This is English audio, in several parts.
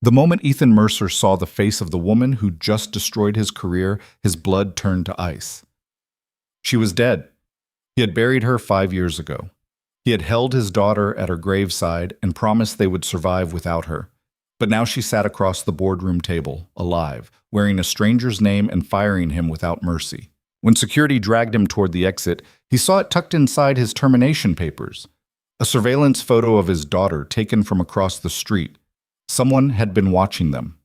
The moment Ethan Mercer saw the face of the woman who just destroyed his career, his blood turned to ice. She was dead. He had buried her 5 years ago. He had held his daughter at her graveside and promised they would survive without her. But now she sat across the boardroom table, alive, wearing a stranger's name and firing him without mercy. When security dragged him toward the exit, he saw it tucked inside his termination papers. A surveillance photo of his daughter taken from across the street. Someone had been watching them.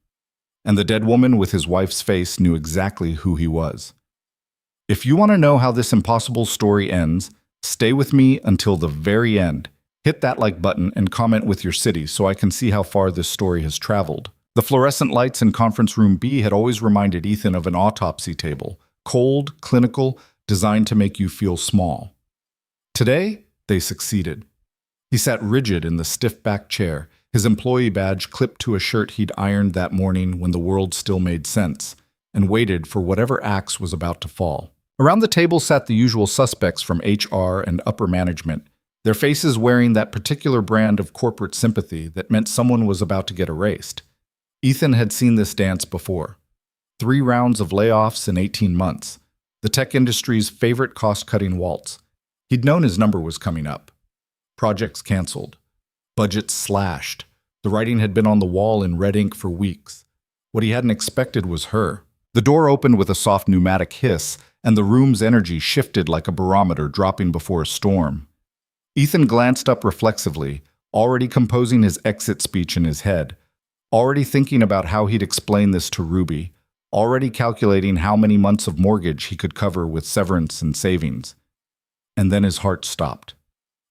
And the dead woman with his wife's face knew exactly who he was. If you want to know how this impossible story ends, stay with me until the very end. Hit that like button and comment with your city so I can see how far this story has traveled. The fluorescent lights in conference room B had always reminded Ethan of an autopsy table, cold, clinical, designed to make you feel small. Today, they succeeded. He sat rigid in the stiff-backed chair, his employee badge clipped to a shirt he'd ironed that morning when the world still made sense, and waited for whatever axe was about to fall. Around the table sat the usual suspects from HR and upper management, their faces wearing that particular brand of corporate sympathy that meant someone was about to get erased. Ethan had seen this dance before. 3 rounds of layoffs in 18 months, the tech industry's favorite cost-cutting waltz. He'd known his number was coming up. Projects canceled. Budgets slashed. The writing had been on the wall in red ink for weeks. What he hadn't expected was her. The door opened with a soft pneumatic hiss, and the room's energy shifted like a barometer dropping before a storm. Ethan glanced up reflexively, already composing his exit speech in his head, already thinking about how he'd explain this to Ruby, already calculating how many months of mortgage he could cover with severance and savings. And then his heart stopped.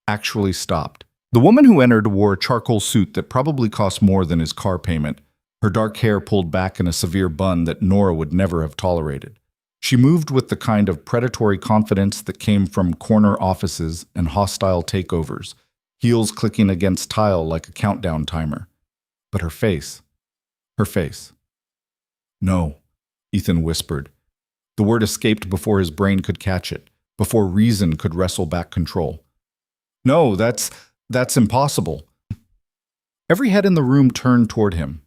Actually stopped. The woman who entered wore a charcoal suit that probably cost more than his car payment, her dark hair pulled back in a severe bun that Nora would never have tolerated. She moved with the kind of predatory confidence that came from corner offices and hostile takeovers, heels clicking against tile like a countdown timer. But her face. No, Ethan whispered. The word escaped before his brain could catch it, before reason could wrestle back control. No, that's impossible. Every head in the room turned toward him.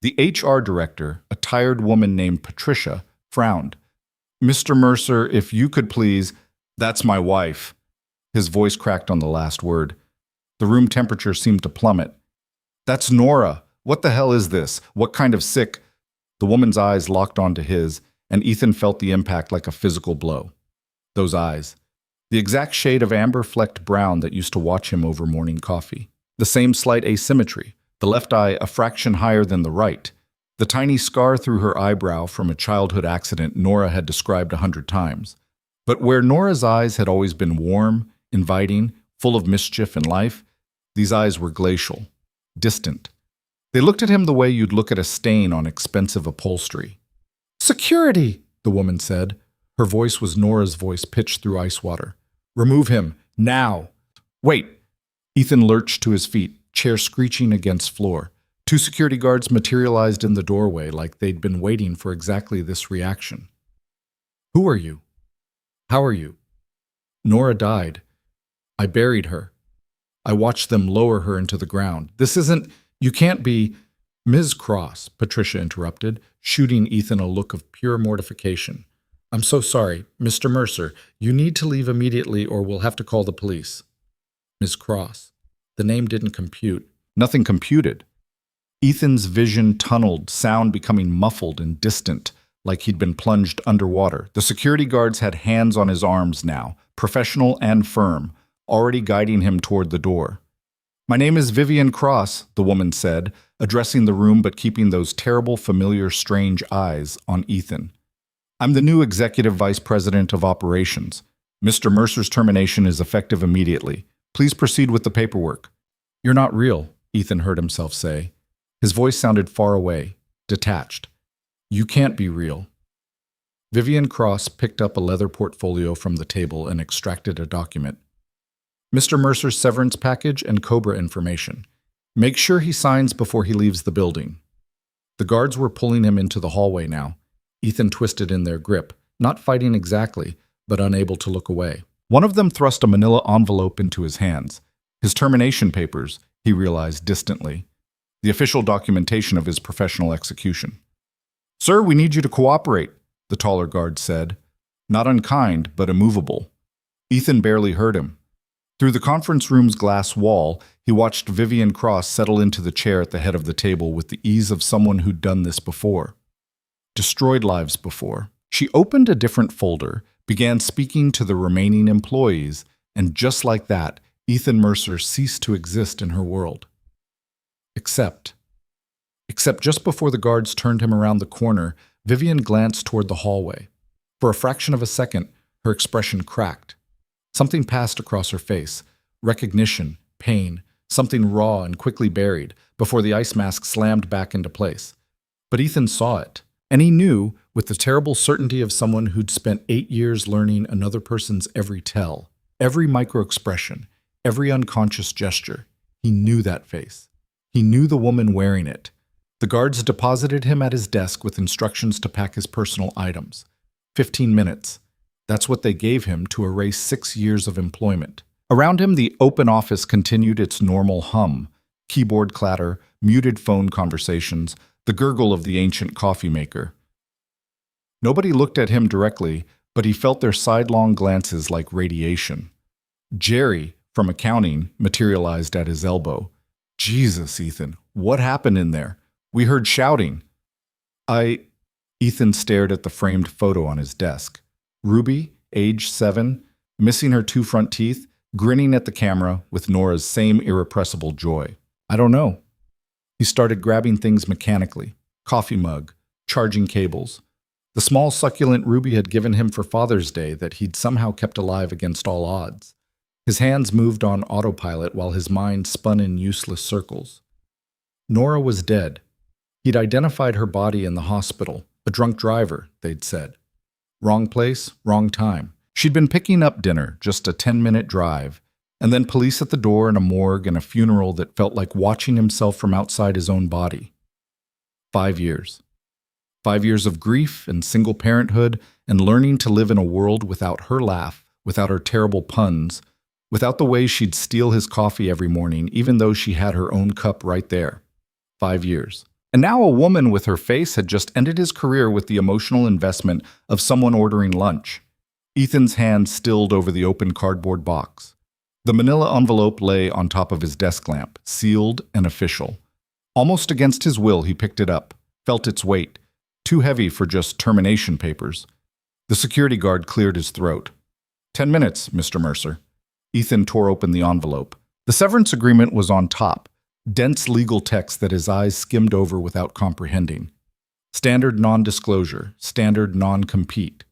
The HR director, a tired woman named Patricia, frowned. Mr. Mercer, if you could please, that's my wife. His voice cracked on the last word. The room temperature seemed to plummet. That's Nora. What the hell is this? What kind of sick? The woman's eyes locked onto his, and Ethan felt the impact like a physical blow. Those eyes. The exact shade of amber-flecked brown that used to watch him over morning coffee. The same slight asymmetry, the left eye a fraction higher than the right. The tiny scar through her eyebrow from a childhood accident Nora had described 100 times. But where Nora's eyes had always been warm, inviting, full of mischief and life, these eyes were glacial, distant. They looked at him the way you'd look at a stain on expensive upholstery. "Security," the woman said. Her voice was Nora's voice pitched through ice water. "Remove him, now." "Wait." Ethan lurched to his feet, chair screeching against floor. 2 security guards materialized in the doorway like they'd been waiting for exactly this reaction. "Who are you? How are you?" "Nora died. I buried her. I watched them lower her into the ground. This isn't... You can't be..." "Ms. Cross," Patricia interrupted, shooting Ethan a look of pure mortification. "I'm so sorry. Mr. Mercer, you need to leave immediately or we'll have to call the police." Ms. Cross. The name didn't compute. Nothing computed. Ethan's vision tunneled, sound becoming muffled and distant, like he'd been plunged underwater. The security guards had hands on his arms now, professional and firm, already guiding him toward the door. "My name is Vivian Cross," the woman said, addressing the room but keeping those terrible, familiar, strange eyes on Ethan. "I'm the new executive vice president of operations. Mr. Mercer's termination is effective immediately. Please proceed with the paperwork." "You're not real," Ethan heard himself say. His voice sounded far away, detached. "You can't be real." Vivian Cross picked up a leather portfolio from the table and extracted a document. "Mr. Mercer's severance package and COBRA information. Make sure he signs before he leaves the building." The guards were pulling him into the hallway now. Ethan twisted in their grip, not fighting exactly, but unable to look away. One of them thrust a manila envelope into his hands. His termination papers, he realized distantly. the official documentation of his professional execution. "Sir, we need you to cooperate," the taller guard said, not unkind, but immovable. Ethan barely heard him. Through the conference room's glass wall, he watched Vivian Cross settle into the chair at the head of the table with the ease of someone who'd done this before. Destroyed lives before. She opened a different folder, began speaking to the remaining employees, and just like that, Ethan Mercer ceased to exist in her world. Except just before the guards turned him around the corner, Vivian glanced toward the hallway. For a fraction of a second, her expression cracked. Something passed across her face. Recognition, pain, something raw and quickly buried, before the ice mask slammed back into place. But Ethan saw it, and he knew, with the terrible certainty of someone who'd spent 8 years learning another person's every tell, every micro-expression, every unconscious gesture. He knew that face. He knew the woman wearing it. The guards deposited him at his desk with instructions to pack his personal items. 15 minutes. That's what they gave him to erase 6 years of employment. Around him, the open office continued its normal hum. Keyboard clatter, muted phone conversations, the gurgle of the ancient coffee maker. Nobody looked at him directly, but he felt their sidelong glances like radiation. Jerry, from accounting, materialized at his elbow. "Jesus, Ethan, what happened in there? We heard shouting." Ethan stared at the framed photo on his desk. Ruby, age 7, missing her 2 front teeth, grinning at the camera with Nora's same irrepressible joy. "I don't know." He started grabbing things mechanically. Coffee mug, charging cables. The small succulent Ruby had given him for Father's Day that he'd somehow kept alive against all odds. His hands moved on autopilot while his mind spun in useless circles. Nora was dead. He'd identified her body in the hospital. A drunk driver, they'd said. Wrong place, wrong time. She'd been picking up dinner, just a 10-minute drive, and then police at the door and a morgue and a funeral that felt like watching himself from outside his own body. 5 years. 5 years of grief and single parenthood and learning to live in a world without her laugh, without her terrible puns, without the way she'd steal his coffee every morning, even though she had her own cup right there. 5 years. And now a woman with her face had just ended his career with the emotional investment of someone ordering lunch. Ethan's hand stilled over the open cardboard box. The manila envelope lay on top of his desk lamp, sealed and official. Almost against his will, he picked it up, felt its weight, too heavy for just termination papers. The security guard cleared his throat. 10 minutes, Mr. Mercer." Ethan tore open the envelope. The severance agreement was on top, dense legal text that his eyes skimmed over without comprehending. Standard non-disclosure, standard non-compete.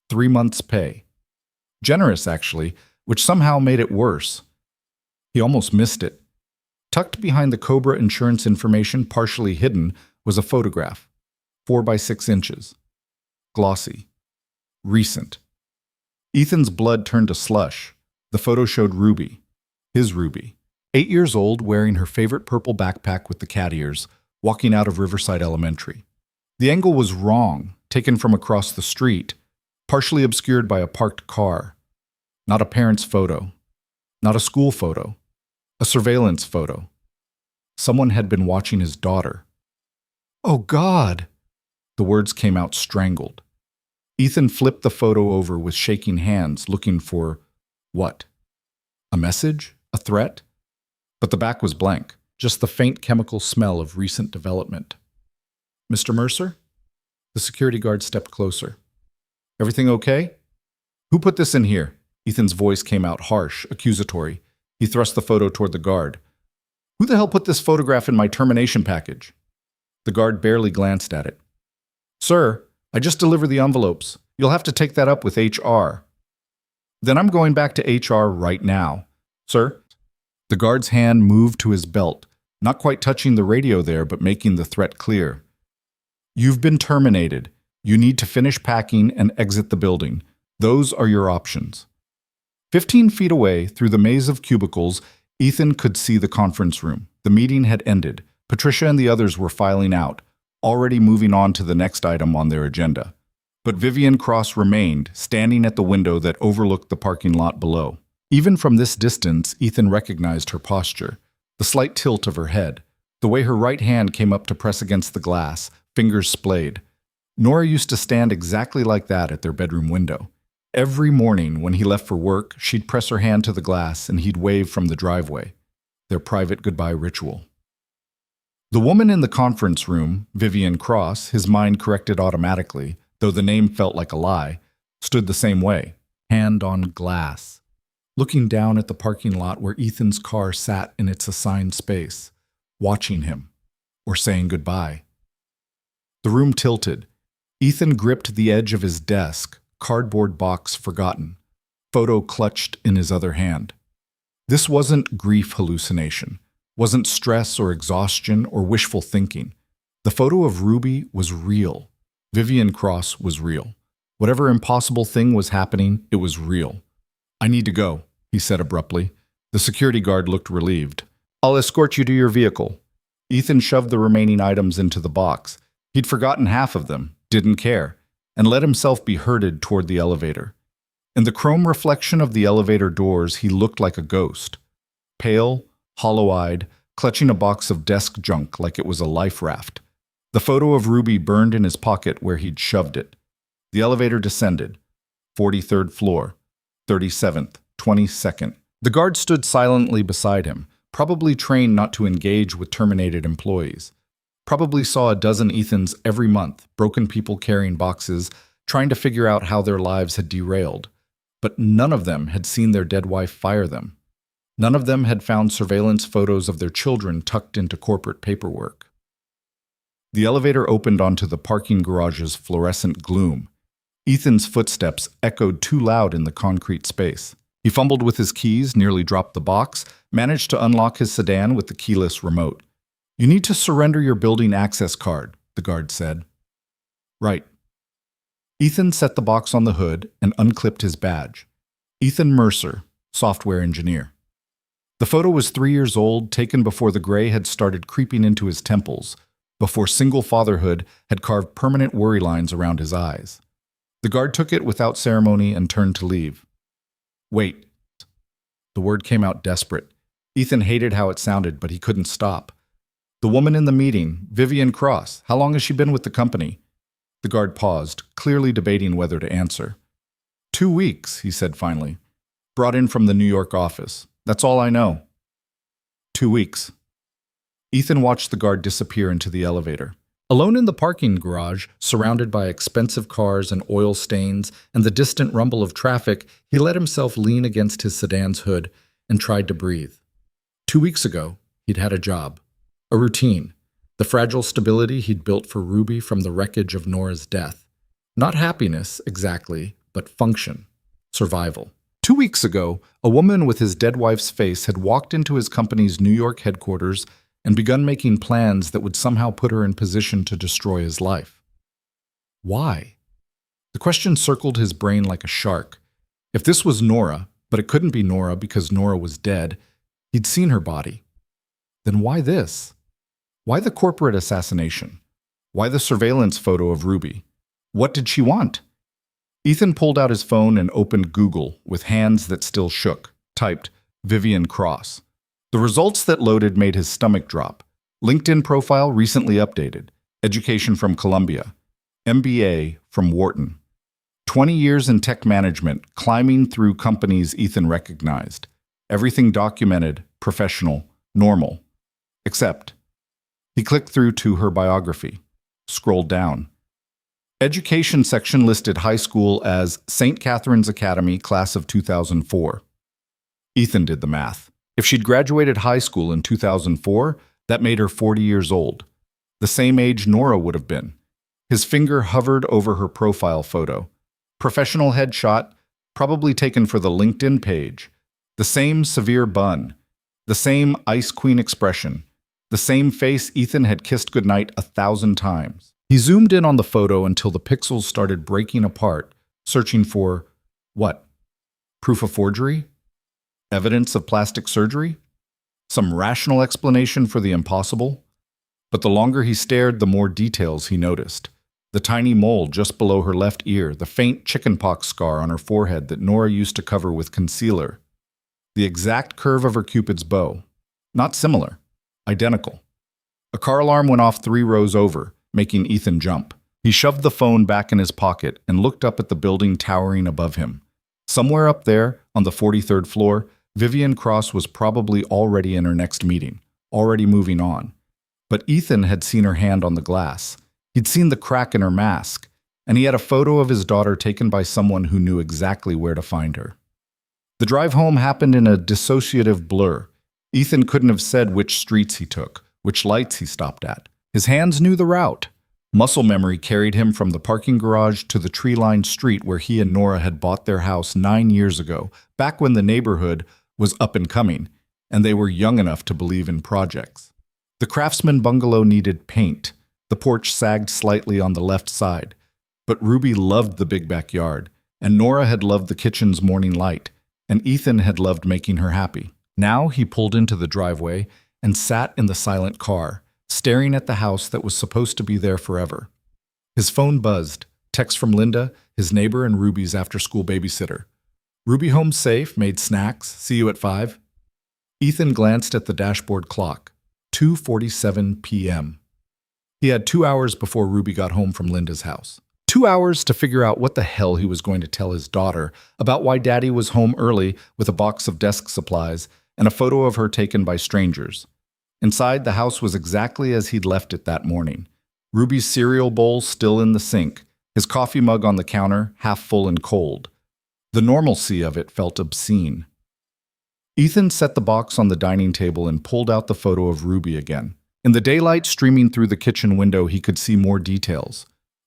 3 months' pay. Generous, actually, which somehow made it worse. He almost missed it. Tucked behind the Cobra insurance information, partially hidden, was a photograph. 4 by 6 inches. Glossy. Recent. Ethan's blood turned to slush. The photo showed Ruby. His Ruby. 8 years old, wearing her favorite purple backpack with the cat ears, walking out of Riverside Elementary. The angle was wrong, taken from across the street, partially obscured by a parked car. Not a parent's photo. Not a school photo. A surveillance photo. Someone had been watching his daughter. "Oh, God!" The words came out strangled. Ethan flipped the photo over with shaking hands, looking for what? A message? A threat? But the back was blank, just the faint chemical smell of recent development. "Mr. Mercer?" The security guard stepped closer. "Everything okay?" "Who put this in here?" Ethan's voice came out harsh, accusatory. He thrust the photo toward the guard. "Who the hell put this photograph in my termination package?" The guard barely glanced at it. "Sir, I just delivered the envelopes. You'll have to take that up with HR." "Then I'm going back to HR right now. Sir?" The guard's hand moved to his belt, not quite touching the radio there, but making the threat clear. "You've been terminated. You need to finish packing and exit the building. Those are your options." 15 feet away, through the maze of cubicles, Ethan could see the conference room. The meeting had ended. Patricia and the others were filing out, already moving on to the next item on their agenda. But Vivian Cross remained, standing at the window that overlooked the parking lot below. Even from this distance, Ethan recognized her posture, the slight tilt of her head, The way her right hand came up to press against the glass, fingers splayed. Nora used to stand exactly like that at their bedroom window. Every morning when he left for work, she'd press her hand to the glass and he'd wave from the driveway. Their private goodbye ritual. The woman in the conference room, Vivian Cross, his mind corrected automatically, though the name felt like a lie, stood the same way, hand on glass, looking down at the parking lot where Ethan's car sat in its assigned space, watching him, or saying goodbye. The room tilted. Ethan gripped the edge of his desk, cardboard box forgotten, photo clutched in his other hand. This wasn't grief hallucination, wasn't stress or exhaustion or wishful thinking. The photo of Ruby was real. Vivian Cross was real. Whatever impossible thing was happening, it was real. "I need to go," he said abruptly. The security guard looked relieved. "I'll escort you to your vehicle." Ethan shoved the remaining items into the box. He'd forgotten half of them, didn't care, and let himself be herded toward the elevator. In the chrome reflection of the elevator doors, he looked like a ghost. Pale, hollow-eyed, clutching a box of desk junk like it was a life raft. The photo of Ruby burned in his pocket where he'd shoved it. The elevator descended. 43rd floor, 37th, 22nd. The guard stood silently beside him, probably trained not to engage with terminated employees. Probably saw a dozen Ethans every month, broken people carrying boxes, trying to figure out how their lives had derailed. But none of them had seen their dead wife fire them. None of them had found surveillance photos of their children tucked into corporate paperwork. The elevator opened onto the parking garage's fluorescent gloom. Ethan's footsteps echoed too loud in the concrete space. He fumbled with his keys, nearly dropped the box, managed to unlock his sedan with the keyless remote. "You need to surrender your building access card," the guard said. "Right." Ethan set the box on the hood and unclipped his badge. Ethan Mercer, software engineer. The photo was 3 years old, taken before the gray had started creeping into his temples, before single fatherhood had carved permanent worry lines around his eyes. The guard took it without ceremony and turned to leave. "Wait." The word came out desperate. Ethan hated how it sounded, but he couldn't stop. "The woman in the meeting, Vivian Cross, how long has she been with the company?" The guard paused, clearly debating whether to answer. 2 weeks, he said finally. "Brought in from the New York office. That's all I know." 2 weeks. Ethan watched the guard disappear into the elevator. Alone in the parking garage, surrounded by expensive cars and oil stains and the distant rumble of traffic, he let himself lean against his sedan's hood and tried to breathe. 2 weeks ago, he'd had a job, a routine, the fragile stability he'd built for Ruby from the wreckage of Nora's death. Not happiness, exactly, but function, survival. 2 weeks ago, a woman with his dead wife's face had walked into his company's New York headquarters and begun making plans that would somehow put her in position to destroy his life. Why? The question circled his brain like a shark. If this was Nora, but it couldn't be Nora because Nora was dead, he'd seen her body. Then why this? Why the corporate assassination? Why the surveillance photo of Ruby? What did she want? Ethan pulled out his phone and opened Google with hands that still shook, typed Vivian Cross. The results that loaded made his stomach drop. LinkedIn profile recently updated. Education from Columbia. MBA from Wharton. 20 years in tech management, climbing through companies Ethan recognized. Everything documented, professional, normal. Except, he clicked through to her biography. Scrolled down. Education section listed high school as St. Catherine's Academy, class of 2004. Ethan did the math. If she'd graduated high school in 2004, that made her 40 years old. The same age Nora would have been. His finger hovered over her profile photo. Professional headshot, probably taken for the LinkedIn page. The same severe bun. The same Ice Queen expression. The same face Ethan had kissed goodnight 1,000 times. He zoomed in on the photo until the pixels started breaking apart, searching for, what? Proof of forgery? Evidence of plastic surgery? Some rational explanation for the impossible? But the longer he stared, the more details he noticed. The tiny mole just below her left ear, the faint chickenpox scar on her forehead that Nora used to cover with concealer. The exact curve of her Cupid's bow. Not similar. Identical. A car alarm went off 3 rows over, making Ethan jump. He shoved the phone back in his pocket and looked up at the building towering above him. Somewhere up there, on the 43rd floor, Vivian Cross was probably already in her next meeting, already moving on. But Ethan had seen her hand on the glass. He'd seen the crack in her mask, and he had a photo of his daughter taken by someone who knew exactly where to find her. The drive home happened in a dissociative blur. Ethan couldn't have said which streets he took, which lights he stopped at. His hands knew the route. Muscle memory carried him from the parking garage to the tree-lined street where he and Nora had bought their house 9 years ago, back when the neighborhood was up and coming, and they were young enough to believe in projects. The Craftsman bungalow needed paint. The porch sagged slightly on the left side. But Ruby loved the big backyard, and Nora had loved the kitchen's morning light, and Ethan had loved making her happy. Now he pulled into the driveway and sat in the silent car, staring at the house that was supposed to be there forever. His phone buzzed. Text from Linda, his neighbor and Ruby's after-school babysitter. "Ruby home safe, made snacks, see you at 5. Ethan glanced at the dashboard clock. 2:47 p.m. He had 2 hours before Ruby got home from Linda's house. 2 hours to figure out what the hell he was going to tell his daughter about why Daddy was home early with a box of desk supplies and a photo of her taken by strangers. Inside, the house was exactly as he'd left it that morning. Ruby's cereal bowl still in the sink, his coffee mug on the counter, half full and cold. The normalcy of it felt obscene. Ethan set the box on the dining table and pulled out the photo of Ruby again. In the daylight streaming through the kitchen window, he could see more details.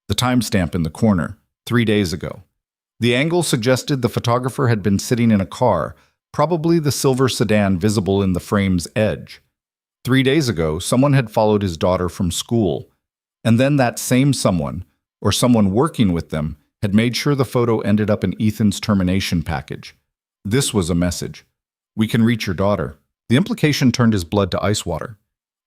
The timestamp in the corner, 3 days ago. The angle suggested the photographer had been sitting in a car, probably the silver sedan visible in the frame's edge. 3 days ago, someone had followed his daughter from school, and then that same someone, or someone working with them, had made sure the photo ended up in Ethan's termination package. This was a message. "We can reach your daughter." The implication turned his blood to ice water.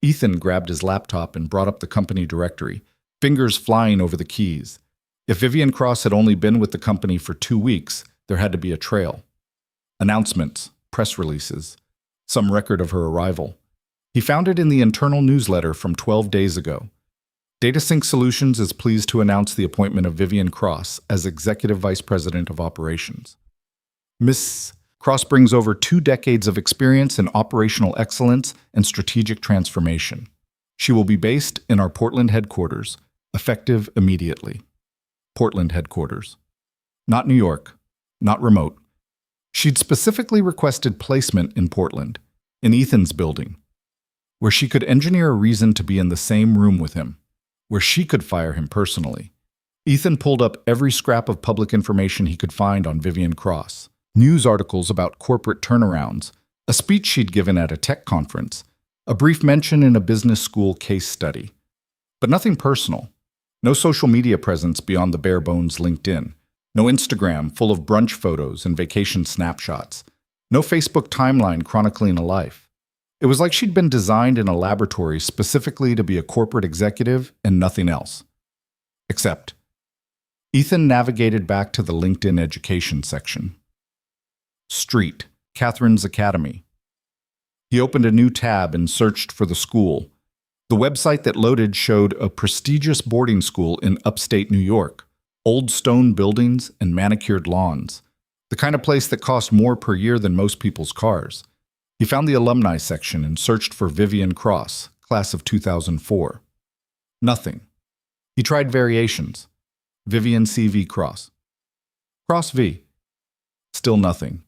Ethan grabbed his laptop and brought up the company directory, fingers flying over the keys. If Vivian Cross had only been with the company for 2 weeks, there had to be a trail. Announcements, press releases, some record of her arrival. He found it in the internal newsletter from 12 days ago. DataSync Solutions is pleased to announce the appointment of Vivian Cross as Executive Vice President of Operations. Ms. Cross brings over 2 decades of experience in operational excellence and strategic transformation. She will be based in our Portland headquarters, effective immediately. Portland headquarters. Not New York, not remote. She'd specifically requested placement in Portland, in Ethan's building, where she could engineer a reason to be in the same room with him, where she could fire him personally. Ethan pulled up every scrap of public information he could find on Vivian Cross. News articles about corporate turnarounds, a speech she'd given at a tech conference, a brief mention in a business school case study. But nothing personal. No social media presence beyond the bare bones LinkedIn. No Instagram full of brunch photos and vacation snapshots. No Facebook timeline chronicling a life. It was like she'd been designed in a laboratory specifically to be a corporate executive and nothing else. Except, Ethan navigated back to the LinkedIn education section. Street, Catherine's Academy. He opened a new tab and searched for the school. The website that loaded showed a prestigious boarding school in upstate New York, old stone buildings and manicured lawns, the kind of place that cost more per year than most people's cars. He found the alumni section and searched for Vivian Cross, class of 2004. Nothing. He tried variations. Vivian C.V. Cross. Cross V. Still nothing.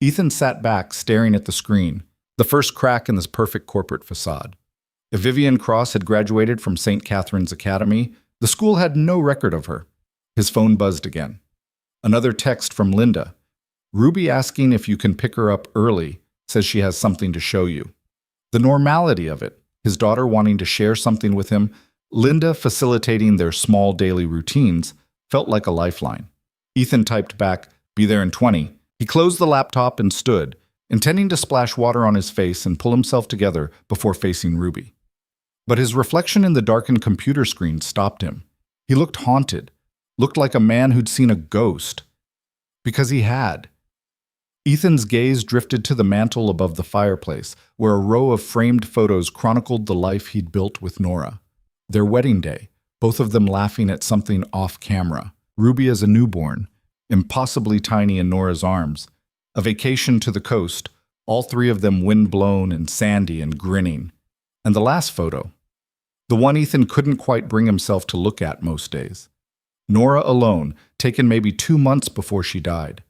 Ethan sat back, staring at the screen, the first crack in this perfect corporate facade. If Vivian Cross had graduated from St. Catherine's Academy, the school had no record of her. His phone buzzed again. Another text from Linda. "Ruby asking if you can pick her up early, says she has something to show you." The normality of it, his daughter wanting to share something with him, Linda facilitating their small daily routines, felt like a lifeline. Ethan typed back, "Be there in 20. He closed the laptop and stood, intending to splash water on his face and pull himself together before facing Ruby. But his reflection in the darkened computer screen stopped him. He looked haunted, looked like a man who'd seen a ghost. Because he had. Ethan's gaze drifted to the mantel above the fireplace, where a row of framed photos chronicled the life he'd built with Nora. Their wedding day, both of them laughing at something off camera. Ruby as a newborn, impossibly tiny in Nora's arms. A vacation to the coast, all three of them wind-blown and sandy and grinning. And the last photo, the one Ethan couldn't quite bring himself to look at most days. Nora alone, taken maybe 2 months before she died.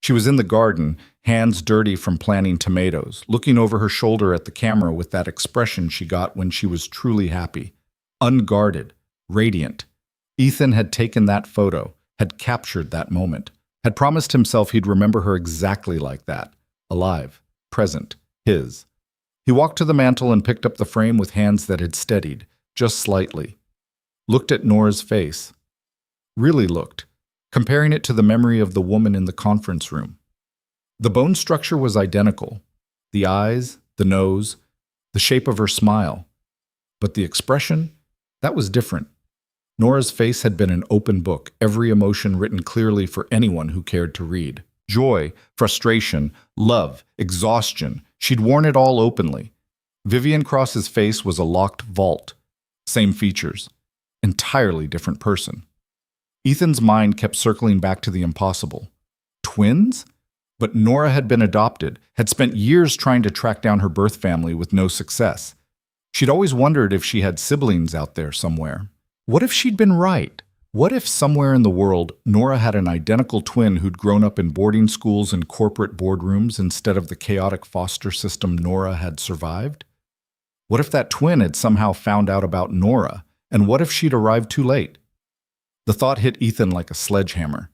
She was in the garden, hands dirty from planting tomatoes, looking over her shoulder at the camera with that expression she got when she was truly happy. Unguarded, radiant. Ethan had taken that photo, had captured that moment, had promised himself he'd remember her exactly like that, alive, present, his. He walked to the mantel and picked up the frame with hands that had steadied, just slightly. Looked at Nora's face. Really looked, comparing it to the memory of the woman in the conference room. The bone structure was identical. The eyes, the nose, the shape of her smile. But the expression, that was different. Nora's face had been an open book, every emotion written clearly for anyone who cared to read. Joy, frustration, love, exhaustion. She'd worn it all openly. Vivian Cross's face was a locked vault. Same features. Entirely different person. Ethan's mind kept circling back to the impossible. Twins? But Nora had been adopted, had spent years trying to track down her birth family with no success. She'd always wondered if she had siblings out there somewhere. What if she'd been right? What if somewhere in the world, Nora had an identical twin who'd grown up in boarding schools and corporate boardrooms instead of the chaotic foster system Nora had survived? What if that twin had somehow found out about Nora? And what if she'd arrived too late? The thought hit Ethan like a sledgehammer.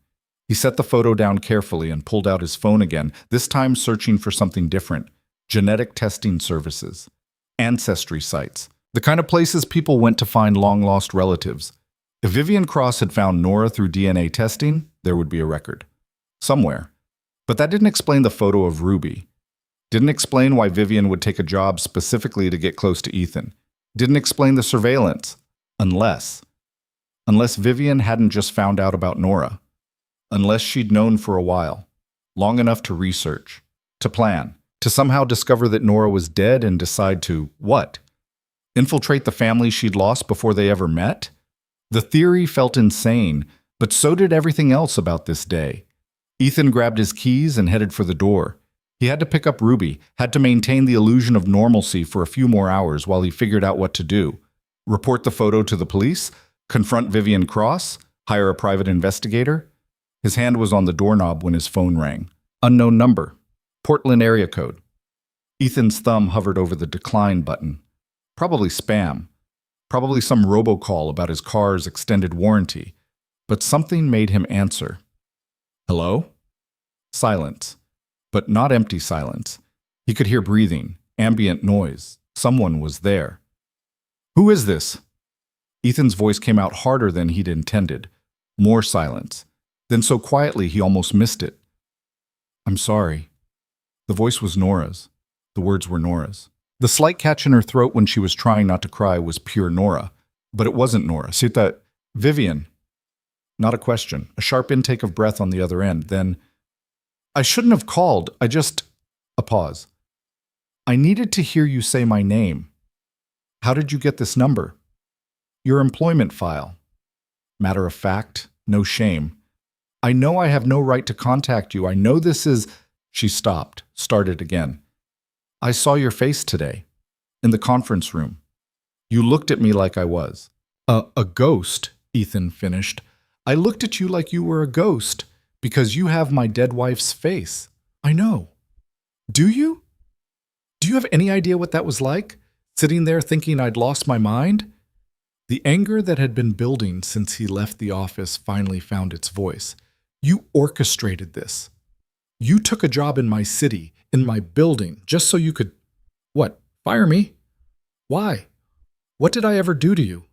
He set the photo down carefully and pulled out his phone again, this time searching for something different. Genetic testing services. Ancestry sites. The kind of places people went to find long-lost relatives. If Vivian Cross had found Nora through DNA testing, there would be a record. Somewhere. But that didn't explain the photo of Ruby. Didn't explain why Vivian would take a job specifically to get close to Ethan. Didn't explain the surveillance. Unless Vivian hadn't just found out about Nora. Unless she'd known for a while. Long enough to research. To plan. To somehow discover that Nora was dead and decide to, what? Infiltrate the family she'd lost before they ever met? The theory felt insane, but so did everything else about this day. Ethan grabbed his keys and headed for the door. He had to pick up Ruby, had to maintain the illusion of normalcy for a few more hours while he figured out what to do. Report the photo to the police? Confront Vivian Cross? Hire a private investigator? His hand was on the doorknob when his phone rang. Unknown number. Portland area code. Ethan's thumb hovered over the decline button. Probably spam. Probably some robocall about his car's extended warranty. But something made him answer. Hello? Silence. But not empty silence. He could hear breathing, ambient noise. Someone was there. Who is this? Ethan's voice came out harder than he'd intended. More silence. Then so quietly he almost missed it. I'm sorry. The voice was Nora's. The words were Nora's. The slight catch in her throat when she was trying not to cry was pure Nora. But it wasn't Nora. Sita, Vivian. Not a question. A sharp intake of breath on the other end. Then, I shouldn't have called. A pause. I needed to hear you say my name. How did you get this number? Your employment file. Matter of fact, no shame. I know I have no right to contact you. I know this is... She stopped, started again. I saw your face today, in the conference room. You looked at me like I was. A ghost, Ethan finished. I looked at you like you were a ghost, because you have my dead wife's face. I know. Do you? Do you have any idea what that was like? Sitting there thinking I'd lost my mind? The anger that had been building since he left the office finally found its voice. You orchestrated this. You took a job in my city, in my building, just so you could, what, fire me? Why? What did I ever do to you?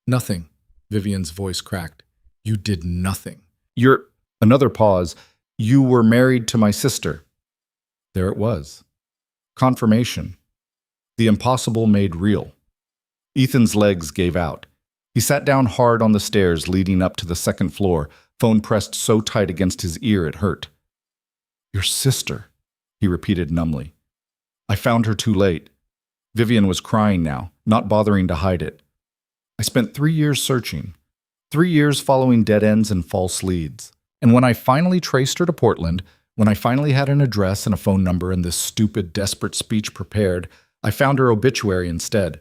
Nothing, Vivian's voice cracked. You did nothing. Another pause. You were married to my sister. There it was. Confirmation. The impossible made real. Ethan's legs gave out. He sat down hard on the stairs leading up to the second floor, phone pressed so tight against his ear it hurt. Your sister, he repeated numbly. I found her too late. Vivian was crying now, not bothering to hide it. I spent 3 years searching, 3 years following dead ends and false leads. And when I finally traced her to Portland, when I finally had an address and a phone number and this stupid, desperate speech prepared, I found her obituary instead.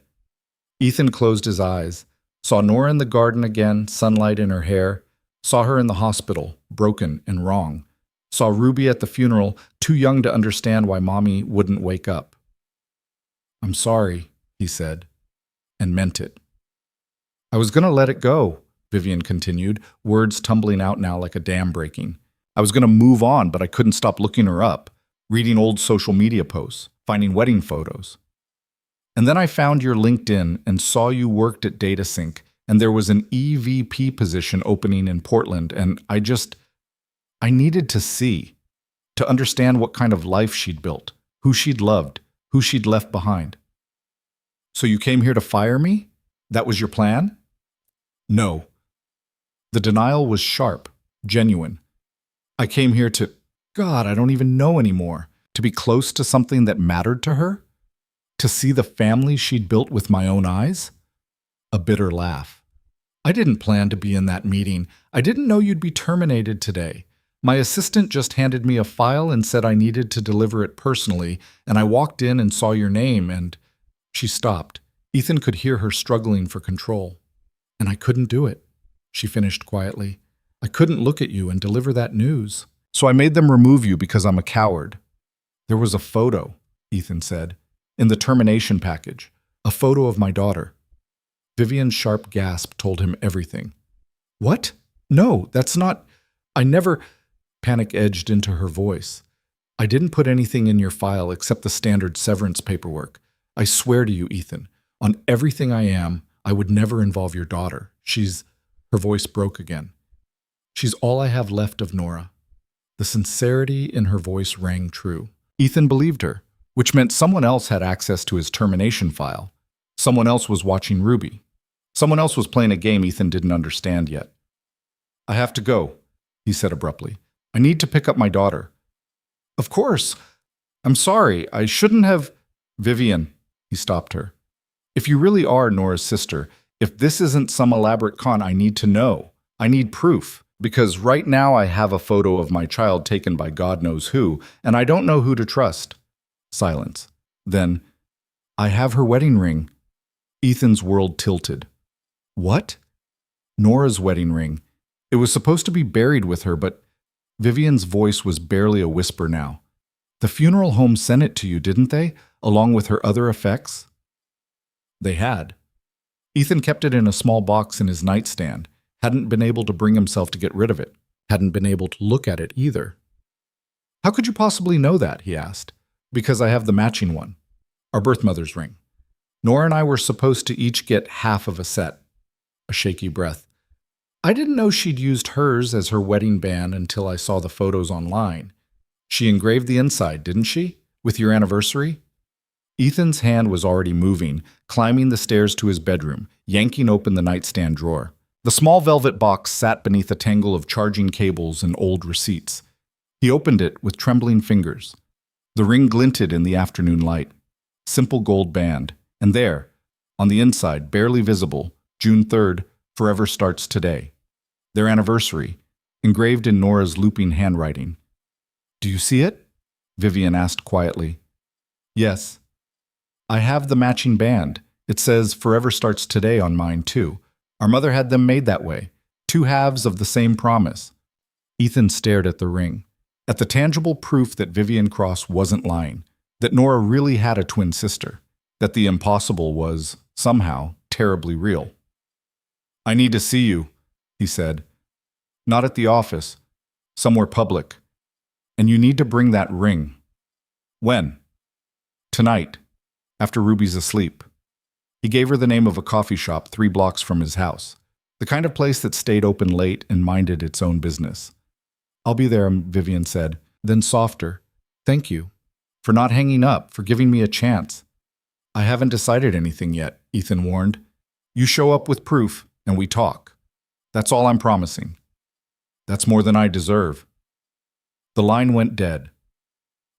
Ethan closed his eyes, saw Nora in the garden again, sunlight in her hair, saw her in the hospital, broken and wrong, saw Ruby at the funeral, too young to understand why Mommy wouldn't wake up. I'm sorry, he said, and meant it. I was going to let it go, Vivian continued, words tumbling out now like a dam breaking. I was going to move on, but I couldn't stop looking her up, reading old social media posts, finding wedding photos. And then I found your LinkedIn and saw you worked at DataSync, and there was an EVP position opening in Portland, and I needed to see, to understand what kind of life she'd built, who she'd loved, who she'd left behind. So you came here to fire me? That was your plan? No. The denial was sharp, genuine. I came here to, God, I don't even know anymore, to be close to something that mattered to her? To see the family she'd built with my own eyes? A bitter laugh. I didn't plan to be in that meeting. I didn't know you'd be terminated today. My assistant just handed me a file and said I needed to deliver it personally, and I walked in and saw your name, and she stopped. Ethan could hear her struggling for control. And I couldn't do it, she finished quietly. I couldn't look at you and deliver that news. So I made them remove you because I'm a coward. There was a photo, Ethan said, in the termination package, a photo of my daughter. Vivian's sharp gasp told him everything. What? No, that's not... I never... Panic edged into her voice. I didn't put anything in your file except the standard severance paperwork. I swear to you, Ethan, on everything I am, I would never involve your daughter. Her voice broke again. She's all I have left of Nora. The sincerity in her voice rang true. Ethan believed her, which meant someone else had access to his termination file. Someone else was watching Ruby. Someone else was playing a game Ethan didn't understand yet. I have to go, he said abruptly. I need to pick up my daughter. Of course. I'm sorry. I shouldn't have... Vivian, he stopped her. If you really are Nora's sister, if this isn't some elaborate con, I need to know. I need proof. Because right now I have a photo of my child taken by God knows who, and I don't know who to trust. Silence. Then, I have her wedding ring. Ethan's world tilted. What? Nora's wedding ring. It was supposed to be buried with her, but Vivian's voice was barely a whisper now. The funeral home sent it to you, didn't they? Along with her other effects? They had. Ethan kept it in a small box in his nightstand, hadn't been able to bring himself to get rid of it, hadn't been able to look at it either. How could you possibly know that? He asked. Because I have the matching one. Our birth mother's ring. Nora and I were supposed to each get half of a set. A shaky breath. I didn't know she'd used hers as her wedding band until I saw the photos online. She engraved the inside, didn't she? With your anniversary? Ethan's hand was already moving, climbing the stairs to his bedroom, yanking open the nightstand drawer. The small velvet box sat beneath a tangle of charging cables and old receipts. He opened it with trembling fingers. The ring glinted in the afternoon light. Simple gold band. And there, on the inside, barely visible, June 3rd, forever starts today. Their anniversary, engraved in Nora's looping handwriting. Do you see it? Vivian asked quietly. Yes. I have the matching band. It says forever starts today on mine too. Our mother had them made that way. 2 halves of the same promise. Ethan stared at the ring, at the tangible proof that Vivian Cross wasn't lying, that Nora really had a twin sister, that the impossible was, somehow, terribly real. I need to see you, he said. Not at the office, somewhere public. And you need to bring that ring. When? Tonight, after Ruby's asleep. He gave her the name of a coffee shop 3 blocks from his house, the kind of place that stayed open late and minded its own business. I'll be there, Vivian said, then softer. Thank you. For not hanging up, for giving me a chance. I haven't decided anything yet, Ethan warned. You show up with proof, and we talk. That's all I'm promising. That's more than I deserve. The line went dead.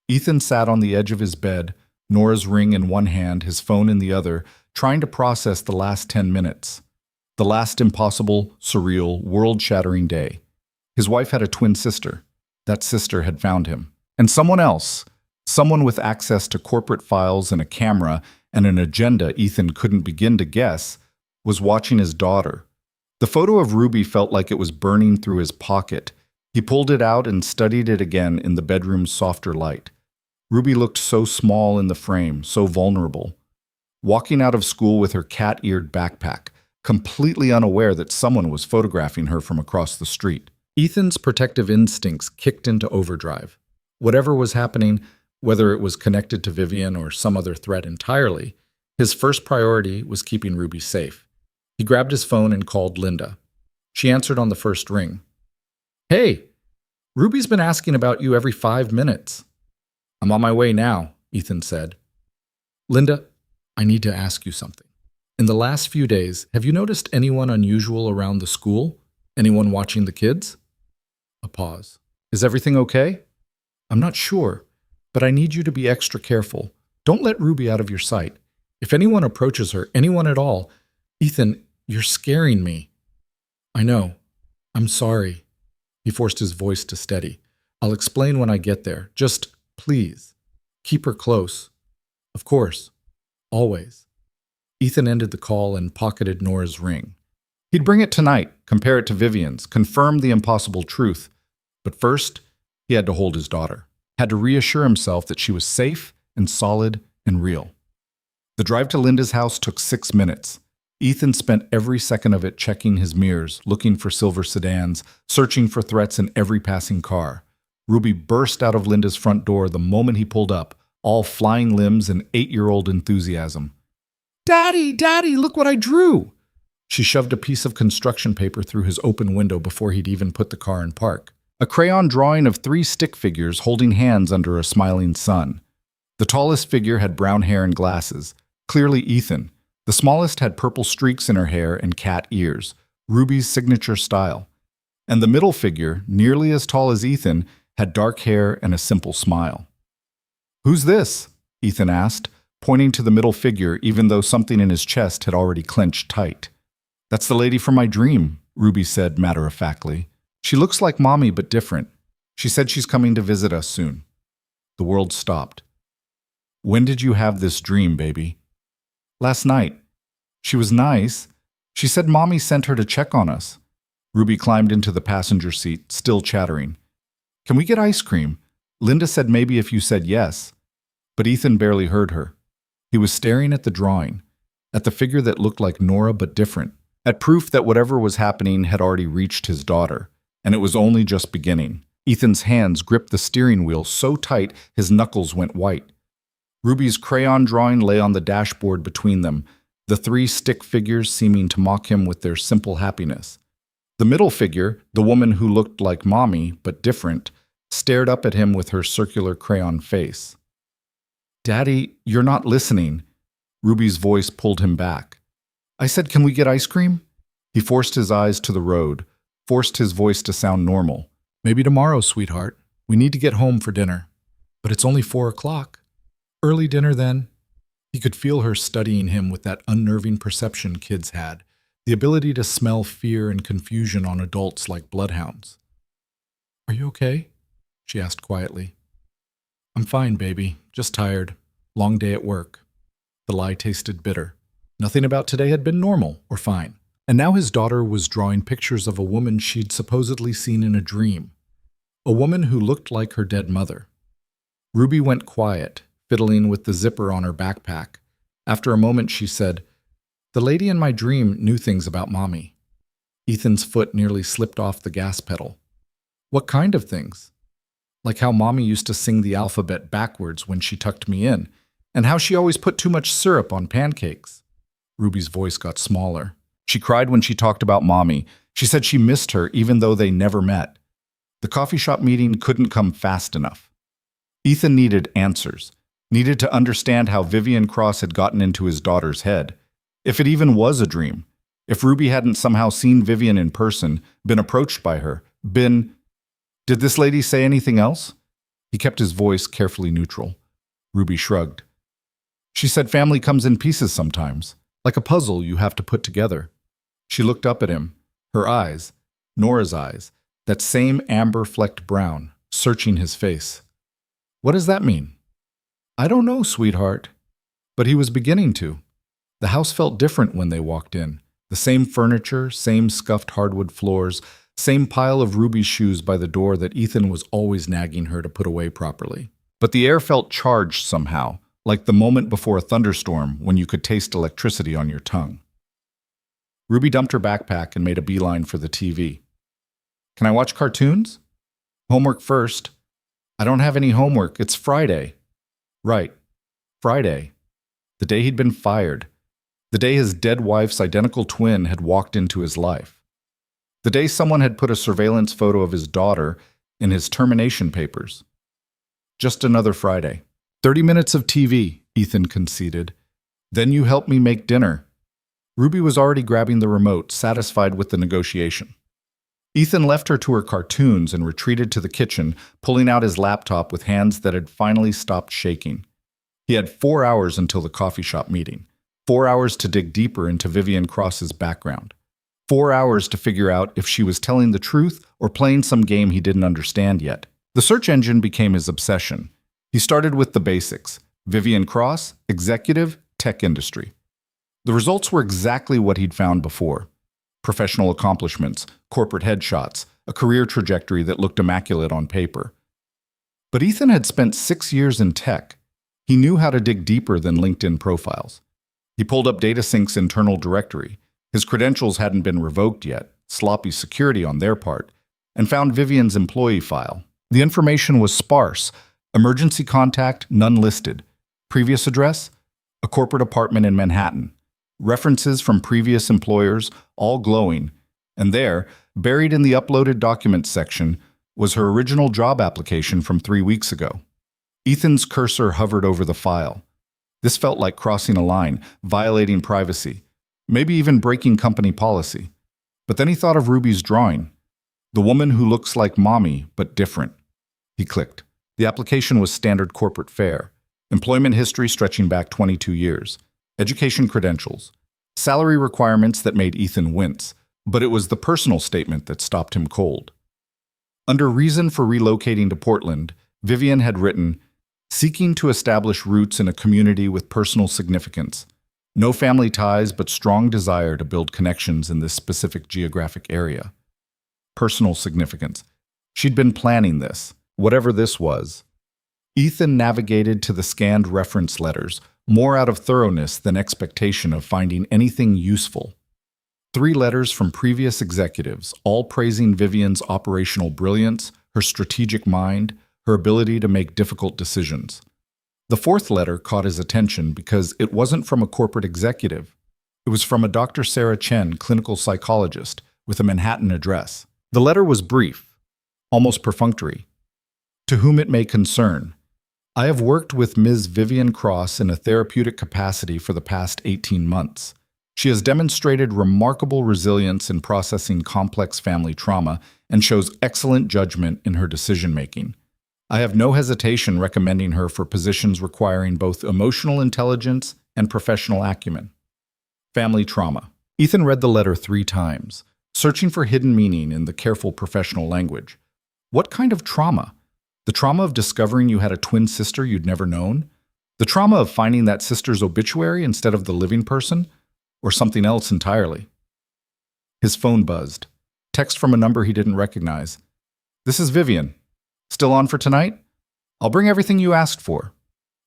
Ethan sat on the edge of his bed, Nora's ring in one hand, his phone in the other, trying to process the last 10 minutes. The last impossible, surreal, world-shattering day. His wife had a twin sister. That sister had found him. And someone else, someone with access to corporate files and a camera and an agenda Ethan couldn't begin to guess, was watching his daughter. The photo of Ruby felt like it was burning through his pocket. He pulled it out and studied it again in the bedroom's softer light. Ruby looked so small in the frame, so vulnerable. Walking out of school with her cat-eared backpack, completely unaware that someone was photographing her from across the street. Ethan's protective instincts kicked into overdrive. Whatever was happening, whether it was connected to Vivian or some other threat entirely, his first priority was keeping Ruby safe. He grabbed his phone and called Linda. She answered on the first ring. "Hey, Ruby's been asking about you every 5 minutes." "I'm on my way now," Ethan said. "Linda, I need to ask you something. In the last few days, have you noticed anyone unusual around the school? Anyone watching the kids?" A pause. "Is everything okay?" "I'm not sure, but I need you to be extra careful. Don't let Ruby out of your sight. If anyone approaches her, anyone at all, Ethan, you're scaring me." "I know. I'm sorry." He forced his voice to steady. "I'll explain when I get there. Just, please, keep her close." "Of course. Always." Ethan ended the call and pocketed Nora's ring. He'd bring it tonight, compare it to Vivian's, confirm the impossible truth. But first, he had to hold his daughter. Had to reassure himself that she was safe and solid and real. The drive to Linda's house took 6 minutes. Ethan spent every second of it checking his mirrors, looking for silver sedans, searching for threats in every passing car. Ruby burst out of Linda's front door the moment he pulled up, all flying limbs and 8-year-old enthusiasm. "Daddy, Daddy, look what I drew!" She shoved a piece of construction paper through his open window before he'd even put the car in park. A crayon drawing of 3 stick figures holding hands under a smiling sun. The tallest figure had brown hair and glasses, clearly Ethan. The smallest had purple streaks in her hair and cat ears, Ruby's signature style. And the middle figure, nearly as tall as Ethan, had dark hair and a simple smile. "Who's this?" Ethan asked, pointing to the middle figure even though something in his chest had already clenched tight. "That's the lady from my dream," Ruby said matter-of-factly. "She looks like Mommy but different. She said she's coming to visit us soon." The world stopped. "When did you have this dream, baby?" "Last night. She was nice. She said Mommy sent her to check on us." Ruby climbed into the passenger seat, still chattering. "Can we get ice cream? Linda said maybe if you said yes." But Ethan barely heard her. He was staring at the drawing, at the figure that looked like Nora but different, at proof that whatever was happening had already reached his daughter, and it was only just beginning. Ethan's hands gripped the steering wheel so tight his knuckles went white. Ruby's crayon drawing lay on the dashboard between them, the 3 stick figures seeming to mock him with their simple happiness. The middle figure, the woman who looked like Mommy but different, stared up at him with her circular crayon face. "Daddy, you're not listening." Ruby's voice pulled him back. "I said, can we get ice cream?" He forced his eyes to the road, forced his voice to sound normal. "Maybe tomorrow, sweetheart. We need to get home for dinner." "But it's only 4 o'clock. Early dinner then?" He could feel her studying him with that unnerving perception kids had, the ability to smell fear and confusion on adults like bloodhounds. "Are you okay?" she asked quietly. "I'm fine, baby. Just tired. Long day at work." The lie tasted bitter. Nothing about today had been normal or fine. And now his daughter was drawing pictures of a woman she'd supposedly seen in a dream. A woman who looked like her dead mother. Ruby went quiet, fiddling with the zipper on her backpack. After a moment she said, "The lady in my dream knew things about Mommy." Ethan's foot nearly slipped off the gas pedal. "What kind of things?" "Like how Mommy used to sing the alphabet backwards when she tucked me in, and how she always put too much syrup on pancakes." Ruby's voice got smaller. She cried when she talked about Mommy. She said she missed her even though they never met. The coffee shop meeting couldn't come fast enough. Ethan needed answers, needed to understand how Vivian Cross had gotten into his daughter's head. If it even was a dream. If Ruby hadn't somehow seen Vivian in person, been approached by her, Did this lady say anything else? He kept his voice carefully neutral. Ruby shrugged. She said family comes in pieces sometimes, like a puzzle you have to put together. She looked up at him, her eyes, Nora's eyes, that same amber-flecked brown, searching his face. What does that mean? I don't know, sweetheart. But he was beginning to. The house felt different when they walked in. The same furniture, same scuffed hardwood floors, same pile of Ruby's shoes by the door that Ethan was always nagging her to put away properly. But the air felt charged somehow, like the moment before a thunderstorm when you could taste electricity on your tongue. Ruby dumped her backpack and made a beeline for the TV. Can I watch cartoons? Homework first. I don't have any homework. It's Friday. Right. Friday. The day he'd been fired. The day his dead wife's identical twin had walked into his life. The day someone had put a surveillance photo of his daughter in his termination papers. Just another Friday. 30 minutes of TV, Ethan conceded. Then you help me make dinner. Ruby was already grabbing the remote, satisfied with the negotiation. Ethan left her to her cartoons and retreated to the kitchen, pulling out his laptop with hands that had finally stopped shaking. He had 4 hours until the coffee shop meeting. 4 hours to dig deeper into Vivian Cross's background. 4 hours to figure out if she was telling the truth or playing some game he didn't understand yet. The search engine became his obsession. He started with the basics: Vivian Cross, executive, tech industry. The results were exactly what he'd found before. Professional accomplishments, corporate headshots, a career trajectory that looked immaculate on paper. But Ethan had spent 6 years in tech. He knew how to dig deeper than LinkedIn profiles. He pulled up DataSync's internal directory. His credentials hadn't been revoked yet, sloppy security on their part, and found Vivian's employee file. The information was sparse. Emergency contact, none listed. Previous address? A corporate apartment in Manhattan. References from previous employers, all glowing. And there, buried in the uploaded documents section, was her original job application from 3 weeks ago. Ethan's cursor hovered over the file. This felt like crossing a line, violating privacy, maybe even breaking company policy. But then he thought of Ruby's drawing. The woman who looks like mommy, but different. He clicked. The application was standard corporate fare. Employment history stretching back 22 years. Education credentials. Salary requirements that made Ethan wince. But it was the personal statement that stopped him cold. Under reason for relocating to Portland, Vivian had written, seeking to establish roots in a community with personal significance. No family ties, but strong desire to build connections in this specific geographic area. Personal significance. She'd been planning this, whatever this was. Ethan navigated to the scanned reference letters, more out of thoroughness than expectation of finding anything useful. 3 letters from previous executives, all praising Vivian's operational brilliance, her strategic mind, her ability to make difficult decisions. The 4th letter caught his attention because it wasn't from a corporate executive. It was from a Dr. Sarah Chen, clinical psychologist, with a Manhattan address. The letter was brief, almost perfunctory. To whom it may concern, I have worked with Ms. Vivian Cross in a therapeutic capacity for the past 18 months. She has demonstrated remarkable resilience in processing complex family trauma and shows excellent judgment in her decision-making. I have no hesitation recommending her for positions requiring both emotional intelligence and professional acumen. Family trauma. Ethan read the letter 3 times, searching for hidden meaning in the careful professional language. What kind of trauma? The trauma of discovering you had a twin sister you'd never known? The trauma of finding that sister's obituary instead of the living person? Or something else entirely? His phone buzzed. Text from a number he didn't recognize. This is Vivian. Still on for tonight? I'll bring everything you asked for.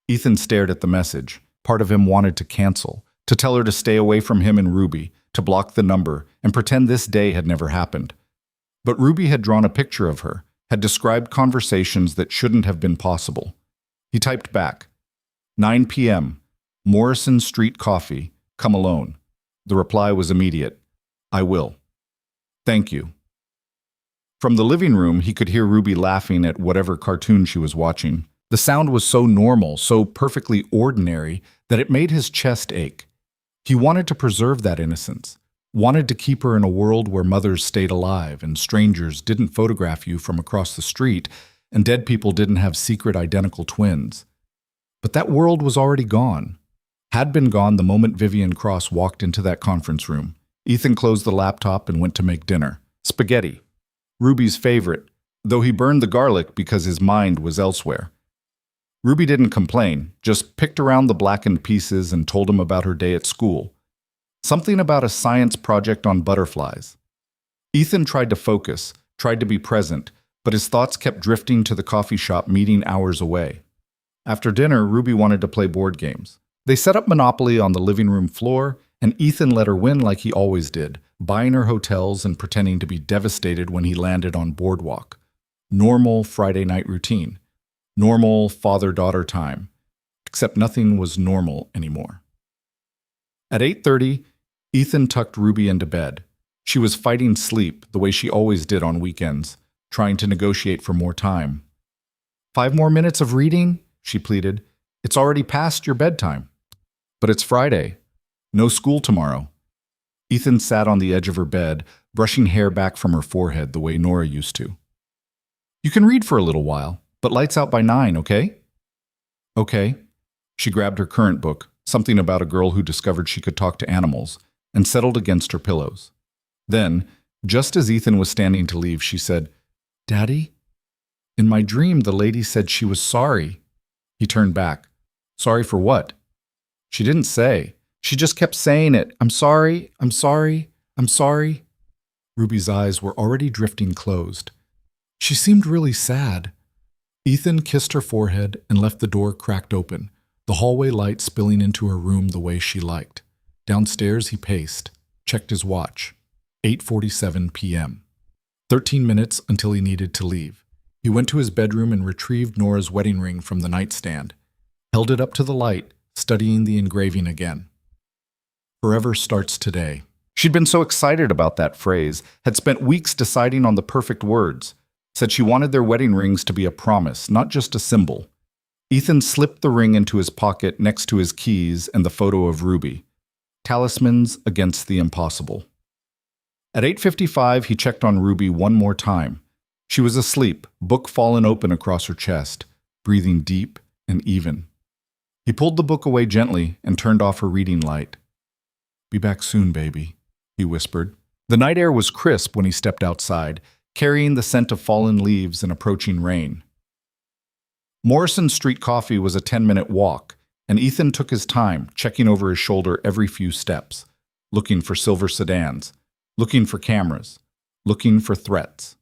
Ethan stared at the message. Part of him wanted to cancel, to tell her to stay away from him and Ruby, to block the number, and pretend this day had never happened. But Ruby had drawn a picture of her, had described conversations that shouldn't have been possible. He typed back, 9 p.m., Morrison Street Coffee, come alone. The reply was immediate, I will. Thank you. From the living room, he could hear Ruby laughing at whatever cartoon she was watching. The sound was so normal, so perfectly ordinary, that it made his chest ache. He wanted to preserve that innocence, wanted to keep her in a world where mothers stayed alive and strangers didn't photograph you from across the street and dead people didn't have secret identical twins. But that world was already gone. Had been gone the moment Vivian Cross walked into that conference room. Ethan closed the laptop and went to make dinner. Spaghetti. Ruby's favorite, though he burned the garlic because his mind was elsewhere. Ruby didn't complain, just picked around the blackened pieces and told him about her day at school. Something about a science project on butterflies. Ethan tried to focus, tried to be present, but his thoughts kept drifting to the coffee shop meeting hours away. After dinner, Ruby wanted to play board games. They set up Monopoly on the living room floor, and Ethan let her win like he always did, buying her hotels and pretending to be devastated when he landed on Boardwalk. Normal Friday night routine. Normal father-daughter time. Except nothing was normal anymore. At 8:30, Ethan tucked Ruby into bed. She was fighting sleep the way she always did on weekends, trying to negotiate for more time. 5 more minutes of reading? She pleaded. It's already past your bedtime. But it's Friday. No school tomorrow. Ethan sat on the edge of her bed, brushing hair back from her forehead the way Nora used to. You can read for a little while, but lights out by 9, okay? Okay. She grabbed her current book, something about a girl who discovered she could talk to animals, and settled against her pillows. Then, just as Ethan was standing to leave, she said, Daddy? In my dream, the lady said she was sorry. He turned back. Sorry for what? She didn't say. She just kept saying it. I'm sorry, I'm sorry, I'm sorry. Ruby's eyes were already drifting closed. She seemed really sad. Ethan kissed her forehead and left the door cracked open, the hallway light spilling into her room the way she liked. Downstairs he paced, checked his watch. 8:47 p.m. 13 minutes until he needed to leave. He went to his bedroom and retrieved Nora's wedding ring from the nightstand, held it up to the light, studying the engraving again. Forever starts today. She'd been so excited about that phrase, had spent weeks deciding on the perfect words, said she wanted their wedding rings to be a promise, not just a symbol. Ethan slipped the ring into his pocket next to his keys and the photo of Ruby. Talismans against the impossible. At 8:55, he checked on Ruby one more time. She was asleep, book fallen open across her chest, breathing deep and even. He pulled the book away gently and turned off her reading light. Be back soon, baby, he whispered. The night air was crisp when he stepped outside, carrying the scent of fallen leaves and approaching rain. Morrison Street Coffee was a 10-minute walk, and Ethan took his time, checking over his shoulder every few steps, looking for silver sedans, looking for cameras, looking for threats.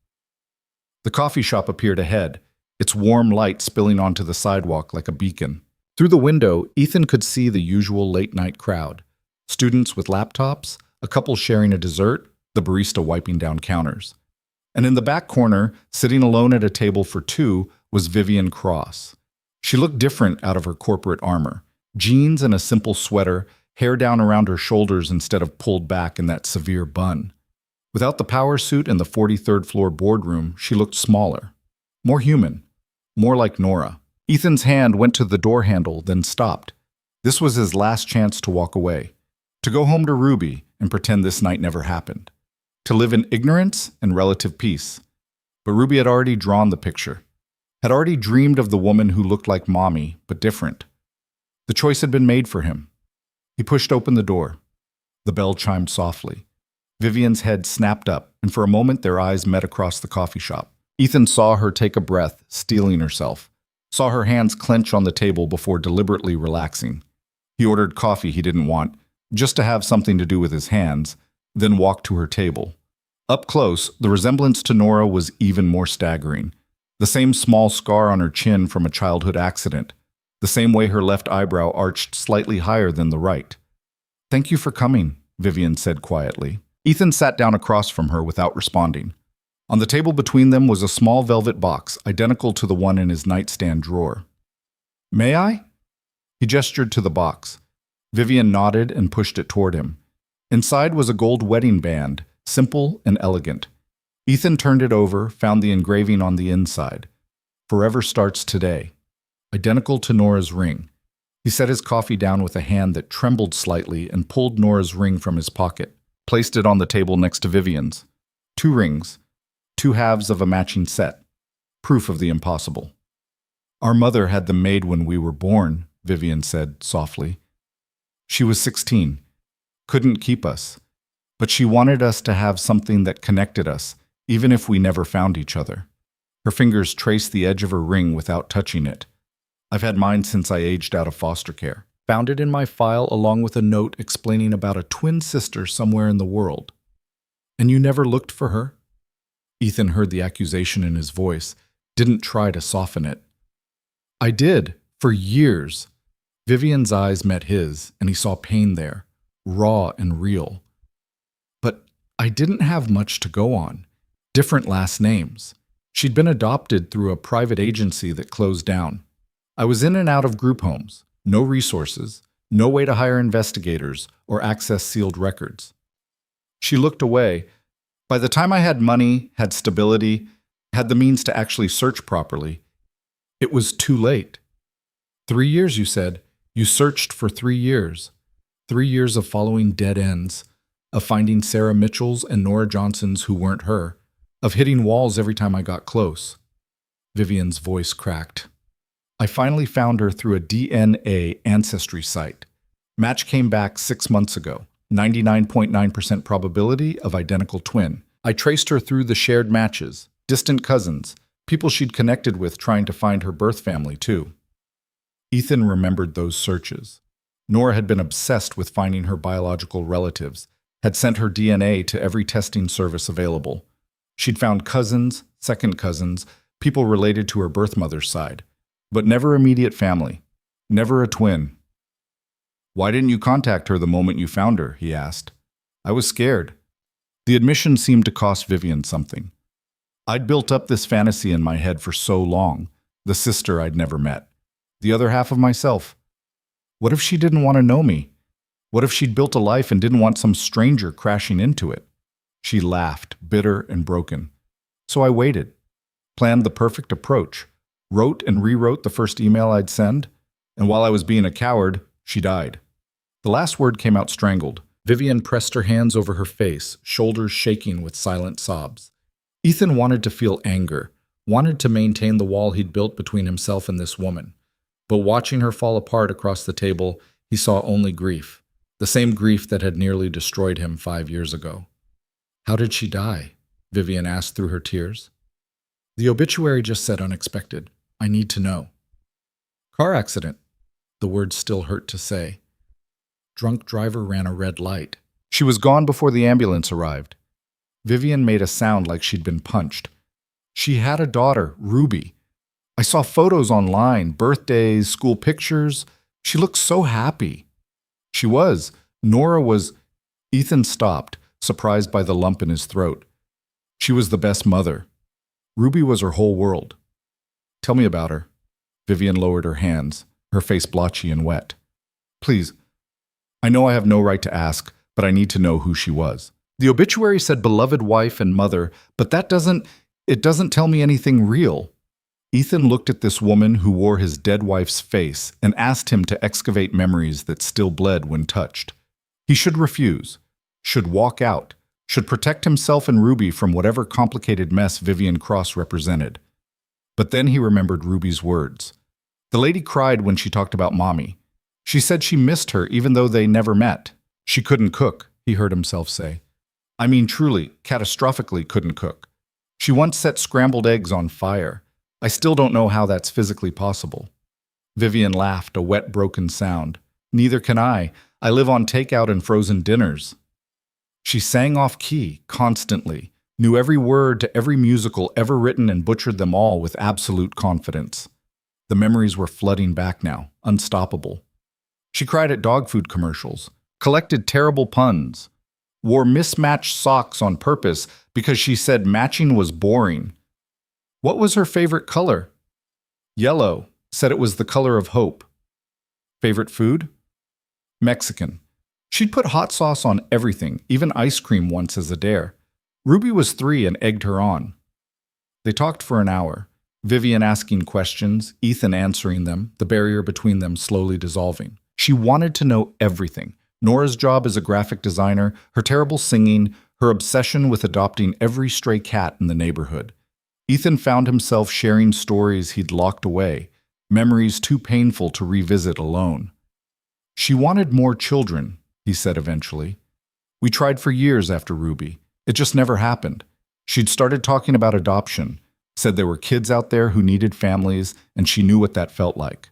The coffee shop appeared ahead, its warm light spilling onto the sidewalk like a beacon. Through the window, Ethan could see the usual late-night crowd. Students with laptops, a couple sharing a dessert, the barista wiping down counters. And in the back corner, sitting alone at a table for 2, was Vivian Cross. She looked different out of her corporate armor. Jeans and a simple sweater, hair down around her shoulders instead of pulled back in that severe bun. Without the power suit and the 43rd floor boardroom, she looked smaller. More human. More like Nora. Ethan's hand went to the door handle, then stopped. This was his last chance to walk away. To go home to Ruby and pretend this night never happened. To live in ignorance and relative peace. But Ruby had already drawn the picture. Had already dreamed of the woman who looked like Mommy, but different. The choice had been made for him. He pushed open the door. The bell chimed softly. Vivian's head snapped up, and for a moment their eyes met across the coffee shop. Ethan saw her take a breath, steeling herself. Saw her hands clench on the table before deliberately relaxing. He ordered coffee he didn't want, just to have something to do with his hands, then walked to her table. Up close, the resemblance to Nora was even more staggering. The same small scar on her chin from a childhood accident. The same way her left eyebrow arched slightly higher than the right. Thank you for coming, Vivian said quietly. Ethan sat down across from her without responding. On the table between them was a small velvet box, identical to the one in his nightstand drawer. May I? He gestured to the box. Vivian nodded and pushed it toward him. Inside was a gold wedding band, simple and elegant. Ethan turned it over, found the engraving on the inside. Forever starts today. Identical to Nora's ring. He set his coffee down with a hand that trembled slightly and pulled Nora's ring from his pocket, placed it on the table next to Vivian's. 2 rings, 2 halves of a matching set. proof of the impossible. Our mother had them made when we were born, Vivian said softly. She was 16, couldn't keep us, but she wanted us to have something that connected us, even if we never found each other. Her fingers traced the edge of her ring without touching it. I've had mine since I aged out of foster care. Found it in my file along with a note explaining about a twin sister somewhere in the world. And you never looked for her? Ethan heard the accusation in his voice, didn't try to soften it. I did, for years. Vivian's eyes met his, and he saw pain there, raw and real. But I didn't have much to go on. Different last names. She'd been adopted through a private agency that closed down. I was in and out of group homes, no resources, no way to hire investigators or access sealed records. She looked away. By the time I had money, had stability, had the means to actually search properly, it was too late. 3 years, you said. You searched for 3 years. 3 years of following dead ends, of finding Sarah Mitchell's and Nora Johnson's who weren't her, of hitting walls every time I got close. Vivian's voice cracked. I finally found her through a DNA ancestry site. Match came back 6 months ago. 99.9% probability of identical twin. I traced her through the shared matches, distant cousins, people she'd connected with trying to find her birth family, too. Ethan remembered those searches. Nora had been obsessed with finding her biological relatives, had sent her DNA to every testing service available. She'd found cousins, second cousins, people related to her birth mother's side, but never immediate family, never a twin. Why didn't you contact her the moment you found her? He asked. I was scared. The admission seemed to cost Vivian something. I'd built up this fantasy in my head for so long, the sister I'd never met, the other half of myself. What if she didn't want to know me? What if she'd built a life and didn't want some stranger crashing into it? She laughed, bitter and broken. So I waited, planned the perfect approach, wrote and rewrote the first email I'd send, and while I was being a coward, she died. The last word came out strangled. Vivian pressed her hands over her face, shoulders shaking with silent sobs. Ethan wanted to feel anger, wanted to maintain the wall he'd built between himself and this woman. But watching her fall apart across the table, he saw only grief, the same grief that had nearly destroyed him 5 years ago. How did she die? Vivian asked through her tears. The obituary just said unexpected. I need to know. Car accident. The words still hurt to say. Drunk driver ran a red light. She was gone before the ambulance arrived. Vivian made a sound like she'd been punched. She had a daughter, Ruby. I saw photos online, birthdays, school pictures. She looked so happy. She was. Nora was. Ethan stopped, surprised by the lump in his throat. She was the best mother. Ruby was her whole world. Tell me about her. Vivian lowered her hands, her face blotchy and wet. Please. I know I have no right to ask, but I need to know who she was. The obituary said beloved wife and mother, but it doesn't tell me anything real. Ethan looked at this woman who wore his dead wife's face and asked him to excavate memories that still bled when touched. He should refuse, should walk out, should protect himself and Ruby from whatever complicated mess Vivian Cross represented. But then he remembered Ruby's words. The lady cried when she talked about Mommy. She said she missed her even though they never met. She couldn't cook, he heard himself say. I mean truly, catastrophically couldn't cook. She once set scrambled eggs on fire. I still don't know how that's physically possible. Vivian laughed, a wet, broken sound. Neither can I. I live on takeout and frozen dinners. She sang off key, constantly, knew every word to every musical ever written and butchered them all with absolute confidence. The memories were flooding back now, unstoppable. She cried at dog food commercials, collected terrible puns, wore mismatched socks on purpose because she said matching was boring. What was her favorite color? Yellow, said it was the color of hope. Favorite food? Mexican. She'd put hot sauce on everything, even ice cream once as a dare. Ruby was 3 and egged her on. They talked for an hour, Vivian asking questions, Ethan answering them, the barrier between them slowly dissolving. She wanted to know everything. Nora's job as a graphic designer, her terrible singing, her obsession with adopting every stray cat in the neighborhood. Ethan found himself sharing stories he'd locked away, memories too painful to revisit alone. She wanted more children, he said eventually. We tried for years after Ruby. It just never happened. She'd started talking about adoption, said there were kids out there who needed families, and she knew what that felt like.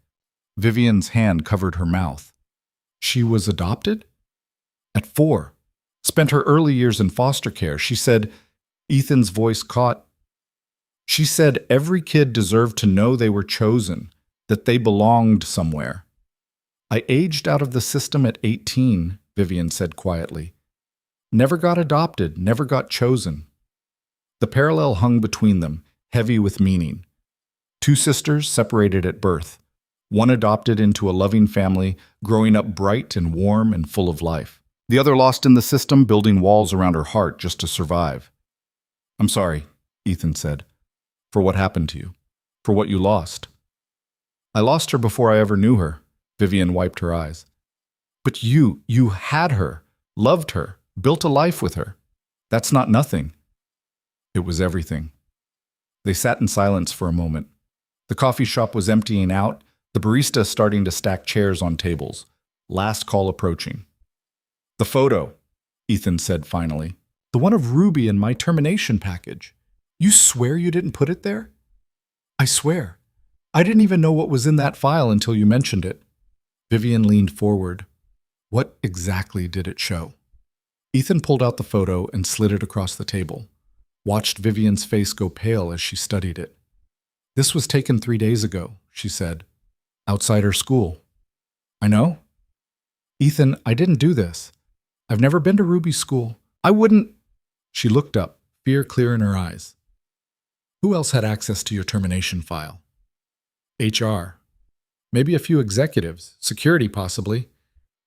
Vivian's hand covered her mouth. She was adopted? At 4. Spent her early years in foster care. She said, Ethan's voice caught. She said every kid deserved to know they were chosen, that they belonged somewhere. I aged out of the system at 18, Vivian said quietly. Never got adopted, never got chosen. The parallel hung between them, heavy with meaning. 2 sisters separated at birth. One adopted into a loving family, growing up bright and warm and full of life. The other lost in the system, building walls around her heart just to survive. I'm sorry, Ethan said, for what happened to you, for what you lost. I lost her before I ever knew her. Vivian wiped her eyes. But you had her, loved her, built a life with her. That's not nothing. It was everything. They sat in silence for a moment. The coffee shop was emptying out, the barista starting to stack chairs on tables. Last call approaching. The photo, Ethan said finally. The one of Ruby in my termination package. You swear you didn't put it there? I swear. I didn't even know what was in that file until you mentioned it. Vivian leaned forward. What exactly did it show? Ethan pulled out the photo and slid it across the table. Watched Vivian's face go pale as she studied it. This was taken 3 days ago, she said. Outside her school. I know. Ethan, I didn't do this. I've never been to Ruby's school. I wouldn't. She looked up, fear clear in her eyes. Who else had access to your termination file? HR. Maybe a few executives, security possibly.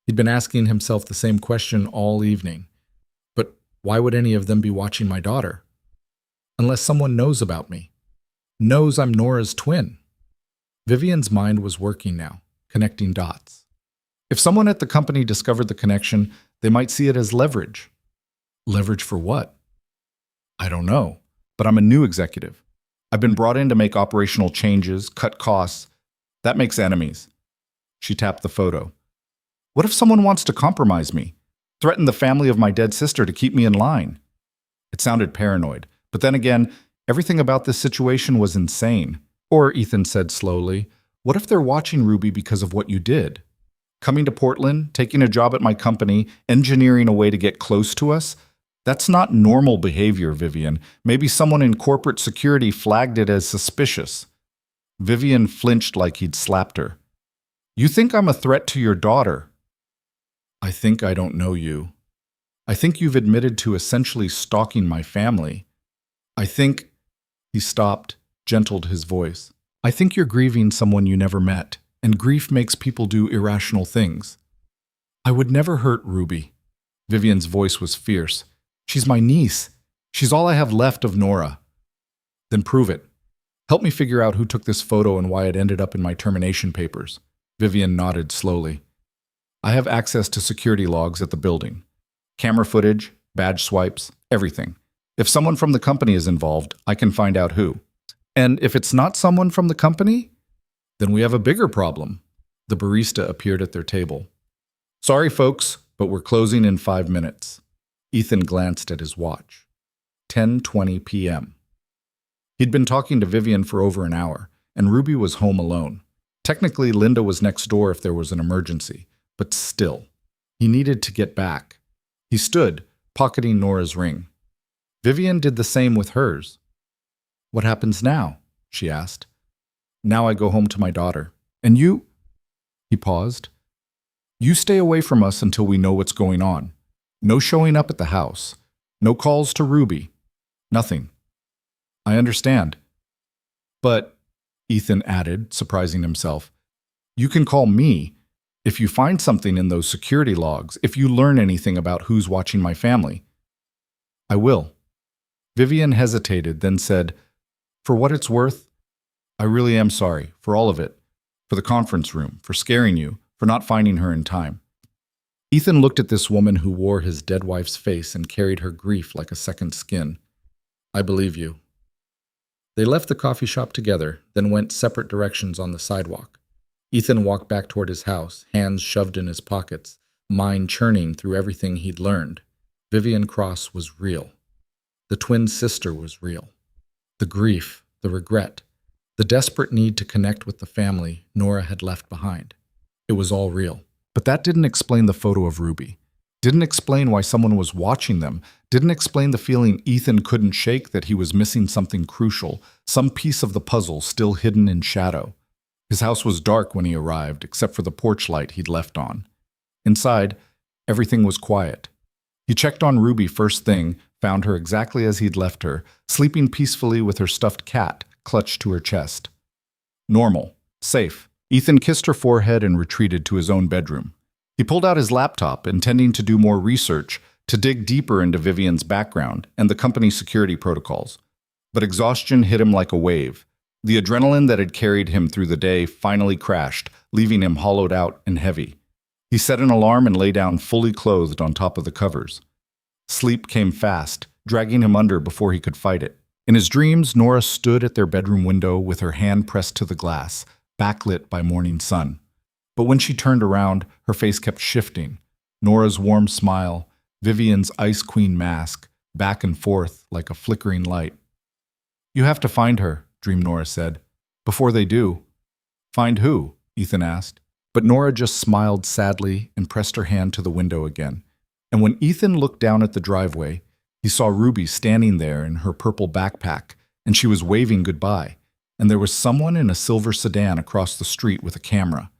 He'd been asking himself the same question all evening. But why would any of them be watching my daughter? Unless someone knows about me. Knows I'm Nora's twin. Vivian's mind was working now, connecting dots. If someone at the company discovered the connection, they might see it as leverage. Leverage for what? I don't know, but I'm a new executive. I've been brought in to make operational changes, cut costs. That makes enemies. She tapped the photo. What if someone wants to compromise me? Threaten the family of my dead sister to keep me in line? It sounded paranoid, but then again, everything about this situation was insane. Or, Ethan said slowly, what if they're watching Ruby because of what you did? Coming to Portland, taking a job at my company, engineering a way to get close to us? That's not normal behavior, Vivian. Maybe someone in corporate security flagged it as suspicious. Vivian flinched like he'd slapped her. You think I'm a threat to your daughter? I think I don't know you. I think you've admitted to essentially stalking my family. I think... He stopped, gentled his voice. I think you're grieving someone you never met, and grief makes people do irrational things. I would never hurt Ruby. Vivian's voice was fierce. She's my niece. She's all I have left of Nora. Then prove it. Help me figure out who took this photo and why it ended up in my termination papers. Vivian nodded slowly. I have access to security logs at the building. Camera footage, badge swipes, everything. If someone from the company is involved, I can find out who. And if it's not someone from the company, then we have a bigger problem. The barista appeared at their table. Sorry, folks, but we're closing in 5 minutes. Ethan glanced at his watch. 10:20 p.m. He'd been talking to Vivian for over an hour, and Ruby was home alone. Technically, Linda was next door if there was an emergency, but still, he needed to get back. He stood, pocketing Nora's ring. Vivian did the same with hers. What happens now? She asked. Now I go home to my daughter. And you? He paused. You stay away from us until we know what's going on. No showing up at the house. No calls to Ruby. Nothing. I understand. But, Ethan added, surprising himself, you can call me if you find something in those security logs, if you learn anything about who's watching my family. I will. Vivian hesitated, then said, for what it's worth, I really am sorry, for all of it, for the conference room, for scaring you, for not finding her in time. Ethan looked at this woman who wore his dead wife's face and carried her grief like a second skin. I believe you. They left the coffee shop together, then went separate directions on the sidewalk. Ethan walked back toward his house, hands shoved in his pockets, mind churning through everything he'd learned. Vivian Cross was real. The twin sister was real. The grief, the regret, the desperate need to connect with the family Nora had left behind. It was all real. But that didn't explain the photo of Ruby. Didn't explain why someone was watching them. Didn't explain the feeling Ethan couldn't shake that he was missing something crucial, some piece of the puzzle still hidden in shadow. His house was dark when he arrived, except for the porch light he'd left on. Inside, everything was quiet. He checked on Ruby first thing, found her exactly as he'd left her, sleeping peacefully with her stuffed cat clutched to her chest. Normal. Safe. Ethan kissed her forehead and retreated to his own bedroom. He pulled out his laptop, intending to do more research, to dig deeper into Vivian's background and the company's security protocols. But exhaustion hit him like a wave. The adrenaline that had carried him through the day finally crashed, leaving him hollowed out and heavy. He set an alarm and lay down fully clothed on top of the covers. Sleep came fast, dragging him under before he could fight it. In his dreams, Nora stood at their bedroom window with her hand pressed to the glass, backlit by morning sun. But when she turned around, her face kept shifting. Nora's warm smile, Vivian's Ice Queen mask, back and forth like a flickering light. "You have to find her," Dream Nora said. "Before they do." "Find who?" Ethan asked. But Nora just smiled sadly and pressed her hand to the window again. And when Ethan looked down at the driveway, he saw Ruby standing there in her purple backpack, and she was waving goodbye. And there was someone in a silver sedan across the street with a camera.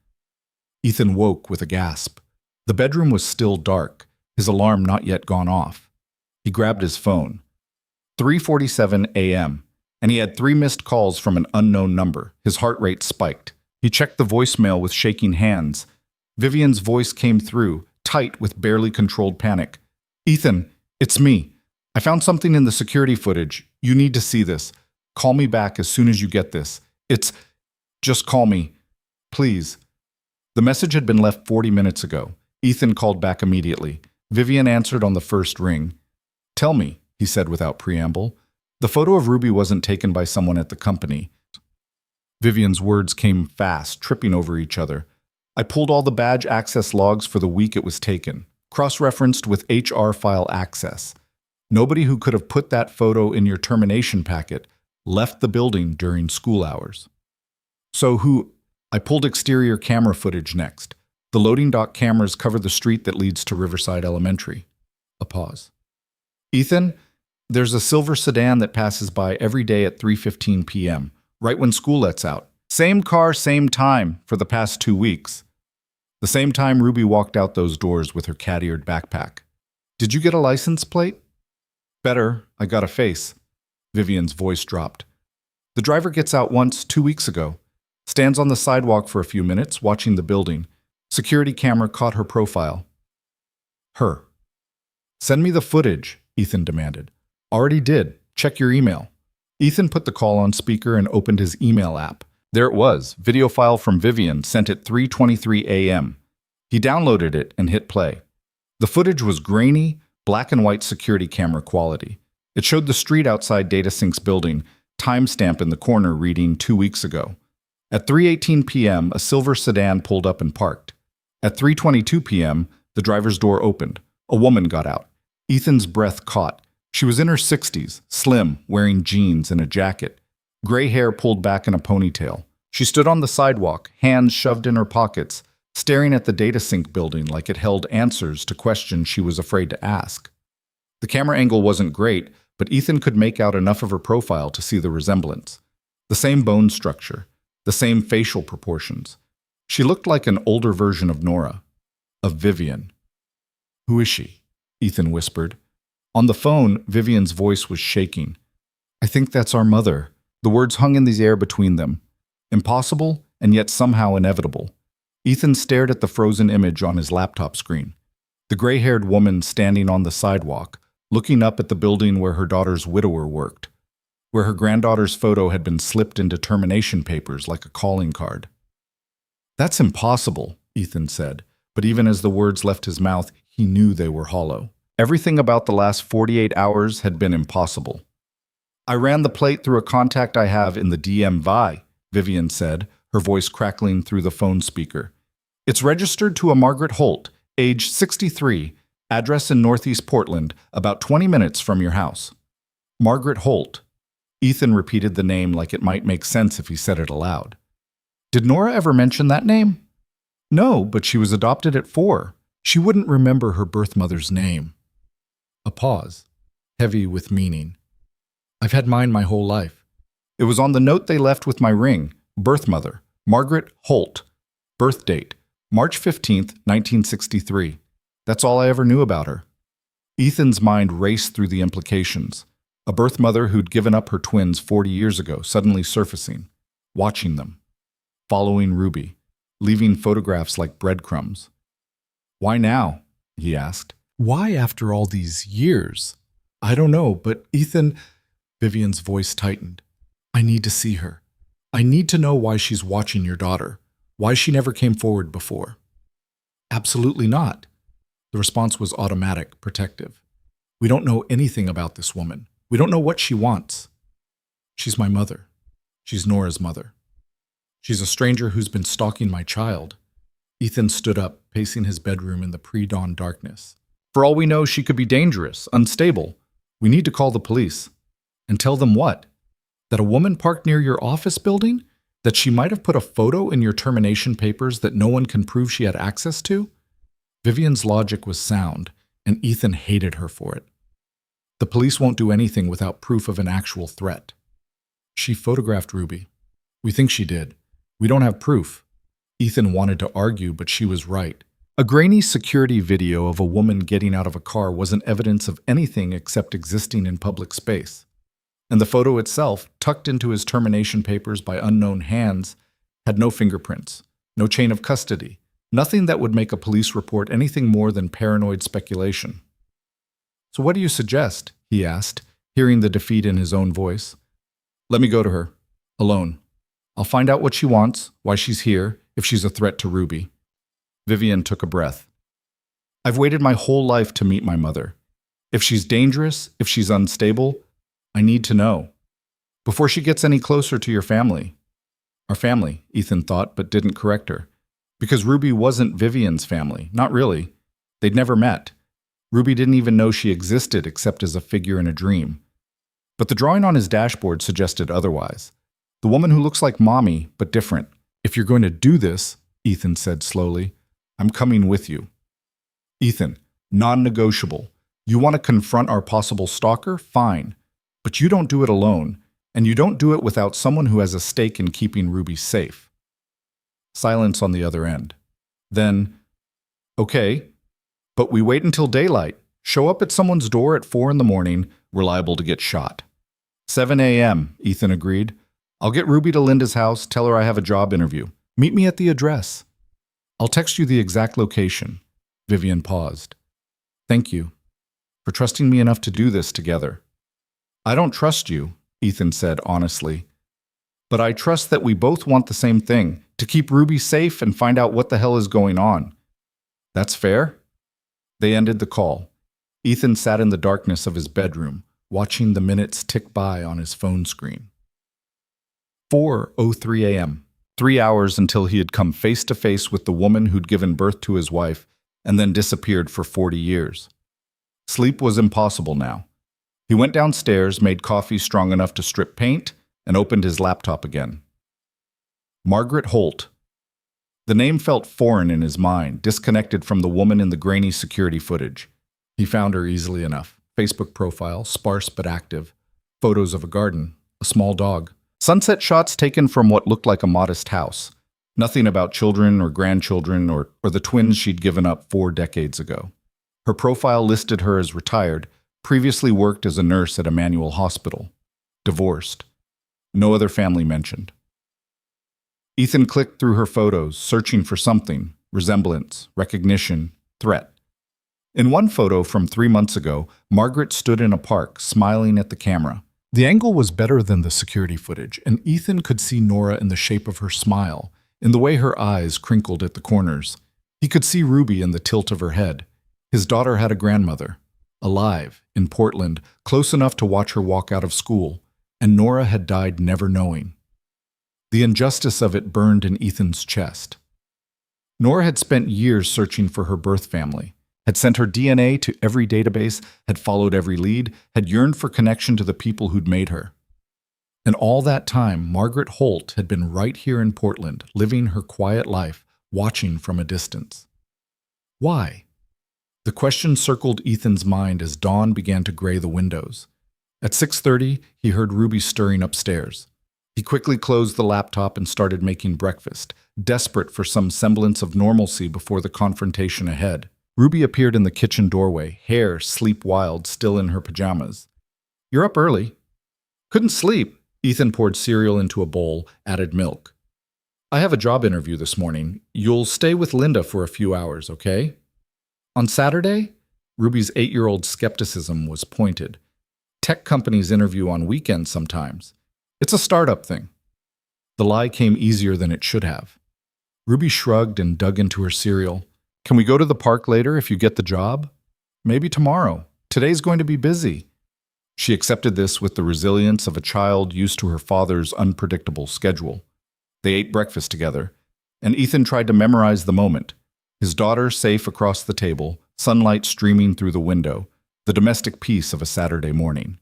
Ethan woke with a gasp. The bedroom was still dark, his alarm not yet gone off. He grabbed his phone. 3:47 a.m., and he had 3 missed calls from an unknown number. His heart rate spiked. He checked the voicemail with shaking hands. Vivian's voice came through, tight with barely controlled panic. "Ethan, it's me. I found something in the security footage. You need to see this. Call me back as soon as you get this. Just call me. Please." The message had been left 40 minutes ago. Ethan called back immediately. Vivian answered on the first ring. "Tell me," he said without preamble. The photo of Ruby wasn't taken by someone at the company. Vivian's words came fast, tripping over each other. "I pulled all the badge access logs for the week it was taken, cross-referenced with HR file access. Nobody who could have put that photo in your termination packet left the building during school hours." "So who—" "I pulled exterior camera footage next. The loading dock cameras cover the street that leads to Riverside Elementary." A pause. "Ethan, there's a silver sedan that passes by every day at 3:15 p.m., right when school lets out. Same car, same time for the past 2 weeks. The same time Ruby walked out those doors with her cat-eared backpack. Did you get a license plate?" "Better, I got a face." Vivian's voice dropped. "The driver gets out once 2 weeks ago. Stands on the sidewalk for a few minutes, watching the building. Security camera caught her profile." "Her." "Send me the footage," Ethan demanded. "Already did. Check your email." Ethan put the call on speaker and opened his email app. There it was, video file from Vivian, sent at 3:23 a.m. He downloaded it and hit play. The footage was grainy, black and white security camera quality. It showed the street outside DataSync's building, timestamp in the corner reading 2 weeks ago. At 3:18 p.m., a silver sedan pulled up and parked. At 3:22 p.m., the driver's door opened. A woman got out. Ethan's breath caught. She was in her 60s, slim, wearing jeans and a jacket. Gray hair pulled back in a ponytail. She stood on the sidewalk, hands shoved in her pockets, staring at the DataSync building like it held answers to questions she was afraid to ask. The camera angle wasn't great, but Ethan could make out enough of her profile to see the resemblance. The same bone structure, the same facial proportions. She looked like an older version of Nora, of Vivian. "Who is she?" Ethan whispered. On the phone, Vivian's voice was shaking. "I think that's our mother." The words hung in the air between them. Impossible, and yet somehow inevitable. Ethan stared at the frozen image on his laptop screen. The gray-haired woman standing on the sidewalk, looking up at the building where her daughter's widower worked, where her granddaughter's photo had been slipped into termination papers like a calling card. "That's impossible," Ethan said, but even as the words left his mouth, he knew they were hollow. Everything about the last 48 hours had been impossible. I ran the plate through a contact I have in the DMV, Vivian said, her voice crackling through the phone speaker. It's registered to a Margaret Holt, age 63, address in Northeast Portland, about 20 minutes from your house. Margaret Holt. Ethan repeated the name like it might make sense if he said it aloud. Did Nora ever mention that name? No, but she was adopted at 4. She wouldn't remember her birth mother's name. A pause, heavy with meaning. I've had mine my whole life. It was on the note they left with my ring. Birth mother, Margaret Holt. Birth date, March 15th, 1963. That's all I ever knew about her. Ethan's mind raced through the implications. A birth mother who'd given up her twins 40 years ago, suddenly surfacing, watching them, following Ruby, leaving photographs like breadcrumbs. Why now? He asked. Why after all these years? I don't know, but Ethan, Vivian's voice tightened. I need to see her. I need to know why she's watching your daughter, why she never came forward before. Absolutely not. The response was automatic, protective. We don't know anything about this woman. We don't know what she wants. She's my mother. She's Nora's mother. She's a stranger who's been stalking my child. Ethan stood up, pacing his bedroom in the pre-dawn darkness. For all we know, she could be dangerous, unstable. We need to call the police. And tell them what? That a woman parked near your office building? That she might have put a photo in your termination papers that no one can prove she had access to? Vivian's logic was sound, and Ethan hated her for it. The police won't do anything without proof of an actual threat. She photographed Ruby. We think she did. We don't have proof. Ethan wanted to argue, but she was right. A grainy security video of a woman getting out of a car wasn't evidence of anything except existing in public space. And the photo itself, tucked into his termination papers by unknown hands, had no fingerprints, no chain of custody, nothing that would make a police report anything more than paranoid speculation. So what do you suggest? He asked, hearing the defeat in his own voice. Let me go to her, alone. I'll find out what she wants, why she's here, if she's a threat to Ruby. Vivian took a breath. I've waited my whole life to meet my mother. If she's dangerous, if she's unstable, I need to know. Before she gets any closer to your family. Our family, Ethan thought, but didn't correct her. Because Ruby wasn't Vivian's family, not really. They'd never met. Ruby didn't even know she existed except as a figure in a dream. But the drawing on his dashboard suggested otherwise. The woman who looks like Mommy, but different. If you're going to do this, Ethan said slowly, I'm coming with you. Ethan, non-negotiable. You want to confront our possible stalker? Fine. But you don't do it alone, and you don't do it without someone who has a stake in keeping Ruby safe. Silence on the other end. Then, okay, but we wait until daylight. Show up at someone's door at 4 in the morning, we're liable to get shot. 7 a.m., Ethan agreed. I'll get Ruby to Linda's house, tell her I have a job interview. Meet me at the address. I'll text you the exact location. Vivian paused. Thank you for trusting me enough to do this together. I don't trust you, Ethan said honestly. But I trust that we both want the same thing, to keep Ruby safe and find out what the hell is going on. That's fair? They ended the call. Ethan sat in the darkness of his bedroom, watching the minutes tick by on his phone screen. 4:03 a.m. 3 hours until he had come face to face with the woman who'd given birth to his wife and then disappeared for 40 years. Sleep was impossible now. He went downstairs, made coffee strong enough to strip paint, and opened his laptop again. Margaret Holt. The name felt foreign in his mind, disconnected from the woman in the grainy security footage. He found her easily enough. Facebook profile, sparse but active. Photos of a garden, a small dog. Sunset shots taken from what looked like a modest house. Nothing about children or grandchildren or the twins she'd given up 4 decades ago. Her profile listed her as retired, previously worked as a nurse at a manual hospital. Divorced. No other family mentioned. Ethan clicked through her photos, searching for something, resemblance, recognition, threat. In one photo from 3 months ago, Margaret stood in a park, smiling at the camera. The angle was better than the security footage, and Ethan could see Nora in the shape of her smile, in the way her eyes crinkled at the corners. He could see Ruby in the tilt of her head. His daughter had a grandmother, alive, in Portland, close enough to watch her walk out of school. and Nora had died never knowing. The injustice of it burned in Ethan's chest. Nora had spent years searching for her birth family, had sent her DNA to every database, had followed every lead, had yearned for connection to the people who'd made her. And all that time, Margaret Holt had been right here in Portland, living her quiet life, watching from a distance. Why? The question circled Ethan's mind as dawn began to gray the windows. At 6:30, he heard Ruby stirring upstairs. He quickly closed the laptop and started making breakfast, desperate for some semblance of normalcy before the confrontation ahead. Ruby appeared in the kitchen doorway, hair sleep wild, still in her pajamas. "You're up early." "Couldn't sleep." Ethan poured cereal into a bowl, added milk. "I have a job interview this morning. You'll stay with Linda for a few hours, okay?" "On Saturday?" Ruby's 8-year-old skepticism was pointed. "Tech companies interview on weekends sometimes. It's a startup thing." The lie came easier than it should have. Ruby shrugged and dug into her cereal. "Can we go to the park later if you get the job?" "Maybe tomorrow. Today's going to be busy." She accepted this with the resilience of a child used to her father's unpredictable schedule. They ate breakfast together, and Ethan tried to memorize the moment. His daughter safe across the table, sunlight streaming through the window, the domestic peace of a Saturday morning.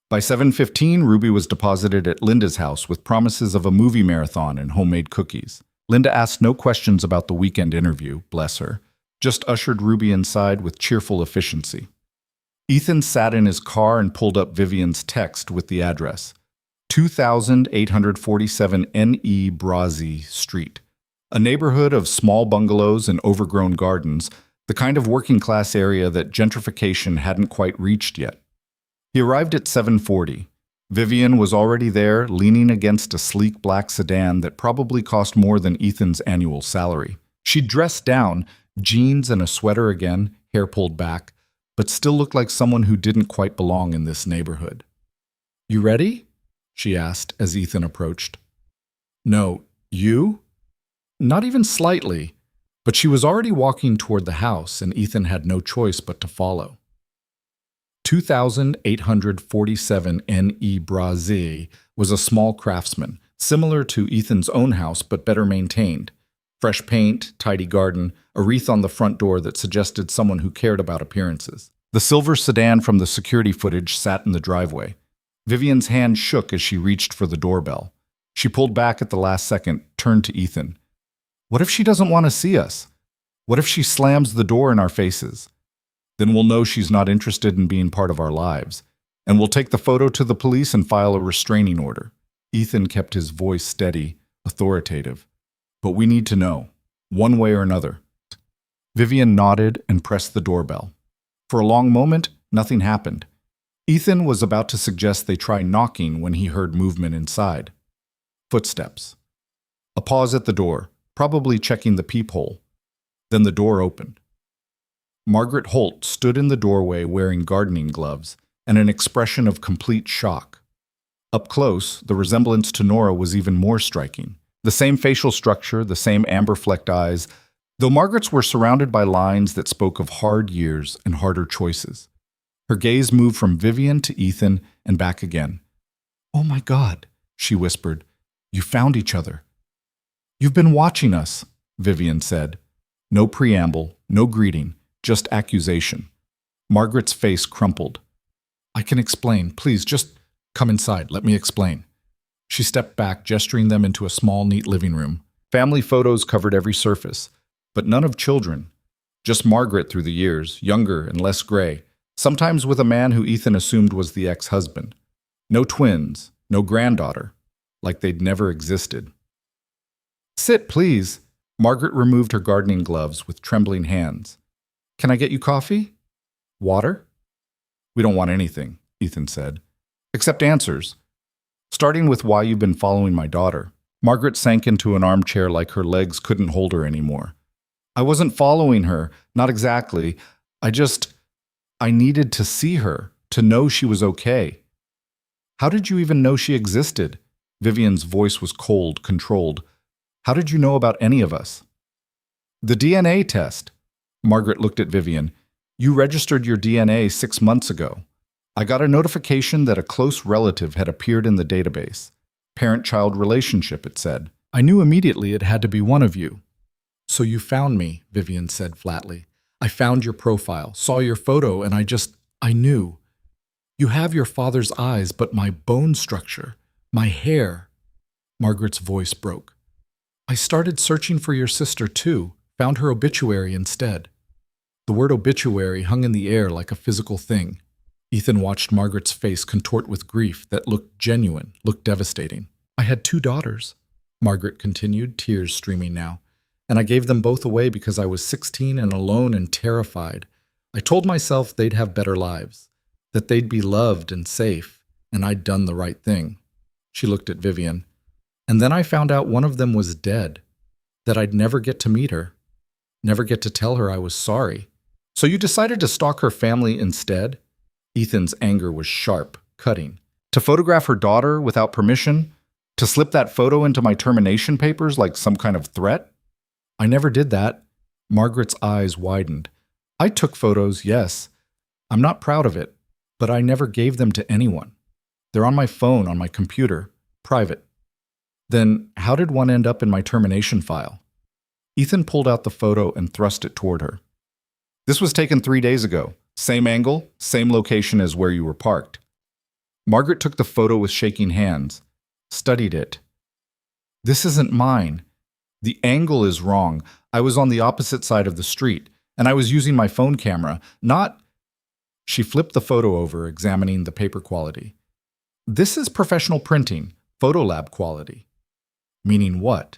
By 7:15, Ruby was deposited at Linda's house with promises of a movie marathon and homemade cookies. Linda asked no questions about the weekend interview, bless her, just ushered Ruby inside with cheerful efficiency. Ethan sat in his car and pulled up Vivian's text with the address, 2847 N.E. Brazzi Street, a neighborhood of small bungalows and overgrown gardens, the kind of working-class area that gentrification hadn't quite reached yet. He arrived at 7:40. Vivian was already there, leaning against a sleek black sedan that probably cost more than Ethan's annual salary. She dressed down, jeans and a sweater again, hair pulled back, but still looked like someone who didn't quite belong in this neighborhood. "You ready?" she asked as Ethan approached. "No, you?" Not even slightly, but she was already walking toward the house, and Ethan had no choice but to follow. 2847 N.E. Brazzi was a small craftsman, similar to Ethan's own house but better maintained. Fresh paint, tidy garden, a wreath on the front door that suggested someone who cared about appearances. The silver sedan from the security footage sat in the driveway. Vivian's hand shook as she reached for the doorbell. She pulled back at the last second, turned to Ethan. "What if she doesn't want to see us? What if she slams the door in our faces? Then we'll know she's not interested in being part of our lives, and we'll take the photo to the police and file a restraining order." Ethan kept his voice steady, authoritative. "But we need to know, one way or another." Vivian nodded and pressed the doorbell. For a long moment, nothing happened. Ethan was about to suggest they try knocking when he heard movement inside. Footsteps. A pause at the door, probably checking the peephole. Then the door opened. Margaret Holt stood in the doorway wearing gardening gloves and an expression of complete shock. Up close, the resemblance to Nora was even more striking. The same facial structure, the same amber-flecked eyes, though Margaret's were surrounded by lines that spoke of hard years and harder choices. Her gaze moved from Vivian to Ethan and back again. "Oh my God," she whispered. "You found each other." "You've been watching us," Vivian said. No preamble, no greeting, just accusation. Margaret's face crumpled. "I can explain. Please, just come inside. Let me explain." She stepped back, gesturing them into a small, neat living room. Family photos covered every surface, but none of children. Just Margaret through the years, younger and less gray, sometimes with a man who Ethan assumed was the ex-husband. No twins, no granddaughter, like they'd never existed. "Sit, please." Margaret removed her gardening gloves with trembling hands. "Can I get you coffee? Water?" "We don't want anything," Ethan said, "except answers. Starting with why you've been following my daughter." Margaret sank into an armchair like her legs couldn't hold her anymore. "I wasn't following her, not exactly. I needed to see her, to know she was okay." "How did you even know she existed?" Vivian's voice was cold, controlled. "How did you know about any of us?" "The DNA test." Margaret looked at Vivian. "You registered your DNA 6 months ago. I got a notification that a close relative had appeared in the database. Parent-child relationship, it said. I knew immediately it had to be one of you. So you found me, Vivian said flatly. I found your profile, saw your photo, and I knew. You have your father's eyes, but my bone structure, my hair. Margaret's voice broke. I started searching for your sister too, found her obituary instead. The word obituary hung in the air like a physical thing. Ethan watched Margaret's face contort with grief that looked genuine, looked devastating. I had 2 daughters, Margaret continued, tears streaming now. And I gave them both away because I was 16 and alone and terrified. I told myself they'd have better lives, that they'd be loved and safe, and I'd done the right thing. She looked at Vivian. And then I found out one of them was dead, that I'd never get to meet her, never get to tell her I was sorry. So you decided to stalk her family instead? Ethan's anger was sharp, cutting. To photograph her daughter without permission? To slip that photo into my termination papers like some kind of threat? I never did that. Margaret's eyes widened. I took photos, yes. I'm not proud of it, but I never gave them to anyone. They're on my phone, on my computer, private. Then how did one end up in my termination file? Ethan pulled out the photo and thrust it toward her. This was taken 3 days ago. Same angle, same location as where you were parked. Margaret took the photo with shaking hands, studied it. This isn't mine. The angle is wrong. I was on the opposite side of the street, and I was using my phone camera, not... She flipped the photo over, examining the paper quality. This is professional printing, photolab quality. Meaning what?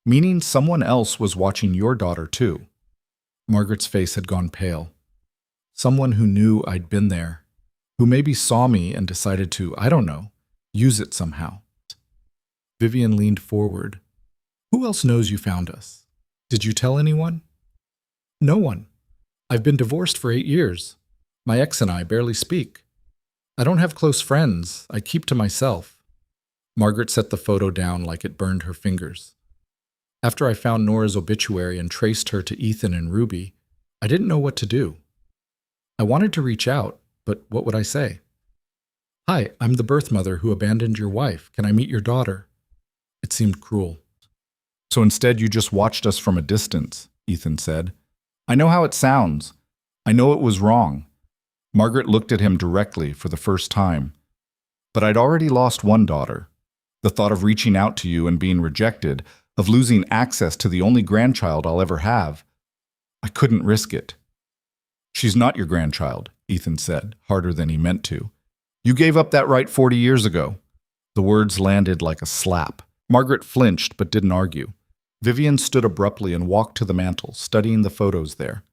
Meaning someone else was watching your daughter too. Margaret's face had gone pale. Someone who knew I'd been there, who maybe saw me and decided to, I don't know, use it somehow. Vivian leaned forward. Who else knows you found us? Did you tell anyone? No one. I've been divorced for 8 years. My ex and I barely speak. I don't have close friends. I keep to myself. Margaret set the photo down like it burned her fingers. After I found Nora's obituary and traced her to Ethan and Ruby, I didn't know what to do. I wanted to reach out, but what would I say? Hi, I'm the birth mother who abandoned your wife. Can I meet your daughter? It seemed cruel. So instead you just watched us from a distance, Ethan said. I know how it sounds. I know it was wrong. Margaret looked at him directly for the first time. But I'd already lost one daughter. The thought of reaching out to you and being rejected, of losing access to the only grandchild I'll ever have, I couldn't risk it. She's not your grandchild, Ethan said, harder than he meant to. You gave up that right 40 years ago. The words landed like a slap. Margaret flinched but didn't argue. Vivian stood abruptly and walked to the mantel, studying the photos there.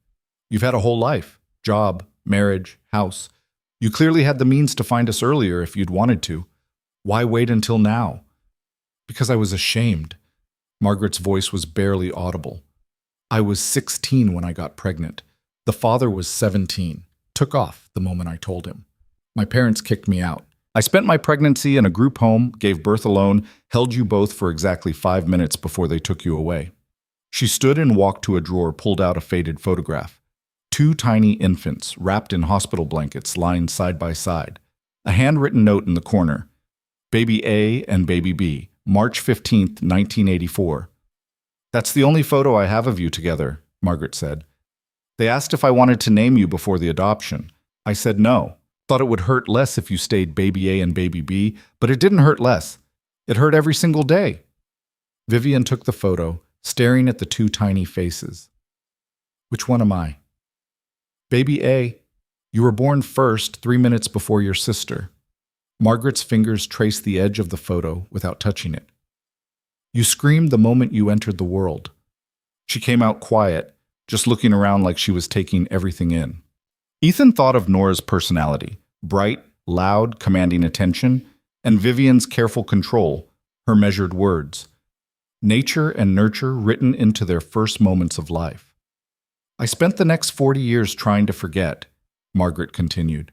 You've had a whole life. Job, marriage, house. You clearly had the means to find us earlier if you'd wanted to. Why wait until now? Because I was ashamed. Margaret's voice was barely audible. I was 16 when I got pregnant. The father was 17. Took off the moment I told him. My parents kicked me out. I spent my pregnancy in a group home, gave birth alone, held you both for exactly 5 minutes before they took you away. She stood and walked to a drawer, pulled out a faded photograph. 2 tiny infants, wrapped in hospital blankets, lying side by side. A handwritten note in the corner. Baby A and Baby B, March 15th, 1984. That's the only photo I have of you together, Margaret said. They asked if I wanted to name you before the adoption. I said no. Thought it would hurt less if you stayed Baby A and Baby B, but it didn't hurt less. It hurt every single day. Vivian took the photo, staring at the 2 tiny faces. Which one am I? Baby A, you were born first 3 minutes before your sister. Margaret's fingers traced the edge of the photo without touching it. You screamed the moment you entered the world. She came out quiet, just looking around like she was taking everything in. Ethan thought of Nora's personality, bright, loud, commanding attention, and Vivian's careful control, her measured words. Nature and nurture written into their first moments of life. I spent the next 40 years trying to forget, Margaret continued.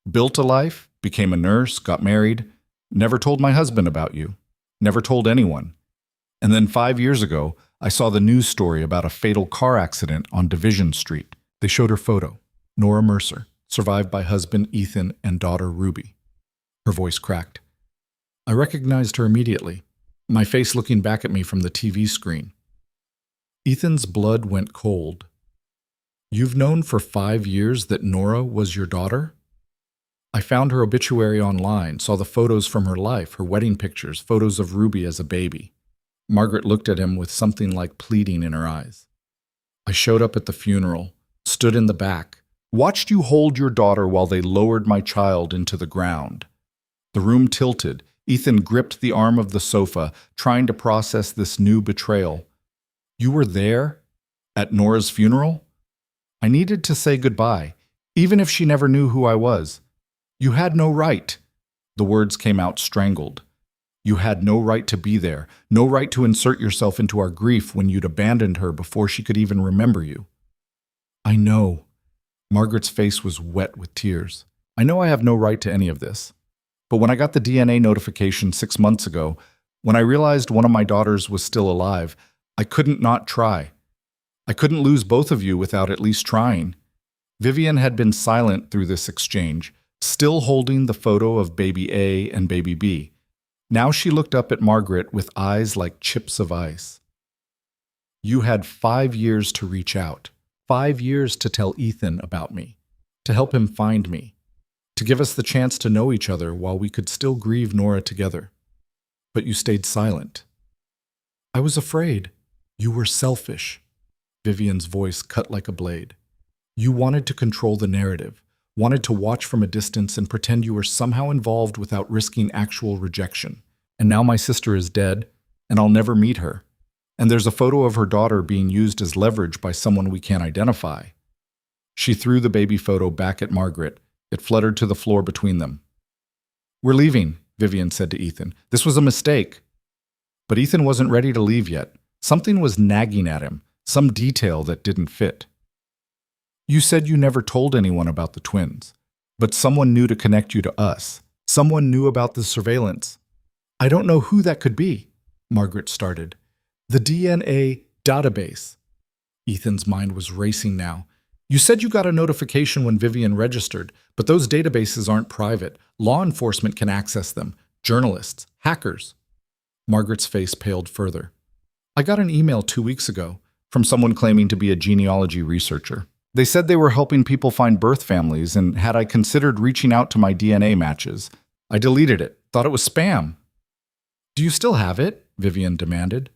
Built a life, became a nurse, got married, never told my husband about you, never told anyone. And then 5 years ago, I saw the news story about a fatal car accident on Division Street. They showed her photo, Nora Mercer, survived by husband Ethan and daughter Ruby. Her voice cracked. I recognized her immediately, my face looking back at me from the TV screen. Ethan's blood went cold. You've known for 5 years that Nora was your daughter? I found her obituary online, saw the photos from her life, her wedding pictures, photos of Ruby as a baby. Margaret looked at him with something like pleading in her eyes. I showed up at the funeral, stood in the back, watched you hold your daughter while they lowered my child into the ground. The room tilted. Ethan gripped the arm of the sofa, trying to process this new betrayal. You were there? At Nora's funeral? I needed to say goodbye, even if she never knew who I was. You had no right. The words came out strangled. You had no right to be there, no right to insert yourself into our grief when you'd abandoned her before she could even remember you. I know. Margaret's face was wet with tears. I know I have no right to any of this. But when I got the DNA notification 6 months ago, when I realized one of my daughters was still alive, I couldn't not try. I couldn't lose both of you without at least trying. Vivian had been silent through this exchange, still holding the photo of baby A and baby B. Now she looked up at Margaret with eyes like chips of ice. You had 5 years to reach out, 5 years to tell Ethan about me, to help him find me, to give us the chance to know each other while we could still grieve Nora together. But you stayed silent. I was afraid. You were selfish. Vivian's voice cut like a blade. You wanted to control the narrative, wanted to watch from a distance and pretend you were somehow involved without risking actual rejection. And now my sister is dead, and I'll never meet her. And there's a photo of her daughter being used as leverage by someone we can't identify. She threw the baby photo back at Margaret. It fluttered to the floor between them. We're leaving, Vivian said to Ethan. This was a mistake. But Ethan wasn't ready to leave yet. Something was nagging at him, some detail that didn't fit. You said you never told anyone about the twins, but someone knew to connect you to us. Someone knew about the surveillance. I don't know who that could be, Margaret started. The DNA database. Ethan's mind was racing now. You said you got a notification when Vivian registered, but those databases aren't private. Law enforcement can access them. Journalists, hackers. Margaret's face paled further. I got an email 2 weeks ago from someone claiming to be a genealogy researcher. They said they were helping people find birth families, and had I considered reaching out to my DNA matches, I deleted it, thought it was spam. Do you still have it? Vivian demanded.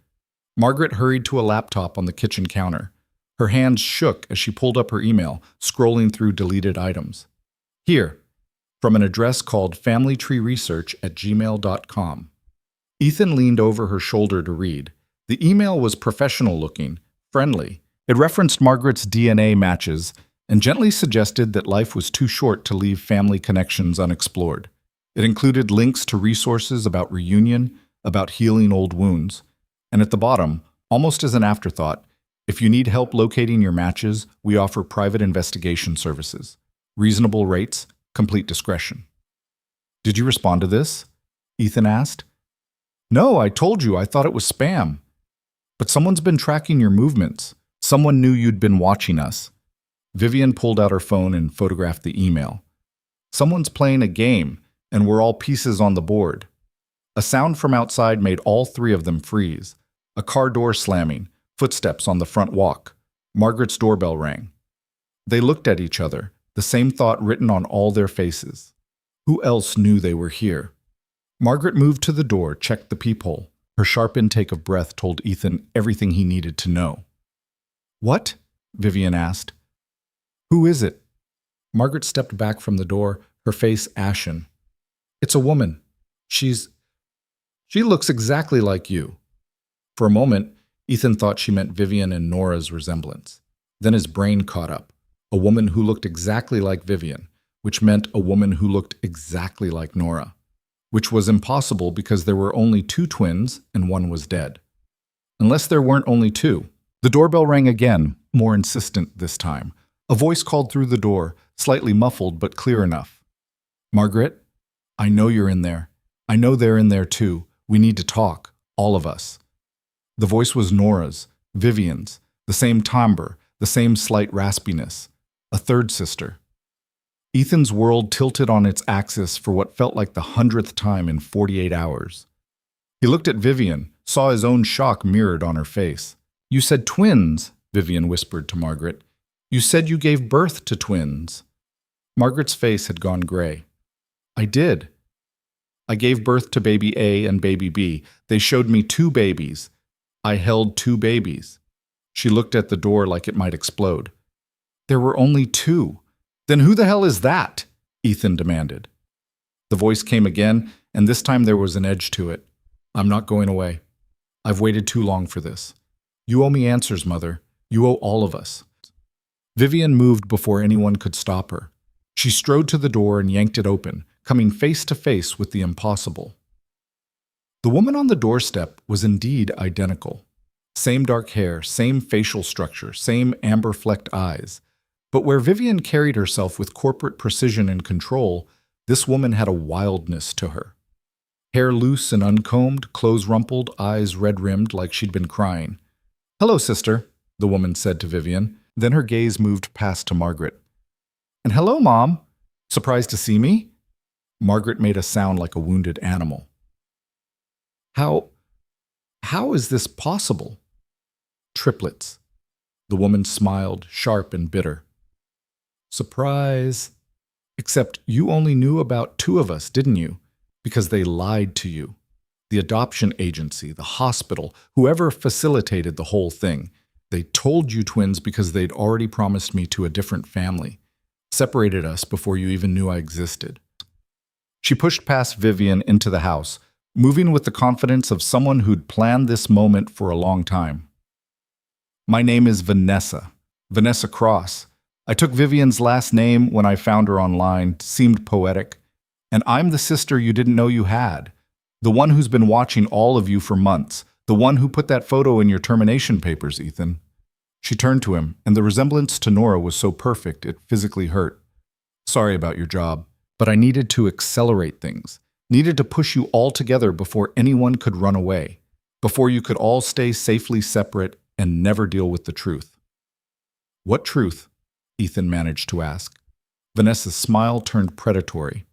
Margaret hurried to a laptop on the kitchen counter. Her hands shook as she pulled up her email, scrolling through deleted items. Here, from an address called familytreeresearch@gmail.com. Ethan leaned over her shoulder to read. The email was professional-looking, friendly. It referenced Margaret's DNA matches and gently suggested that life was too short to leave family connections unexplored. It included links to resources about reunion, about healing old wounds, and at the bottom, almost as an afterthought, if you need help locating your matches, we offer private investigation services. Reasonable rates, complete discretion. Did you respond to this? Ethan asked. No, I told you I thought it was spam. But someone's been tracking your movements. Someone knew you'd been watching us. Vivian pulled out her phone and photographed the email. Someone's playing a game, and we're all pieces on the board. A sound from outside made all 3 of them freeze. A car door slamming, footsteps on the front walk. Margaret's doorbell rang. They looked at each other, the same thought written on all their faces. Who else knew they were here? Margaret moved to the door, checked the peephole. Her sharp intake of breath told Ethan everything he needed to know. What? Vivian asked. Who is it? Margaret stepped back from the door, her face ashen. It's a woman. She looks exactly like you. For a moment, Ethan thought she meant Vivian and Nora's resemblance. Then his brain caught up. A woman who looked exactly like Vivian, which meant a woman who looked exactly like Nora, which was impossible because there were only 2 twins and one was dead. Unless there weren't only 2. The doorbell rang again, more insistent this time. A voice called through the door, slightly muffled but clear enough. Margaret, I know you're in there. I know they're in there too. We need to talk, all of us. The voice was Nora's, Vivian's, the same timbre, the same slight raspiness. A third sister. Ethan's world tilted on its axis for what felt like the 100th time in 48 hours. He looked at Vivian, saw his own shock mirrored on her face. "You said twins," Vivian whispered to Margaret. "You said you gave birth to twins." Margaret's face had gone gray. "I did. I gave birth to baby A and baby B. They showed me two babies. I held two babies." She looked at the door like it might explode. "There were only two. Then who the hell is that?" Ethan demanded. The voice came again, and this time there was an edge to it. "I'm not going away. I've waited too long for this. You owe me answers, Mother. You owe all of us." Vivian moved before anyone could stop her. She strode to the door and yanked it open, coming face to face with the impossible. The woman on the doorstep was indeed identical. Same dark hair, same facial structure, same amber-flecked eyes. But where Vivian carried herself with corporate precision and control, this woman had a wildness to her. Hair loose and uncombed, clothes rumpled, eyes red-rimmed like she'd been crying. "Hello, sister," the woman said to Vivian. Then her gaze moved past to Margaret. "And hello, Mom. Surprised to see me?" Margaret made a sound like a wounded animal. How is this possible?" "Triplets." The woman smiled, sharp and bitter. "Surprise. Except you only knew about two of us, didn't you? Because they lied to you. The adoption agency, the hospital, whoever facilitated the whole thing. They told you twins because they'd already promised me to a different family. Separated us before you even knew I existed." She pushed past Vivian into the house, moving with the confidence of someone who'd planned this moment for a long time. "My name is Vanessa Cross. I took Vivian's last name when I found her online, seemed poetic. And I'm the sister you didn't know you had. The one who's been watching all of you for months. The one who put that photo in your termination papers, Ethan." She turned to him, and the resemblance to Nora was so perfect it physically hurt. "Sorry about your job, but I needed to accelerate things. Needed to push you all together before anyone could run away. Before you could all stay safely separate and never deal with the truth." "What truth?" Ethan managed to ask. Vanessa's smile turned predatory.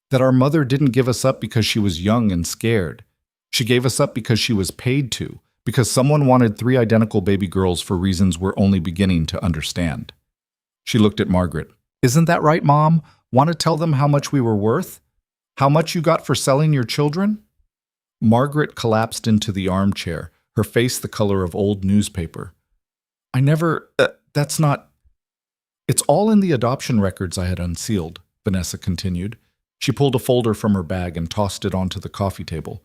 "That our mother didn't give us up because she was young and scared. She gave us up because she was paid to, because someone wanted 3 identical baby girls for reasons we're only beginning to understand." She looked at Margaret. "Isn't that right, Mom? Want to tell them how much we were worth? How much you got for selling your children?" Margaret collapsed into the armchair, her face the color of old newspaper. "I never… that's not… It's all in the adoption records I had unsealed," Vanessa continued. She pulled a folder from her bag and tossed it onto the coffee table.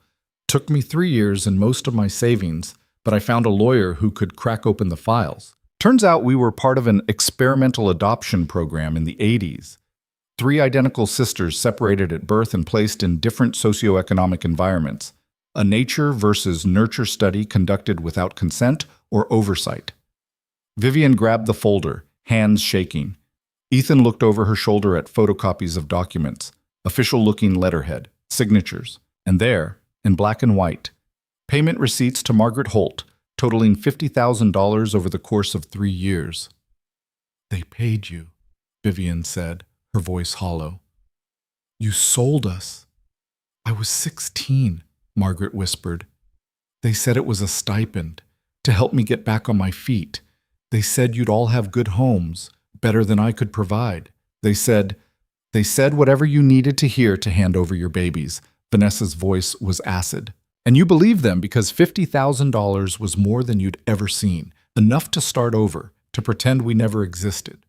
"Took me 3 years and most of my savings, but I found a lawyer who could crack open the files. Turns out we were part of an experimental adoption program in the 80s. 3 identical sisters separated at birth and placed in different socioeconomic environments. A nature versus nurture study conducted without consent or oversight." Vivian grabbed the folder, hands shaking. Ethan looked over her shoulder at photocopies of documents, official-looking letterhead, signatures, and there, in black and white, payment receipts to Margaret Holt, totaling $50,000 over the course of 3 years. "They paid you," Vivian said, her voice hollow. "You sold us." "I was 16, Margaret whispered. "They said it was a stipend, to help me get back on my feet. They said you'd all have good homes, better than I could provide. They said whatever you needed to hear to hand over your babies." Vanessa's voice was acid. "And you believed them because $50,000 was more than you'd ever seen, enough to start over, to pretend we never existed."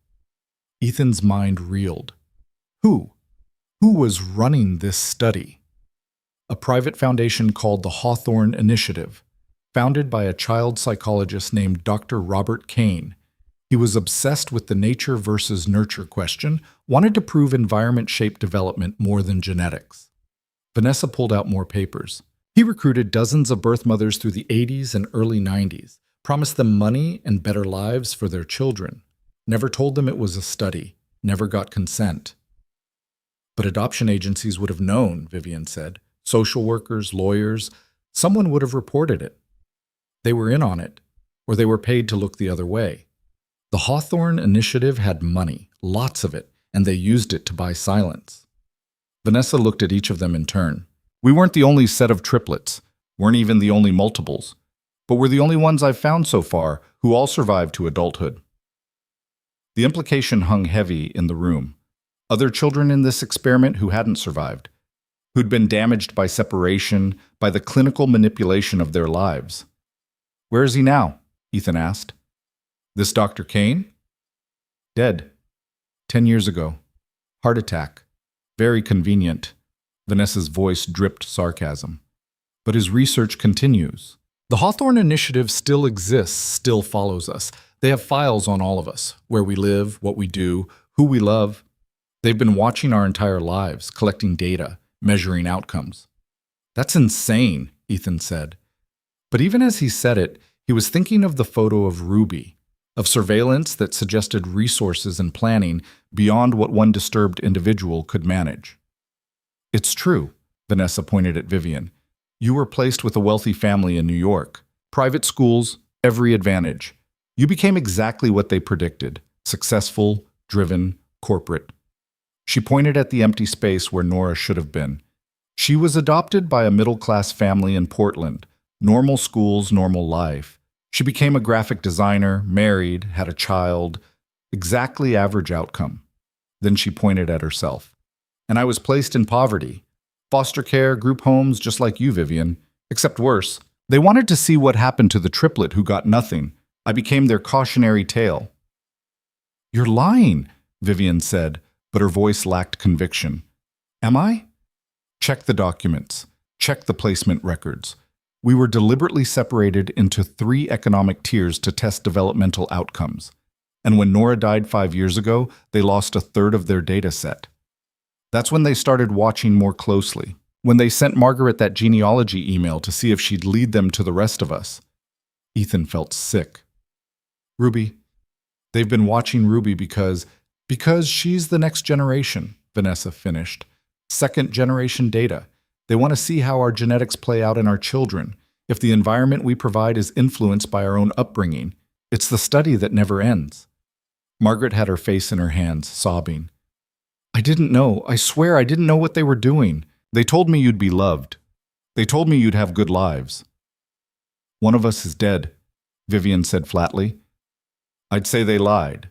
Ethan's mind reeled. Who was running this study? A private foundation called the Hawthorne Initiative, founded by a child psychologist named Dr. Robert Kane. He was obsessed with the nature versus nurture question, wanted to prove environment-shaped development more than genetics. Vanessa pulled out more papers. He recruited dozens of birth mothers through the 80s and early 90s, promised them money and better lives for their children, never told them it was a study, never got consent. But adoption agencies would have known, Vivian said. Social workers, lawyers, someone would have reported it. They were in on it, or they were paid to look the other way. The Hawthorne Initiative had money, lots of it, and they used it to buy silence. Vanessa looked at each of them in turn. We weren't the only set of triplets, weren't even the only multiples, but we're the only ones I've found so far who all survived to adulthood. The implication hung heavy in the room. Other children in this experiment who hadn't survived, who'd been damaged by separation, by the clinical manipulation of their lives. Where is he now? Ethan asked. This Dr. Kane? Dead. 10 years ago. Heart attack. Very convenient. Vanessa's voice dripped sarcasm. But his research continues. The Hawthorne Initiative still exists, still follows us. They have files on all of us, where we live, what we do, who we love. They've been watching our entire lives, collecting data, measuring outcomes. That's insane, Ethan said. But even as he said it, he was thinking of the photo of Ruby, of surveillance that suggested resources and planning beyond what one disturbed individual could manage. It's true, Vanessa pointed at Vivian. You were placed with a wealthy family in New York. Private schools, every advantage. You became exactly what they predicted. Successful, driven, corporate. She pointed at the empty space where Nora should have been. She was adopted by a middle-class family in Portland. Normal schools, normal life. She became a graphic designer, married, had a child. Exactly average outcome. Then she pointed at herself. And I was placed in poverty. Foster care, group homes, just like you, Vivian. Except worse. They wanted to see what happened to the triplet who got nothing. I became their cautionary tale. You're lying, Vivian said, but her voice lacked conviction. Am I? Check the documents. Check the placement records. We were deliberately separated into 3 economic tiers to test developmental outcomes. And when Nora died 5 years ago, they lost a third of their data set. That's when they started watching more closely. When they sent Margaret that genealogy email to see if she'd lead them to the rest of us. Ethan felt sick. Ruby. They've been watching Ruby because she's the next generation, Vanessa finished. Second generation data. They want to see how our genetics play out in our children, if the environment we provide is influenced by our own upbringing. It's the study that never ends. Margaret had her face in her hands, sobbing. I didn't know. I swear I didn't know what they were doing. They told me you'd be loved. They told me you'd have good lives. One of us is dead, Vivian said flatly. I'd say they lied.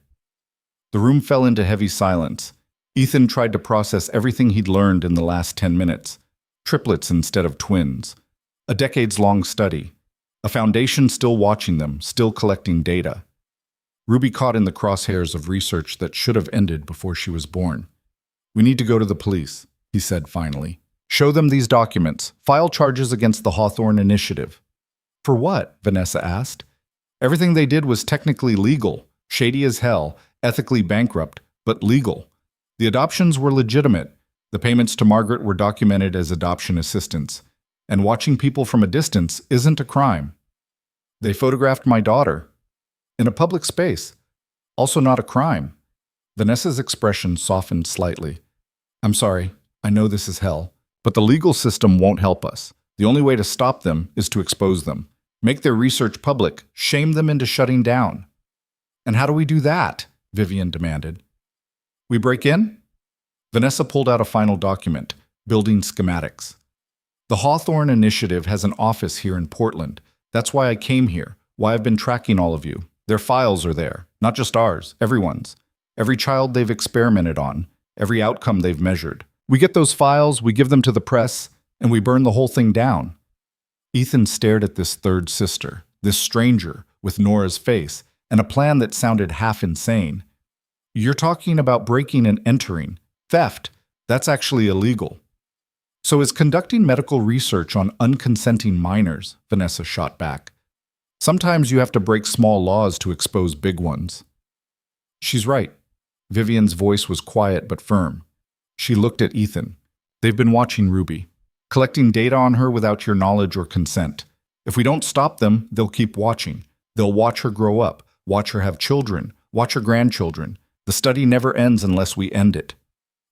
The room fell into heavy silence. Ethan tried to process everything he'd learned in the last 10 minutes. Triplets instead of twins. A decades-long study. A foundation still watching them, still collecting data. Ruby caught in the crosshairs of research that should have ended before she was born. We need to go to the police, he said finally. Show them these documents. File charges against the Hawthorne Initiative. For what? Vanessa asked. Everything they did was technically legal, shady as hell, ethically bankrupt, but legal. The adoptions were legitimate. The payments to Margaret were documented as adoption assistance. And watching people from a distance isn't a crime. They photographed my daughter. In a public space. Also not a crime. Vanessa's expression softened slightly. I'm sorry, I know this is hell, but the legal system won't help us. The only way to stop them is to expose them. Make their research public, shame them into shutting down. And how do we do that? Vivian demanded. We break in? Vanessa pulled out a final document, building schematics. The Hawthorne Initiative has an office here in Portland. That's why I came here, why I've been tracking all of you. Their files are there, not just ours, everyone's. Every child they've experimented on, every outcome they've measured. We get those files, we give them to the press, and we burn the whole thing down. Ethan stared at this third sister, this stranger, with Nora's face, and a plan that sounded half insane. You're talking about breaking and entering. Theft. That's actually illegal. So is conducting medical research on unconsenting minors, Vanessa shot back. Sometimes you have to break small laws to expose big ones. She's right. Vivian's voice was quiet but firm. She looked at Ethan. They've been watching Ruby, collecting data on her without your knowledge or consent. If we don't stop them, they'll keep watching. They'll watch her grow up, watch her have children, watch her grandchildren. The study never ends unless we end it.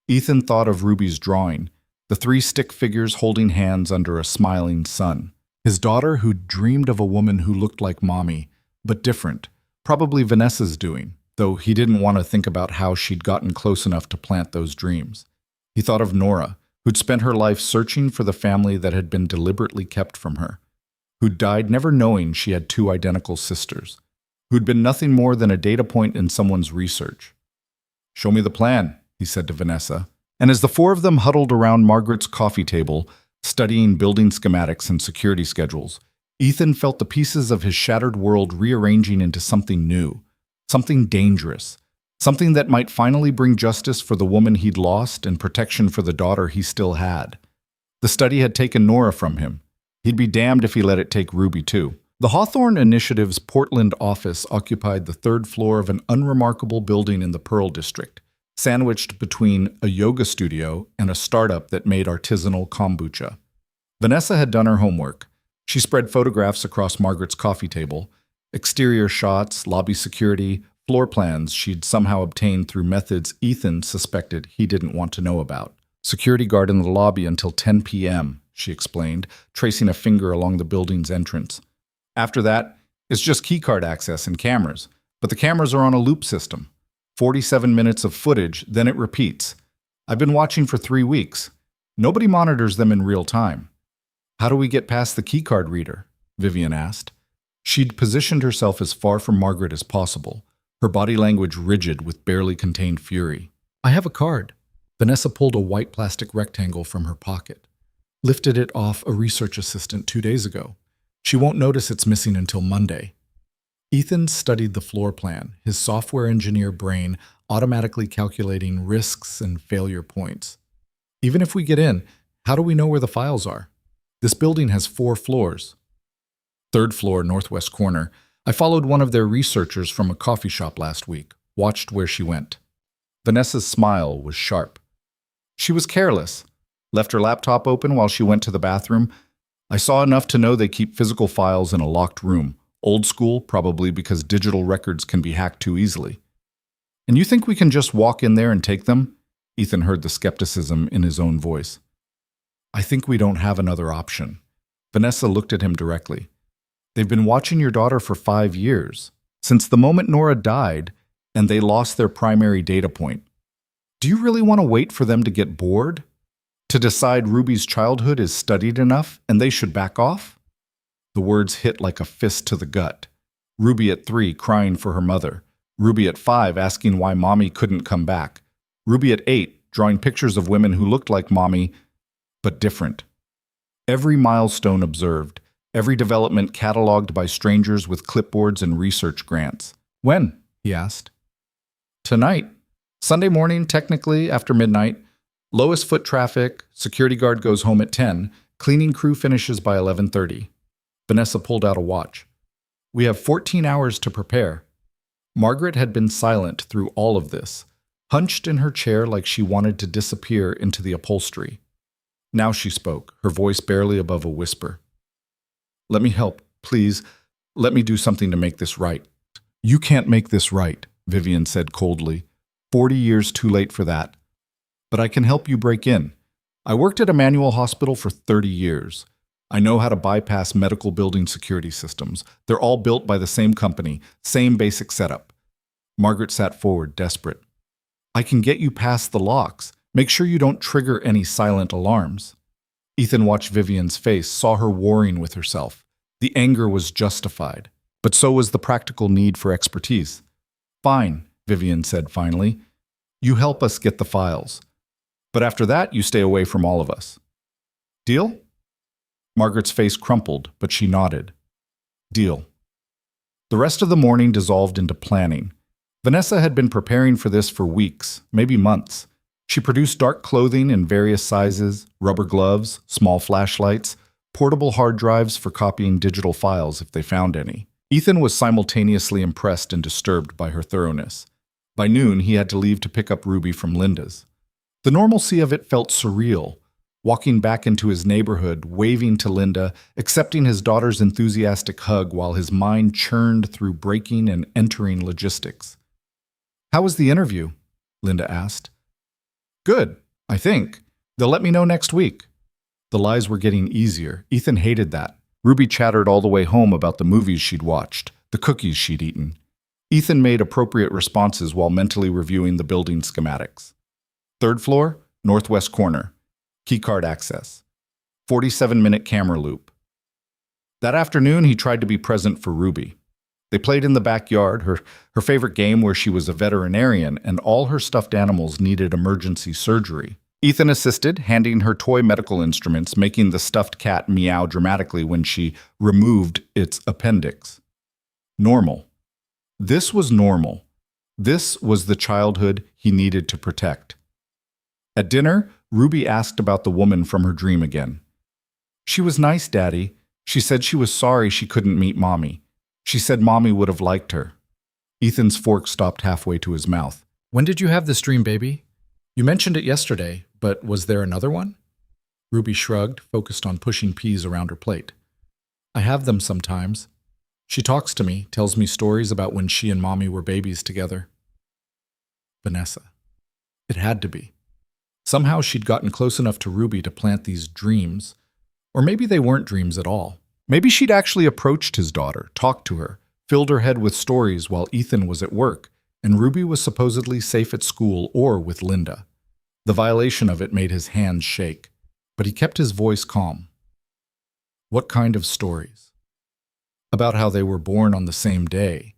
Ethan thought of Ruby's drawing, the 3 stick figures holding hands under a smiling sun. His daughter who'd dreamed of a woman who looked like Mommy, but different, probably Vanessa's doing. though he didn't want to think about how she'd gotten close enough to plant those dreams. He thought of Nora, who'd spent her life searching for the family that had been deliberately kept from her, who'd died never knowing she had two identical sisters, who'd been nothing more than a data point in someone's research. "Show me the plan," he said to Vanessa. And as the four of them huddled around Margaret's coffee table, studying building schematics and security schedules, Ethan felt the pieces of his shattered world rearranging into something new, something dangerous, something that might finally bring justice for the woman he'd lost and protection for the daughter he still had. The study had taken Nora from him. He'd be damned if he let it take Ruby too. The Hawthorne Initiative's Portland office occupied the third floor of an unremarkable building in the Pearl District, sandwiched between a yoga studio and a startup that made artisanal kombucha. Vanessa had done her homework. She spread photographs across Margaret's coffee table, exterior shots, lobby security, floor plans she'd somehow obtained through methods Ethan suspected he didn't want to know about. "Security guard in the lobby until 10 p.m., she explained, tracing a finger along the building's entrance. "After that, it's just keycard access and cameras, but the cameras are on a loop system. 47 minutes of footage, then it repeats. I've been watching for 3 weeks. Nobody monitors them in real time." "How do we get past the keycard reader?" Vivian asked. She'd positioned herself as far from Margaret as possible, her body language rigid with barely contained fury. "I have a card." Vanessa pulled a white plastic rectangle from her pocket. "Lifted it off a research assistant 2 days ago. She won't notice it's missing until Monday." Ethan studied the floor plan, his software engineer brain automatically calculating risks and failure points. "Even if we get in, how do we know where the files are? This building has 4 floors. 3rd floor, northwest corner. I followed one of their researchers from a coffee shop last week, watched where she went." Vanessa's smile was sharp. She was careless, left her laptop open while she went to the bathroom. "I saw enough to know they keep physical files in a locked room. Old school, probably because digital records can be hacked too easily." "And you think we can just walk in there and take them?" Ethan heard the skepticism in his own voice. "I think we don't have another option." Vanessa looked at him directly. "They've been watching your daughter for 5 years, since the moment Nora died, and they lost their primary data point. Do you really want to wait for them to get bored? To decide Ruby's childhood is studied enough and they should back off?" The words hit like a fist to the gut. Ruby at 3 crying for her mother. Ruby at 5 asking why mommy couldn't come back. Ruby at 8 drawing pictures of women who looked like mommy, but different. Every milestone observed, every development cataloged by strangers with clipboards and research grants. "When?" he asked. "Tonight. Sunday morning, technically, after midnight. Lowest foot traffic, security guard goes home at 10, cleaning crew finishes by 11:30. Vanessa pulled out a watch. "We have 14 hours to prepare." Margaret had been silent through all of this, hunched in her chair like she wanted to disappear into the upholstery. Now she spoke, her voice barely above a whisper. "Let me help, please. Let me do something to make this right." "You can't make this right," Vivian said coldly. 40 years too late for that. "But I can help you break in. I worked at a manual hospital for 30 years. I know how to bypass medical building security systems. They're all built by the same company, same basic setup." Margaret sat forward, desperate. "I can get you past the locks. Make sure you don't trigger any silent alarms." Ethan watched Vivian's face, saw her warring with herself. The anger was justified, but so was the practical need for expertise. "Fine," Vivian said finally. "You help us get the files. But after that, you stay away from all of us. Deal?" Margaret's face crumpled, but she nodded. "Deal." The rest of the morning dissolved into planning. Vanessa had been preparing for this for weeks, maybe months. She produced dark clothing in various sizes, rubber gloves, small flashlights, portable hard drives for copying digital files if they found any. Ethan was simultaneously impressed and disturbed by her thoroughness. By noon, he had to leave to pick up Ruby from Linda's. The normalcy of it felt surreal. Walking back into his neighborhood, waving to Linda, accepting his daughter's enthusiastic hug while his mind churned through breaking and entering logistics. "How was the interview?" Linda asked. "Good, I think. They'll let me know next week." The lies were getting easier. Ethan hated that. Ruby chattered all the way home about the movies she'd watched, the cookies she'd eaten. Ethan made appropriate responses while mentally reviewing the building schematics. Third floor, northwest corner. Keycard access. 47-minute camera loop. That afternoon, he tried to be present for Ruby. They played in the backyard, her favorite game where she was a veterinarian and all her stuffed animals needed emergency surgery. Ethan assisted, handing her toy medical instruments, making the stuffed cat meow dramatically when she removed its appendix. Normal. This was normal. This was the childhood he needed to protect. At dinner, Ruby asked about the woman from her dream again. She was nice, Daddy. She said she was sorry she couldn't meet Mommy. She said Mommy would have liked her. Ethan's fork stopped halfway to his mouth. When did you have this dream, baby? You mentioned it yesterday, but was there another one? Ruby shrugged, focused on pushing peas around her plate. I have them sometimes. She talks to me, tells me stories about when she and Mommy were babies together. Vanessa. It had to be. Somehow she'd gotten close enough to Ruby to plant these dreams. Or maybe they weren't dreams at all. Maybe she'd actually approached his daughter, talked to her, filled her head with stories while Ethan was at work, and Ruby was supposedly safe at school or with Linda. The violation of it made his hands shake, but he kept his voice calm. What kind of stories? About how they were born on the same day.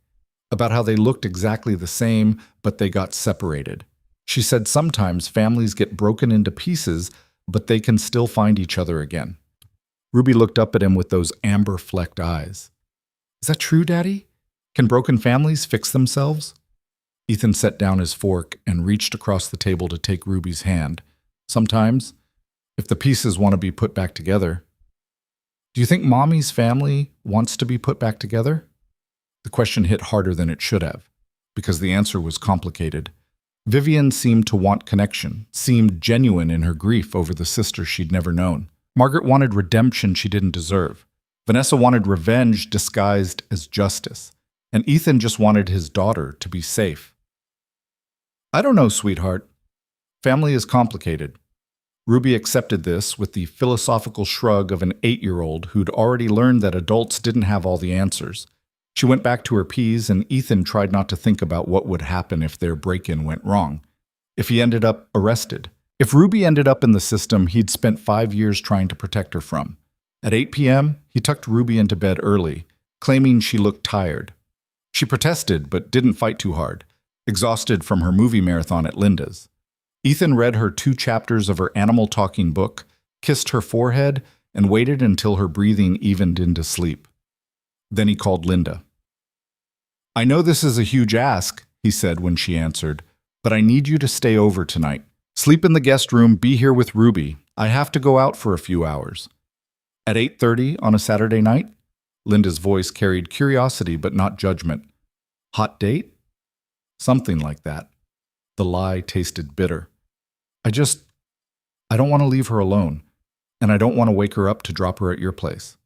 About how they looked exactly the same, but they got separated. She said sometimes families get broken into pieces, but they can still find each other again. Ruby looked up at him with those amber-flecked eyes. Is that true, Daddy? Can broken families fix themselves? Ethan set down his fork and reached across the table to take Ruby's hand. Sometimes, if the pieces want to be put back together. Do you think Mommy's family wants to be put back together? The question hit harder than it should have, because the answer was complicated. Vivian seemed to want connection, seemed genuine in her grief over the sister she'd never known. Margaret wanted redemption she didn't deserve. Vanessa wanted revenge disguised as justice. And Ethan just wanted his daughter to be safe. I don't know, sweetheart. Family is complicated. Ruby accepted this with the philosophical shrug of an 8-year-old who'd already learned that adults didn't have all the answers. She went back to her peas, and Ethan tried not to think about what would happen if their break-in went wrong. If he ended up arrested. If Ruby ended up in the system he'd spent 5 years trying to protect her from. At 8 p.m., he tucked Ruby into bed early, claiming she looked tired. She protested, but didn't fight too hard, exhausted from her movie marathon at Linda's. Ethan read her 2 chapters of her animal-talking book, kissed her forehead, and waited until her breathing evened into sleep. Then he called Linda. I know this is a huge ask, he said when she answered, but I need you to stay over tonight. Sleep in the guest room, be here with Ruby. I have to go out for a few hours. At 8:30 on a Saturday night? Linda's voice carried curiosity but not judgment. Hot date? Something like that. The lie tasted bitter. I don't want to leave her alone, and I don't want to wake her up to drop her at your place.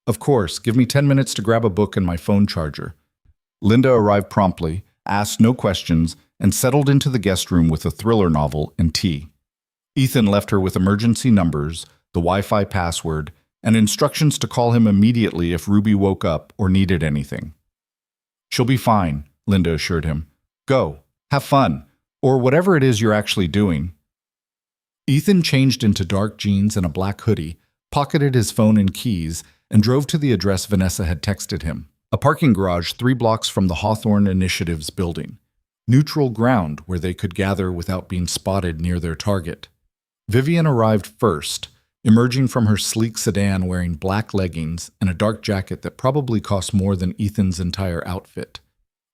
Of course, give me 10 minutes to grab a book and my phone charger. Linda arrived promptly, asked no questions, and settled into the guest room with a thriller novel and tea. Ethan left her with emergency numbers, the Wi-Fi password, and instructions to call him immediately if Ruby woke up or needed anything. She'll be fine, Linda assured him. Go, have fun, or whatever it is you're actually doing. Ethan changed into dark jeans and a black hoodie, pocketed his phone and keys, and drove to the address Vanessa had texted him. A parking garage 3 blocks from the Hawthorne Initiative's building. Neutral ground where they could gather without being spotted near their target. Vivian arrived first, emerging from her sleek sedan wearing black leggings and a dark jacket that probably cost more than Ethan's entire outfit.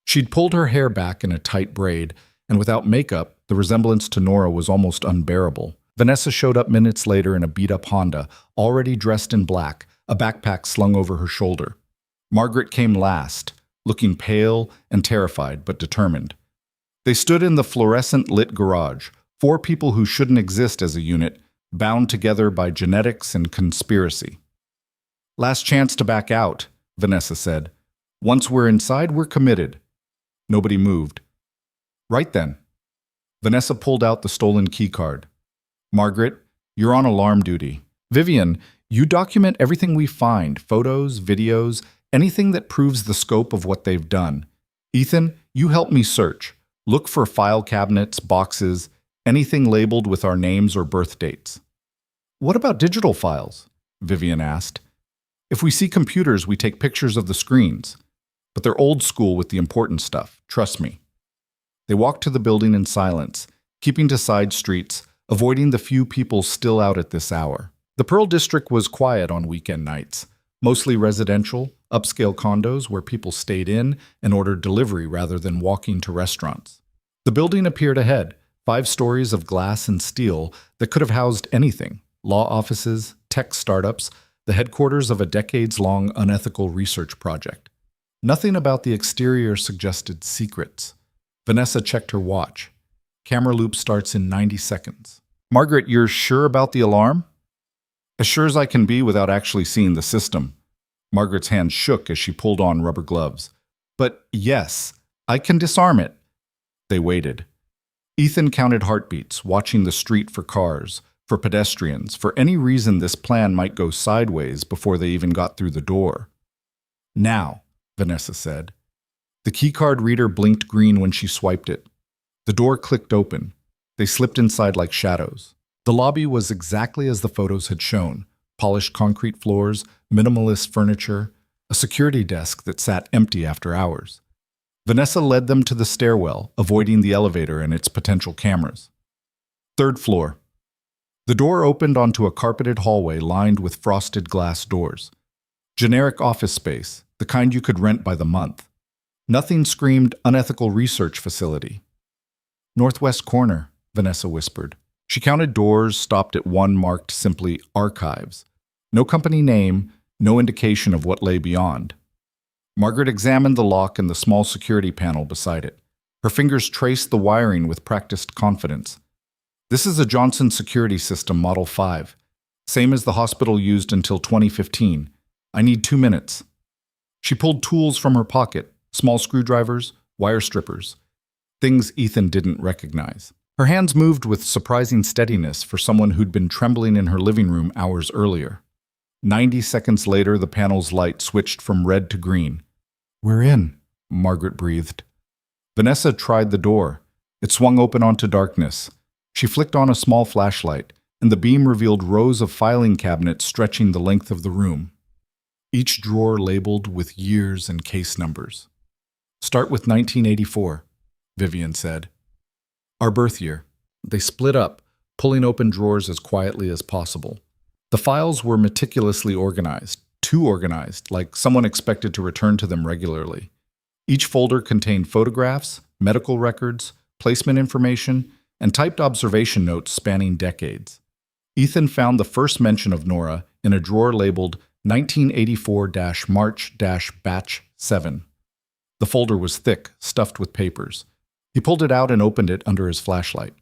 She'd pulled her hair back in a tight braid, and without makeup, the resemblance to Nora was almost unbearable. Vanessa showed up minutes later in a beat-up Honda, already dressed in black, a backpack slung over her shoulder. Margaret came last, looking pale and terrified but determined. They stood in the fluorescent-lit garage, 4 people who shouldn't exist as a unit, bound together by genetics and conspiracy. Last chance to back out, Vanessa said. Once we're inside, we're committed. Nobody moved. Right then. Vanessa pulled out the stolen keycard. Margaret, you're on alarm duty. Vivian, you document everything we find, photos, videos, anything that proves the scope of what they've done. Ethan, you help me search. Look for file cabinets, boxes, anything labeled with our names or birth dates. What about digital files? Vivian asked. If we see computers, we take pictures of the screens. But they're old school with the important stuff, trust me. They walked to the building in silence, keeping to side streets, avoiding the few people still out at this hour. The Pearl District was quiet on weekend nights, mostly residential, upscale condos where people stayed in and ordered delivery rather than walking to restaurants. The building appeared ahead, 5 stories of glass and steel that could have housed anything: law offices, tech startups, the headquarters of a decades-long unethical research project. Nothing about the exterior suggested secrets. Vanessa checked her watch. Camera loop starts in 90 seconds. Margaret, you're sure about the alarm? As sure as I can be without actually seeing the system. Margaret's hand shook as she pulled on rubber gloves. But yes, I can disarm it. They waited. Ethan counted heartbeats, watching the street for cars, for pedestrians, for any reason this plan might go sideways before they even got through the door. Now, Vanessa said. The keycard reader blinked green when she swiped it. The door clicked open. They slipped inside like shadows. The lobby was exactly as the photos had shown: polished concrete floors, minimalist furniture, a security desk that sat empty after hours. Vanessa led them to the stairwell, avoiding the elevator and its potential cameras. 3rd floor. The door opened onto a carpeted hallway lined with frosted glass doors. Generic office space, the kind you could rent by the month. Nothing screamed unethical research facility. Northwest corner, Vanessa whispered. She counted doors, stopped at one marked simply Archives. No company name, no indication of what lay beyond. Margaret examined the lock and the small security panel beside it. Her fingers traced the wiring with practiced confidence. This is a Johnson Security System Model 5. Same as the hospital used until 2015. I need 2 minutes. She pulled tools from her pocket, small screwdrivers, wire strippers, things Ethan didn't recognize. Her hands moved with surprising steadiness for someone who'd been trembling in her living room hours earlier. 90 seconds later, the panel's light switched from red to green. We're in, Margaret breathed. Vanessa tried the door. It swung open onto darkness. She flicked on a small flashlight, and the beam revealed rows of filing cabinets stretching the length of the room. Each drawer labeled with years and case numbers. Start with 1984, Vivian said. Our birth year. They split up, pulling open drawers as quietly as possible. The files were meticulously organized, too organized, like someone expected to return to them regularly. Each folder contained photographs, medical records, placement information, and typed observation notes spanning decades. Ethan found the first mention of Nora in a drawer labeled 1984-March-Batch 7. The folder was thick, stuffed with papers. He pulled it out and opened it under his flashlight.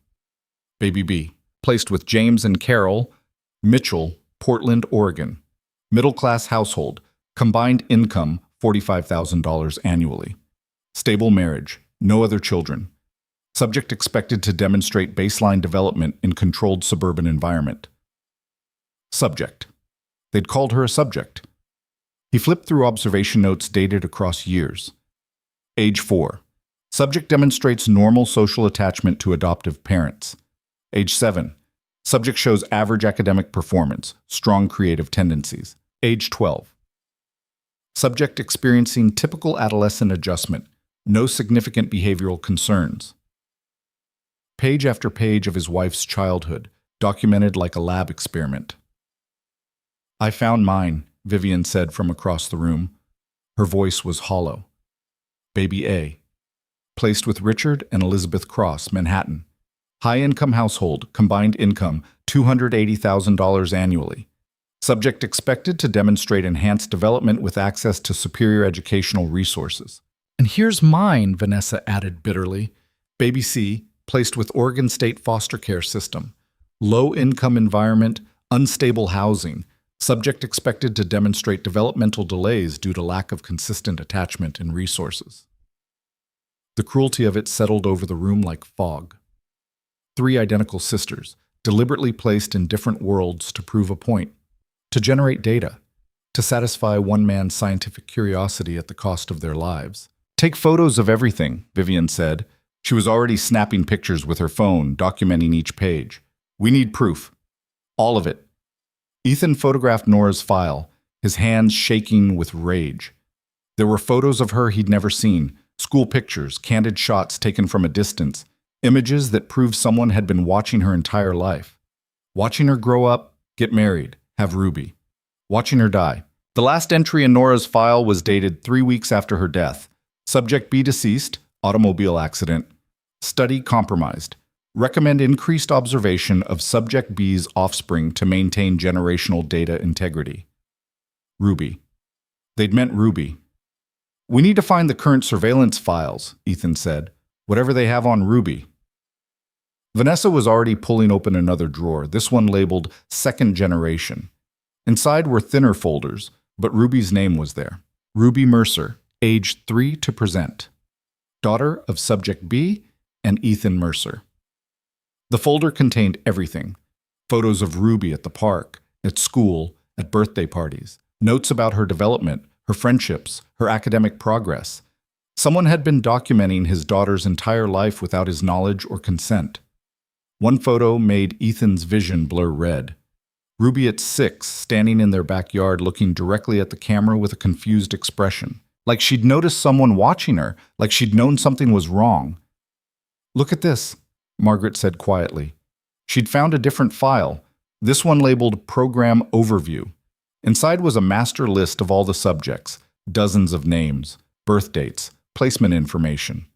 Baby B, placed with James and Carol Mitchell, Portland, Oregon. Middle-class household, combined income $45,000 annually. Stable marriage, no other children. Subject expected to demonstrate baseline development in controlled suburban environment. Subject. They'd called her a subject. He flipped through observation notes dated across years. Age 4. Subject demonstrates normal social attachment to adoptive parents. Age 7. Subject shows average academic performance, strong creative tendencies. Age 12. Subject experiencing typical adolescent adjustment, no significant behavioral concerns. Page after page of his wife's childhood, documented like a lab experiment. I found mine, Vivian said from across the room. Her voice was hollow. Baby A. Placed with Richard and Elizabeth Cross, Manhattan. High-income household, combined income $280,000 annually. Subject expected to demonstrate enhanced development with access to superior educational resources. And here's mine, Vanessa added bitterly. Baby C, placed with Oregon State foster care system. Low-income environment, unstable housing. Subject expected to demonstrate developmental delays due to lack of consistent attachment and resources. The cruelty of it settled over the room like fog. 3 identical sisters, deliberately placed in different worlds to prove a point, to generate data, to satisfy one man's scientific curiosity at the cost of their lives. Take photos of everything, Vivian said. She was already snapping pictures with her phone, documenting each page. We need proof. All of it. Ethan photographed Nora's file, his hands shaking with rage. There were photos of her he'd never seen, school pictures, candid shots taken from a distance, images that proved someone had been watching her entire life. Watching her grow up, get married, have Ruby. Watching her die. The last entry in Nora's file was dated 3 weeks after her death. Subject B deceased, automobile accident. Study compromised. Recommend increased observation of Subject B's offspring to maintain generational data integrity. Ruby. They'd meant Ruby. We need to find the current surveillance files, Ethan said. Whatever they have on Ruby. Vanessa was already pulling open another drawer, this one labeled Second Generation. Inside were thinner folders, but Ruby's name was there. Ruby Mercer, age 3 to present. Daughter of Subject B and Ethan Mercer. The folder contained everything. Photos of Ruby at the park, at school, at birthday parties. Notes about her development, her friendships, her academic progress. Someone had been documenting his daughter's entire life without his knowledge or consent. One photo made Ethan's vision blur red. Ruby at 6, standing in their backyard looking directly at the camera with a confused expression. Like she'd noticed someone watching her, like she'd known something was wrong. Look at this, Margaret said quietly. She'd found a different file, this one labeled Program Overview. Inside was a master list of all the subjects, dozens of names, birth dates, placement information.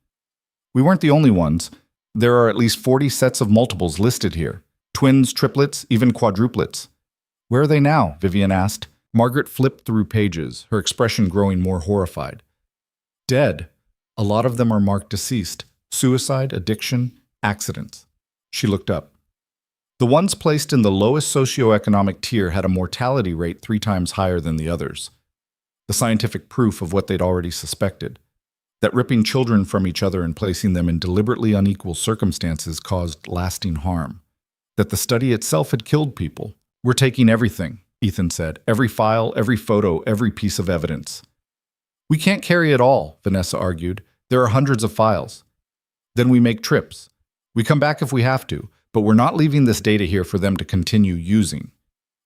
We weren't the only ones. There are at least 40 sets of multiples listed here. Twins, triplets, even quadruplets. Where are they now? Vivian asked. Margaret flipped through pages, her expression growing more horrified. Dead. A lot of them are marked deceased. Suicide, addiction, accidents. She looked up. The ones placed in the lowest socioeconomic tier had a mortality rate 3 times higher than the others. The scientific proof of what they'd already suspected. That ripping children from each other and placing them in deliberately unequal circumstances caused lasting harm. That the study itself had killed people. We're taking everything, Ethan said. Every file, every photo, every piece of evidence. We can't carry it all, Vanessa argued. There are hundreds of files. Then we make trips. We come back if we have to, but we're not leaving this data here for them to continue using.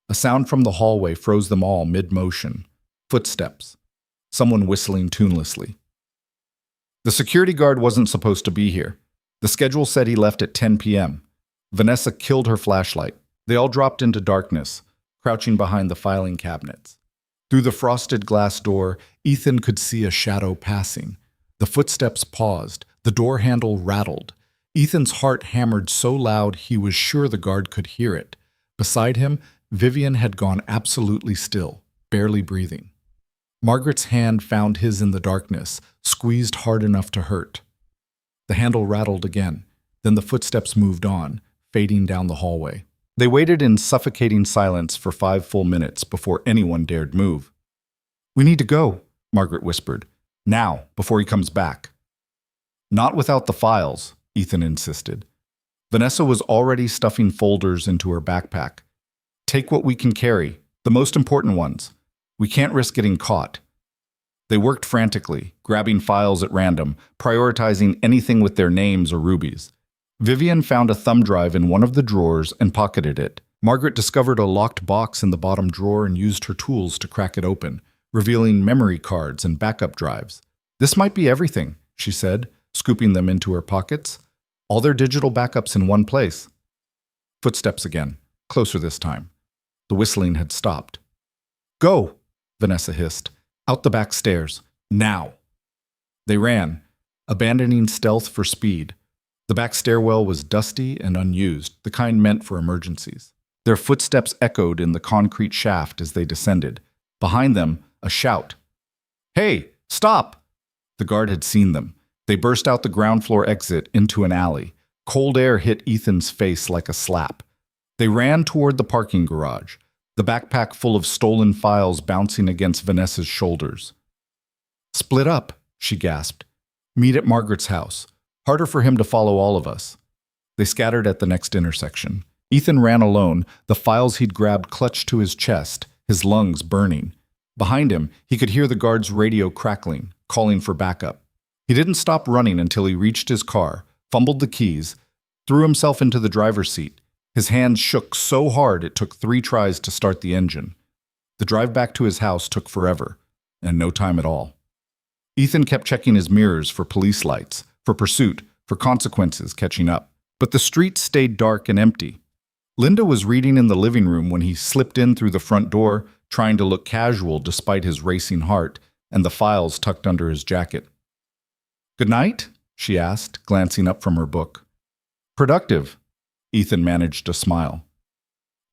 A sound from the hallway froze them all mid-motion. Footsteps. Someone whistling tunelessly. The security guard wasn't supposed to be here. The schedule said he left at 10 p.m. Vanessa killed her flashlight. They all dropped into darkness, crouching behind the filing cabinets. Through the frosted glass door, Ethan could see a shadow passing. The footsteps paused. The door handle rattled. Ethan's heart hammered so loud he was sure the guard could hear it. Beside him, Vivian had gone absolutely still, barely breathing. Margaret's hand found his in the darkness, squeezed hard enough to hurt. The handle rattled again. Then the footsteps moved on, fading down the hallway. They waited in suffocating silence for 5 full minutes before anyone dared move. We need to go, Margaret whispered. Now, before he comes back. Not without the files, Ethan insisted. Vanessa was already stuffing folders into her backpack. Take what we can carry, the most important ones. We can't risk getting caught. They worked frantically, grabbing files at random, prioritizing anything with their names or rubies. Vivian found a thumb drive in one of the drawers and pocketed it. Margaret discovered a locked box in the bottom drawer and used her tools to crack it open, revealing memory cards and backup drives. This might be everything, she said, scooping them into her pockets. All their digital backups in one place. Footsteps again, closer this time. The whistling had stopped. Go, Vanessa hissed. Out the back stairs. Now. They ran, abandoning stealth for speed. The back stairwell was dusty and unused, the kind meant for emergencies. Their footsteps echoed in the concrete shaft as they descended. Behind them, a shout. Hey, stop! The guard had seen them. They burst out the ground floor exit into an alley. Cold air hit Ethan's face like a slap. They ran toward the parking garage, the backpack full of stolen files bouncing against Vanessa's shoulders. Split up, she gasped. Meet at Margaret's house. Harder for him to follow all of us. They scattered at the next intersection. Ethan ran alone, the files he'd grabbed clutched to his chest, his lungs burning. Behind him, he could hear the guard's radio crackling, calling for backup. He didn't stop running until he reached his car, fumbled the keys, threw himself into the driver's seat. His hands shook so hard it took 3 tries to start the engine. The drive back to his house took forever, and no time at all. Ethan kept checking his mirrors for police lights, for pursuit, for consequences catching up. But the street stayed dark and empty. Linda was reading in the living room when he slipped in through the front door, trying to look casual despite his racing heart and the files tucked under his jacket. "Good night?" she asked, glancing up from her book. "Productive." Ethan managed to smile.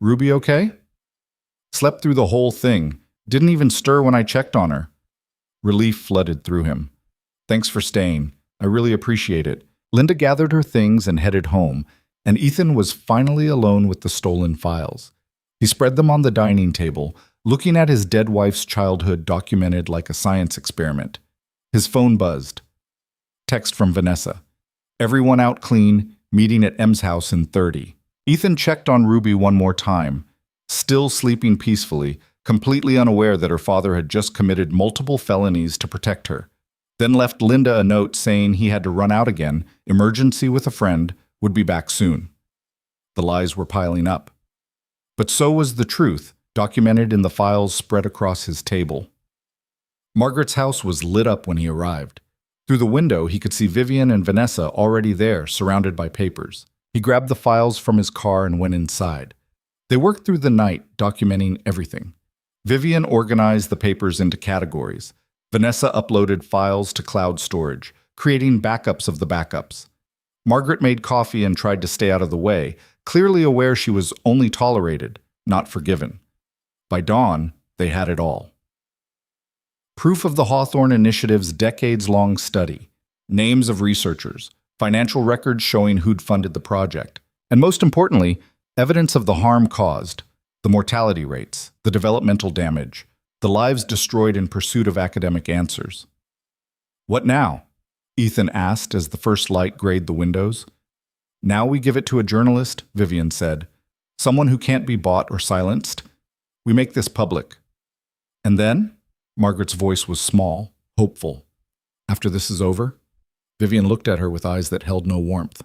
"Ruby okay?" "Slept through the whole thing. Didn't even stir when I checked on her." Relief flooded through him. "Thanks for staying. I really appreciate it." Linda gathered her things and headed home, and Ethan was finally alone with the stolen files. He spread them on the dining table, looking at his dead wife's childhood documented like a science experiment. His phone buzzed. Text from Vanessa. "Everyone out clean, meeting at M's house in 30. Ethan checked on Ruby one more time, still sleeping peacefully, completely unaware that her father had just committed multiple felonies to protect her. Then left Linda a note saying he had to run out again, emergency with a friend, would be back soon. The lies were piling up. But so was the truth, documented in the files spread across his table. Margaret's house was lit up when he arrived. Through the window, he could see Vivian and Vanessa already there, surrounded by papers. He grabbed the files from his car and went inside. They worked through the night, documenting everything. Vivian organized the papers into categories. Vanessa uploaded files to cloud storage, creating backups of the backups. Margaret made coffee and tried to stay out of the way, clearly aware she was only tolerated, not forgiven. By dawn, they had it all. Proof of the Hawthorne Initiative's decades-long study, names of researchers, financial records showing who'd funded the project, and most importantly, evidence of the harm caused, the mortality rates, the developmental damage, the lives destroyed in pursuit of academic answers. "What now?" Ethan asked as the first light grayed the windows. "Now we give it to a journalist," Vivian said. "Someone who can't be bought or silenced. We make this public." "And then?" Margaret's voice was small, hopeful. "After this is over?" Vivian looked at her with eyes that held no warmth.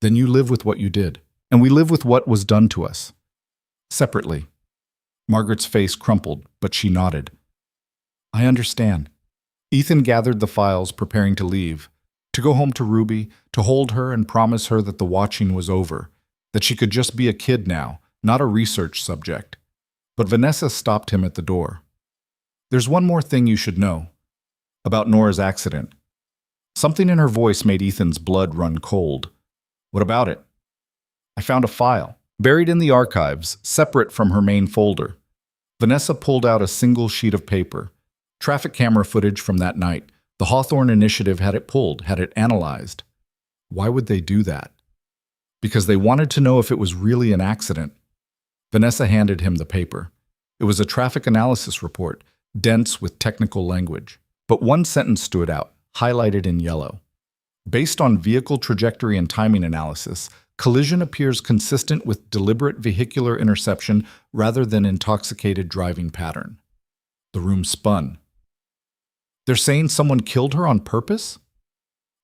"Then you live with what you did, and we live with what was done to us. Separately." Margaret's face crumpled, but she nodded. "I understand." Ethan gathered the files, preparing to leave, to go home to Ruby, to hold her and promise her that the watching was over, that she could just be a kid now, not a research subject. But Vanessa stopped him at the door. "There's one more thing you should know. About Nora's accident." Something in her voice made Ethan's blood run cold. "What about it?" "I found a file, buried in the archives, separate from her main folder." Vanessa pulled out a single sheet of paper. Traffic camera footage from that night. The Hawthorne Initiative had it pulled, had it analyzed. Why would they do that? Because they wanted to know if it was really an accident. Vanessa handed him the paper. It was a traffic analysis report, dense with technical language. But one sentence stood out, highlighted in yellow. "Based on vehicle trajectory and timing analysis, collision appears consistent with deliberate vehicular interception rather than intoxicated driving pattern." The room spun. "They're saying someone killed her on purpose?"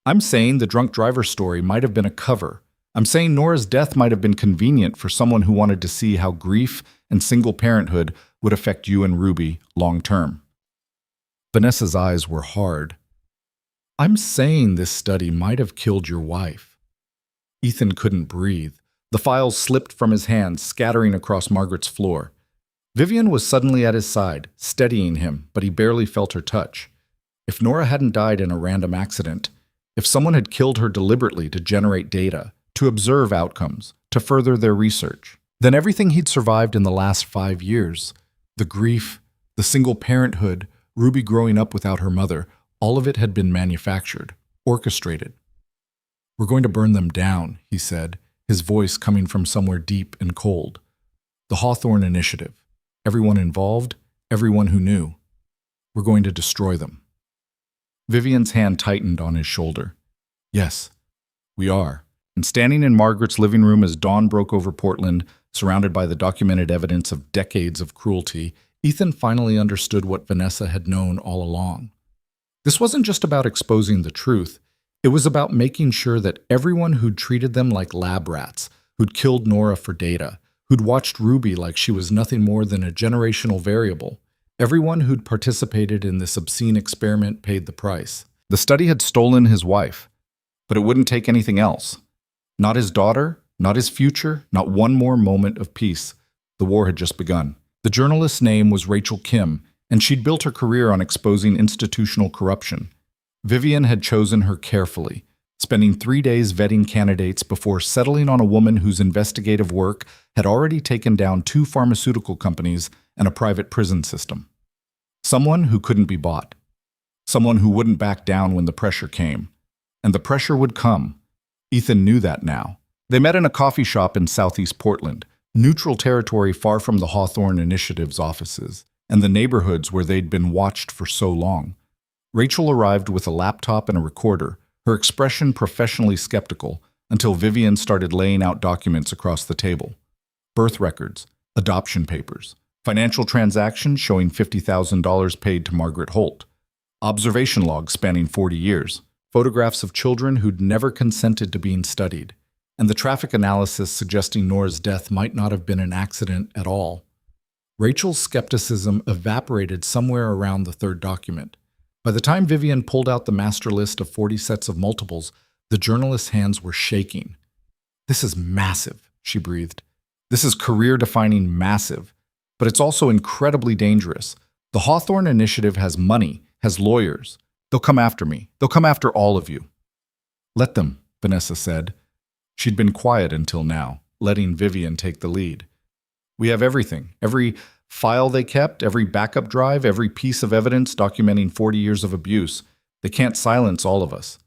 "I'm saying the drunk driver story might have been a cover. I'm saying Nora's death might have been convenient for someone who wanted to see how grief and single parenthood would affect you and Ruby long term." Vanessa's eyes were hard. "I'm saying this study might have killed your wife." Ethan couldn't breathe. The files slipped from his hands, scattering across Margaret's floor. Vivian was suddenly at his side, steadying him, but he barely felt her touch. If Nora hadn't died in a random accident, if someone had killed her deliberately to generate data, to observe outcomes, to further their research, then everything he'd survived in the last 5 years, the grief, the single parenthood, Ruby growing up without her mother, all of it had been manufactured, orchestrated. "We're going to burn them down," he said, his voice coming from somewhere deep and cold. "The Hawthorne Initiative. Everyone involved, everyone who knew. We're going to destroy them." Vivian's hand tightened on his shoulder. "Yes, we are." And standing in Margaret's living room as dawn broke over Portland, surrounded by the documented evidence of decades of cruelty, Ethan finally understood what Vanessa had known all along. This wasn't just about exposing the truth. It was about making sure that everyone who'd treated them like lab rats, who'd killed Nora for data, who'd watched Ruby like she was nothing more than a generational variable, everyone who'd participated in this obscene experiment paid the price. The study had stolen his wife, but it wouldn't take anything else. Not his daughter, not his future, not one more moment of peace. The war had just begun. The journalist's name was Rachel Kim, and she'd built her career on exposing institutional corruption. Vivian had chosen her carefully, spending 3 days vetting candidates before settling on a woman whose investigative work had already taken down 2 pharmaceutical companies and a private prison system. Someone who couldn't be bought. Someone who wouldn't back down when the pressure came. And the pressure would come. Ethan knew that now. They met in a coffee shop in southeast Portland, neutral territory far from the Hawthorne Initiative's offices, and the neighborhoods where they'd been watched for so long. Rachel arrived with a laptop and a recorder, her expression professionally skeptical, until Vivian started laying out documents across the table. Birth records, adoption papers, financial transactions showing $50,000 paid to Margaret Holt, observation logs spanning 40 years, photographs of children who'd never consented to being studied, and the traffic analysis suggesting Nora's death might not have been an accident at all. Rachel's skepticism evaporated somewhere around the third document. By the time Vivian pulled out the master list of 40 sets of multiples, the journalist's hands were shaking. "This is massive," she breathed. "This is career-defining massive, but it's also incredibly dangerous. The Hawthorne Initiative has money, has lawyers. They'll come after me. They'll come after all of you." "Let them," Vanessa said. She'd been quiet until now, letting Vivian take the lead. "We have everything. Every file they kept, every backup drive, every piece of evidence documenting 40 years of abuse. They can't silence all of us."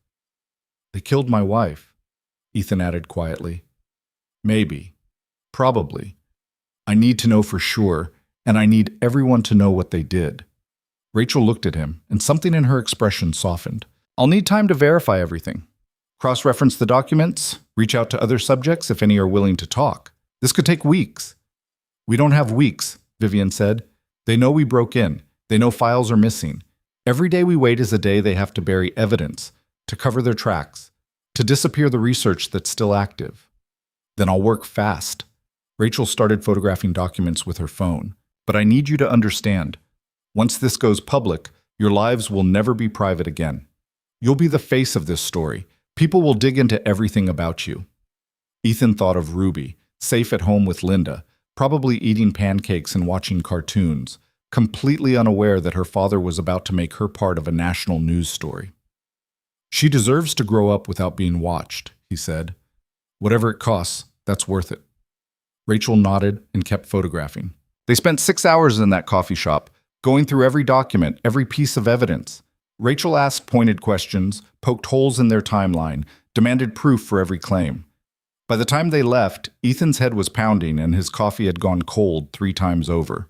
"They killed my wife," Ethan added quietly. "Maybe. Probably. I need to know for sure, and I need everyone to know what they did." Rachel looked at him, and something in her expression softened. "I'll need time to verify everything. Cross-reference the documents, reach out to other subjects if any are willing to talk. This could take weeks." "We don't have weeks," Vivian said. "They know we broke in. They know files are missing. Every day we wait is a day they have to bury evidence, to cover their tracks, to disappear the research that's still active." "Then I'll work fast." Rachel started photographing documents with her phone. "But I need you to understand. Once this goes public, your lives will never be private again. You'll be the face of this story. People will dig into everything about you." Ethan thought of Ruby, safe at home with Linda, probably eating pancakes and watching cartoons, completely unaware that her father was about to make her part of a national news story. "She deserves to grow up without being watched," he said. "Whatever it costs, that's worth it." Rachel nodded and kept photographing. They spent 6 hours in that coffee shop, going through every document, every piece of evidence. Rachel asked pointed questions, poked holes in their timeline, demanded proof for every claim. By the time they left, Ethan's head was pounding and his coffee had gone cold 3 times over.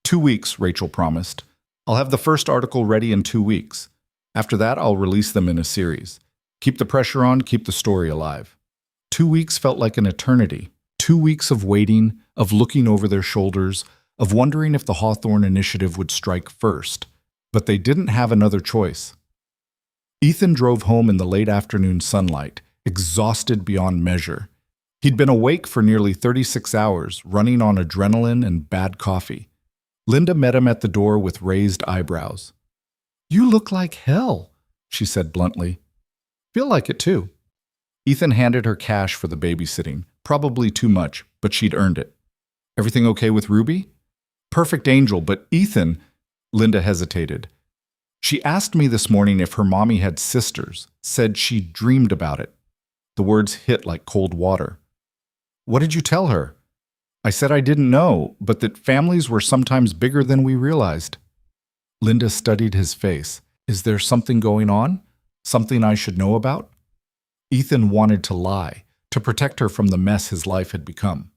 2 weeks, Rachel promised. "I'll have the first article ready in 2 weeks. After that, I'll release them in a series. Keep the pressure on, keep the story alive." 2 weeks felt like an eternity. 2 weeks of waiting, of looking over their shoulders, of wondering if the Hawthorne Initiative would strike first. But they didn't have another choice. Ethan drove home in the late afternoon sunlight, exhausted beyond measure. He'd been awake for nearly 36 hours, running on adrenaline and bad coffee. Linda met him at the door with raised eyebrows. "You look like hell," she said bluntly. "Feel like it too." Ethan handed her cash for the babysitting, probably too much, but she'd earned it. "Everything okay with Ruby?" "Perfect angel, but Ethan—" Linda hesitated. "She asked me this morning if her mommy had sisters, said she dreamed about it." The words hit like cold water. "What did you tell her?" "I said I didn't know, but that families were sometimes bigger than we realized." Linda studied his face. "Is there something going on? Something I should know about?" Ethan wanted to lie, to protect her from the mess his life had become.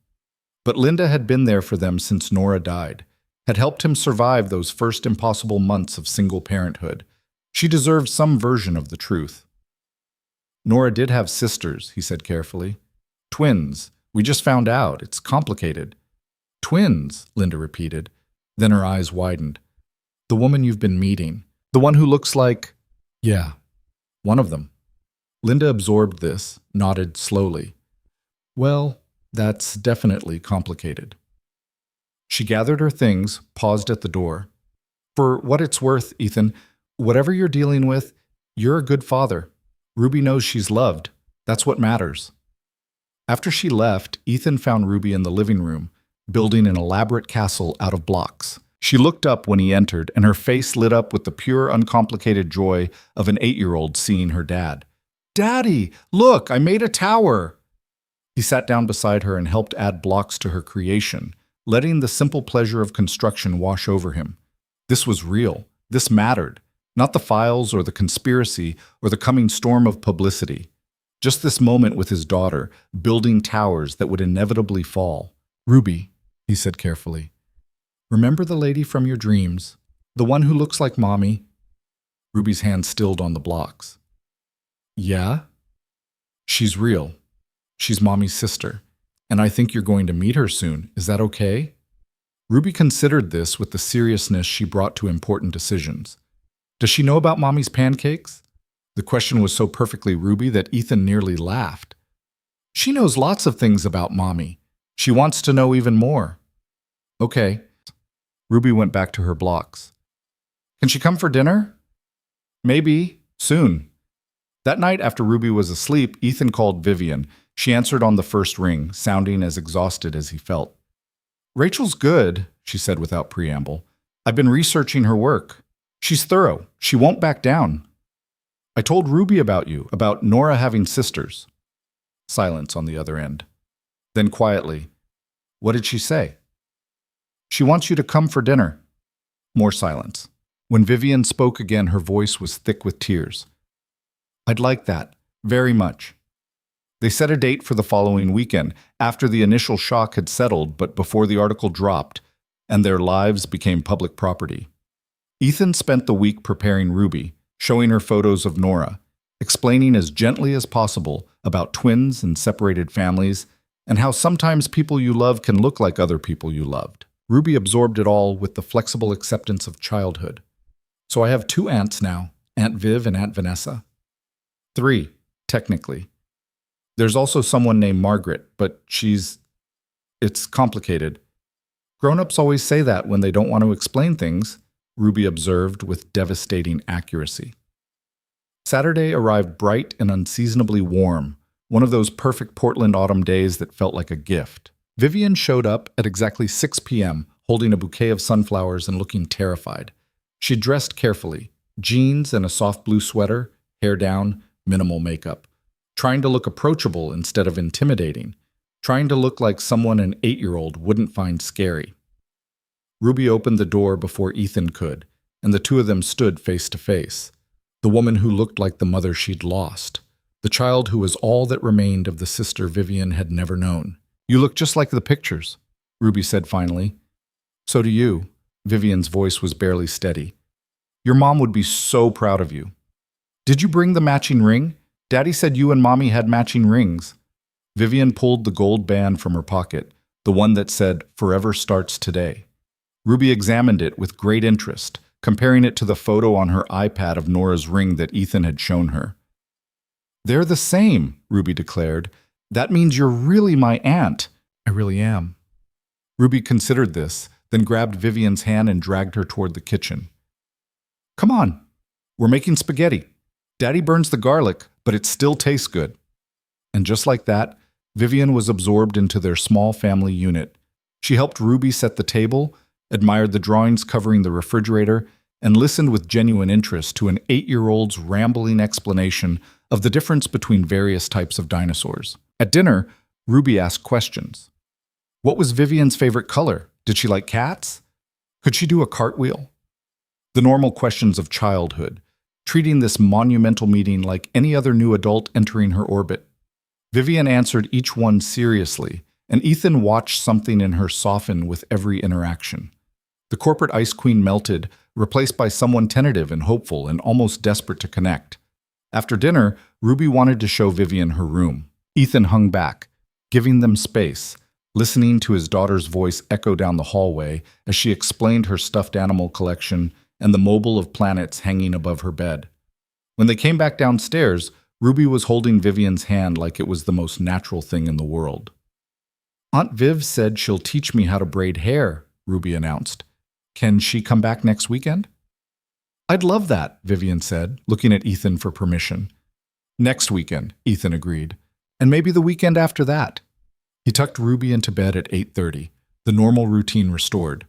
But Linda had been there for them since Nora died, had helped him survive those first impossible months of single parenthood. She deserved some version of the truth. "Nora did have sisters," he said carefully. "Twins. We just found out. It's complicated." "Twins," Linda repeated. Then her eyes widened. "The woman you've been meeting. The one who looks like... Yeah, one of them. Linda absorbed this, nodded slowly. Well, that's definitely complicated. She gathered her things, paused at the door. For what it's worth, Ethan, whatever you're dealing with, you're a good father. Ruby knows she's loved. That's what matters. After she left, Ethan found Ruby in the living room, building an elaborate castle out of blocks. She looked up when he entered, and her face lit up with the pure, uncomplicated joy of an 8-year-old seeing her dad. "Daddy, look, I made a tower!" He sat down beside her and helped add blocks to her creation, letting the simple pleasure of construction wash over him. This was real. This mattered. Not the files or the conspiracy or the coming storm of publicity. Just this moment with his daughter, building towers that would inevitably fall. "Ruby," he said carefully, "remember the lady from your dreams? The one who looks like Mommy?" Ruby's hand stilled on the blocks. "Yeah? She's real. She's Mommy's sister. And I think you're going to meet her soon. Is that okay?" Ruby considered this with the seriousness she brought to important decisions. Does she know about Mommy's pancakes? The question was so perfectly Ruby that Ethan nearly laughed. She knows lots of things about Mommy. She wants to know even more. Okay. Ruby went back to her blocks. Can she come for dinner? Maybe. Soon. That night after Ruby was asleep, Ethan called Vivian. She answered on the first ring, sounding as exhausted as he felt. "Rachel's good," she said without preamble. "I've been researching her work. She's thorough. She won't back down. I told Ruby about you, about Nora having sisters." Silence on the other end. Then quietly, "What did she say?" "She wants you to come for dinner." More silence. When Vivian spoke again, her voice was thick with tears. "I'd like that, very much." They set a date for the following weekend, after the initial shock had settled but before the article dropped, and their lives became public property. Ethan spent the week preparing Ruby, showing her photos of Nora, explaining as gently as possible about twins and separated families, and how sometimes people you love can look like other people you loved. Ruby absorbed it all with the flexible acceptance of childhood. "So I have 2 aunts now, Aunt Viv and Aunt Vanessa." 3, technically. There's also someone named Margaret, but it's complicated. Grown-ups always say that when they don't want to explain things, Ruby observed with devastating accuracy. Saturday arrived bright and unseasonably warm, one of those perfect Portland autumn days that felt like a gift. Vivian showed up at exactly 6 p.m., holding a bouquet of sunflowers and looking terrified. She dressed carefully, jeans and a soft blue sweater, hair down, minimal makeup. Trying to look approachable instead of intimidating, trying to look like someone an 8-year-old wouldn't find scary. Ruby opened the door before Ethan could, and the two of them stood face to face. The woman who looked like the mother she'd lost, the child who was all that remained of the sister Vivian had never known. "You look just like the pictures," Ruby said finally. "So do you." Vivian's voice was barely steady. "Your mom would be so proud of you." "Did you bring the matching ring? Daddy said you and Mommy had matching rings." Vivian pulled the gold band from her pocket, the one that said, "Forever starts today." Ruby examined it with great interest, comparing it to the photo on her iPad of Nora's ring that Ethan had shown her. "They're the same," Ruby declared. "That means you're really my aunt." "I really am." Ruby considered this, then grabbed Vivian's hand and dragged her toward the kitchen. "Come on, we're making spaghetti. Daddy burns the garlic, but it still tastes good." And just like that, Vivian was absorbed into their small family unit. She helped Ruby set the table, admired the drawings covering the refrigerator, and listened with genuine interest to an 8-year-old's rambling explanation of the difference between various types of dinosaurs. At dinner, Ruby asked questions. What was Vivian's favorite color? Did she like cats? Could she do a cartwheel? The normal questions of childhood, treating this monumental meeting like any other new adult entering her orbit. Vivian answered each one seriously, and Ethan watched something in her soften with every interaction. The corporate ice queen melted, replaced by someone tentative and hopeful and almost desperate to connect. After dinner, Ruby wanted to show Vivian her room. Ethan hung back, giving them space, listening to his daughter's voice echo down the hallway as she explained her stuffed animal collection and the mobile of planets hanging above her bed. When they came back downstairs, Ruby was holding Vivian's hand like it was the most natural thing in the world. "Aunt Viv said she'll teach me how to braid hair," Ruby announced. "Can she come back next weekend?" "I'd love that," Vivian said, looking at Ethan for permission. "Next weekend," Ethan agreed. "And maybe the weekend after that." He tucked Ruby into bed at 8:30, the normal routine restored.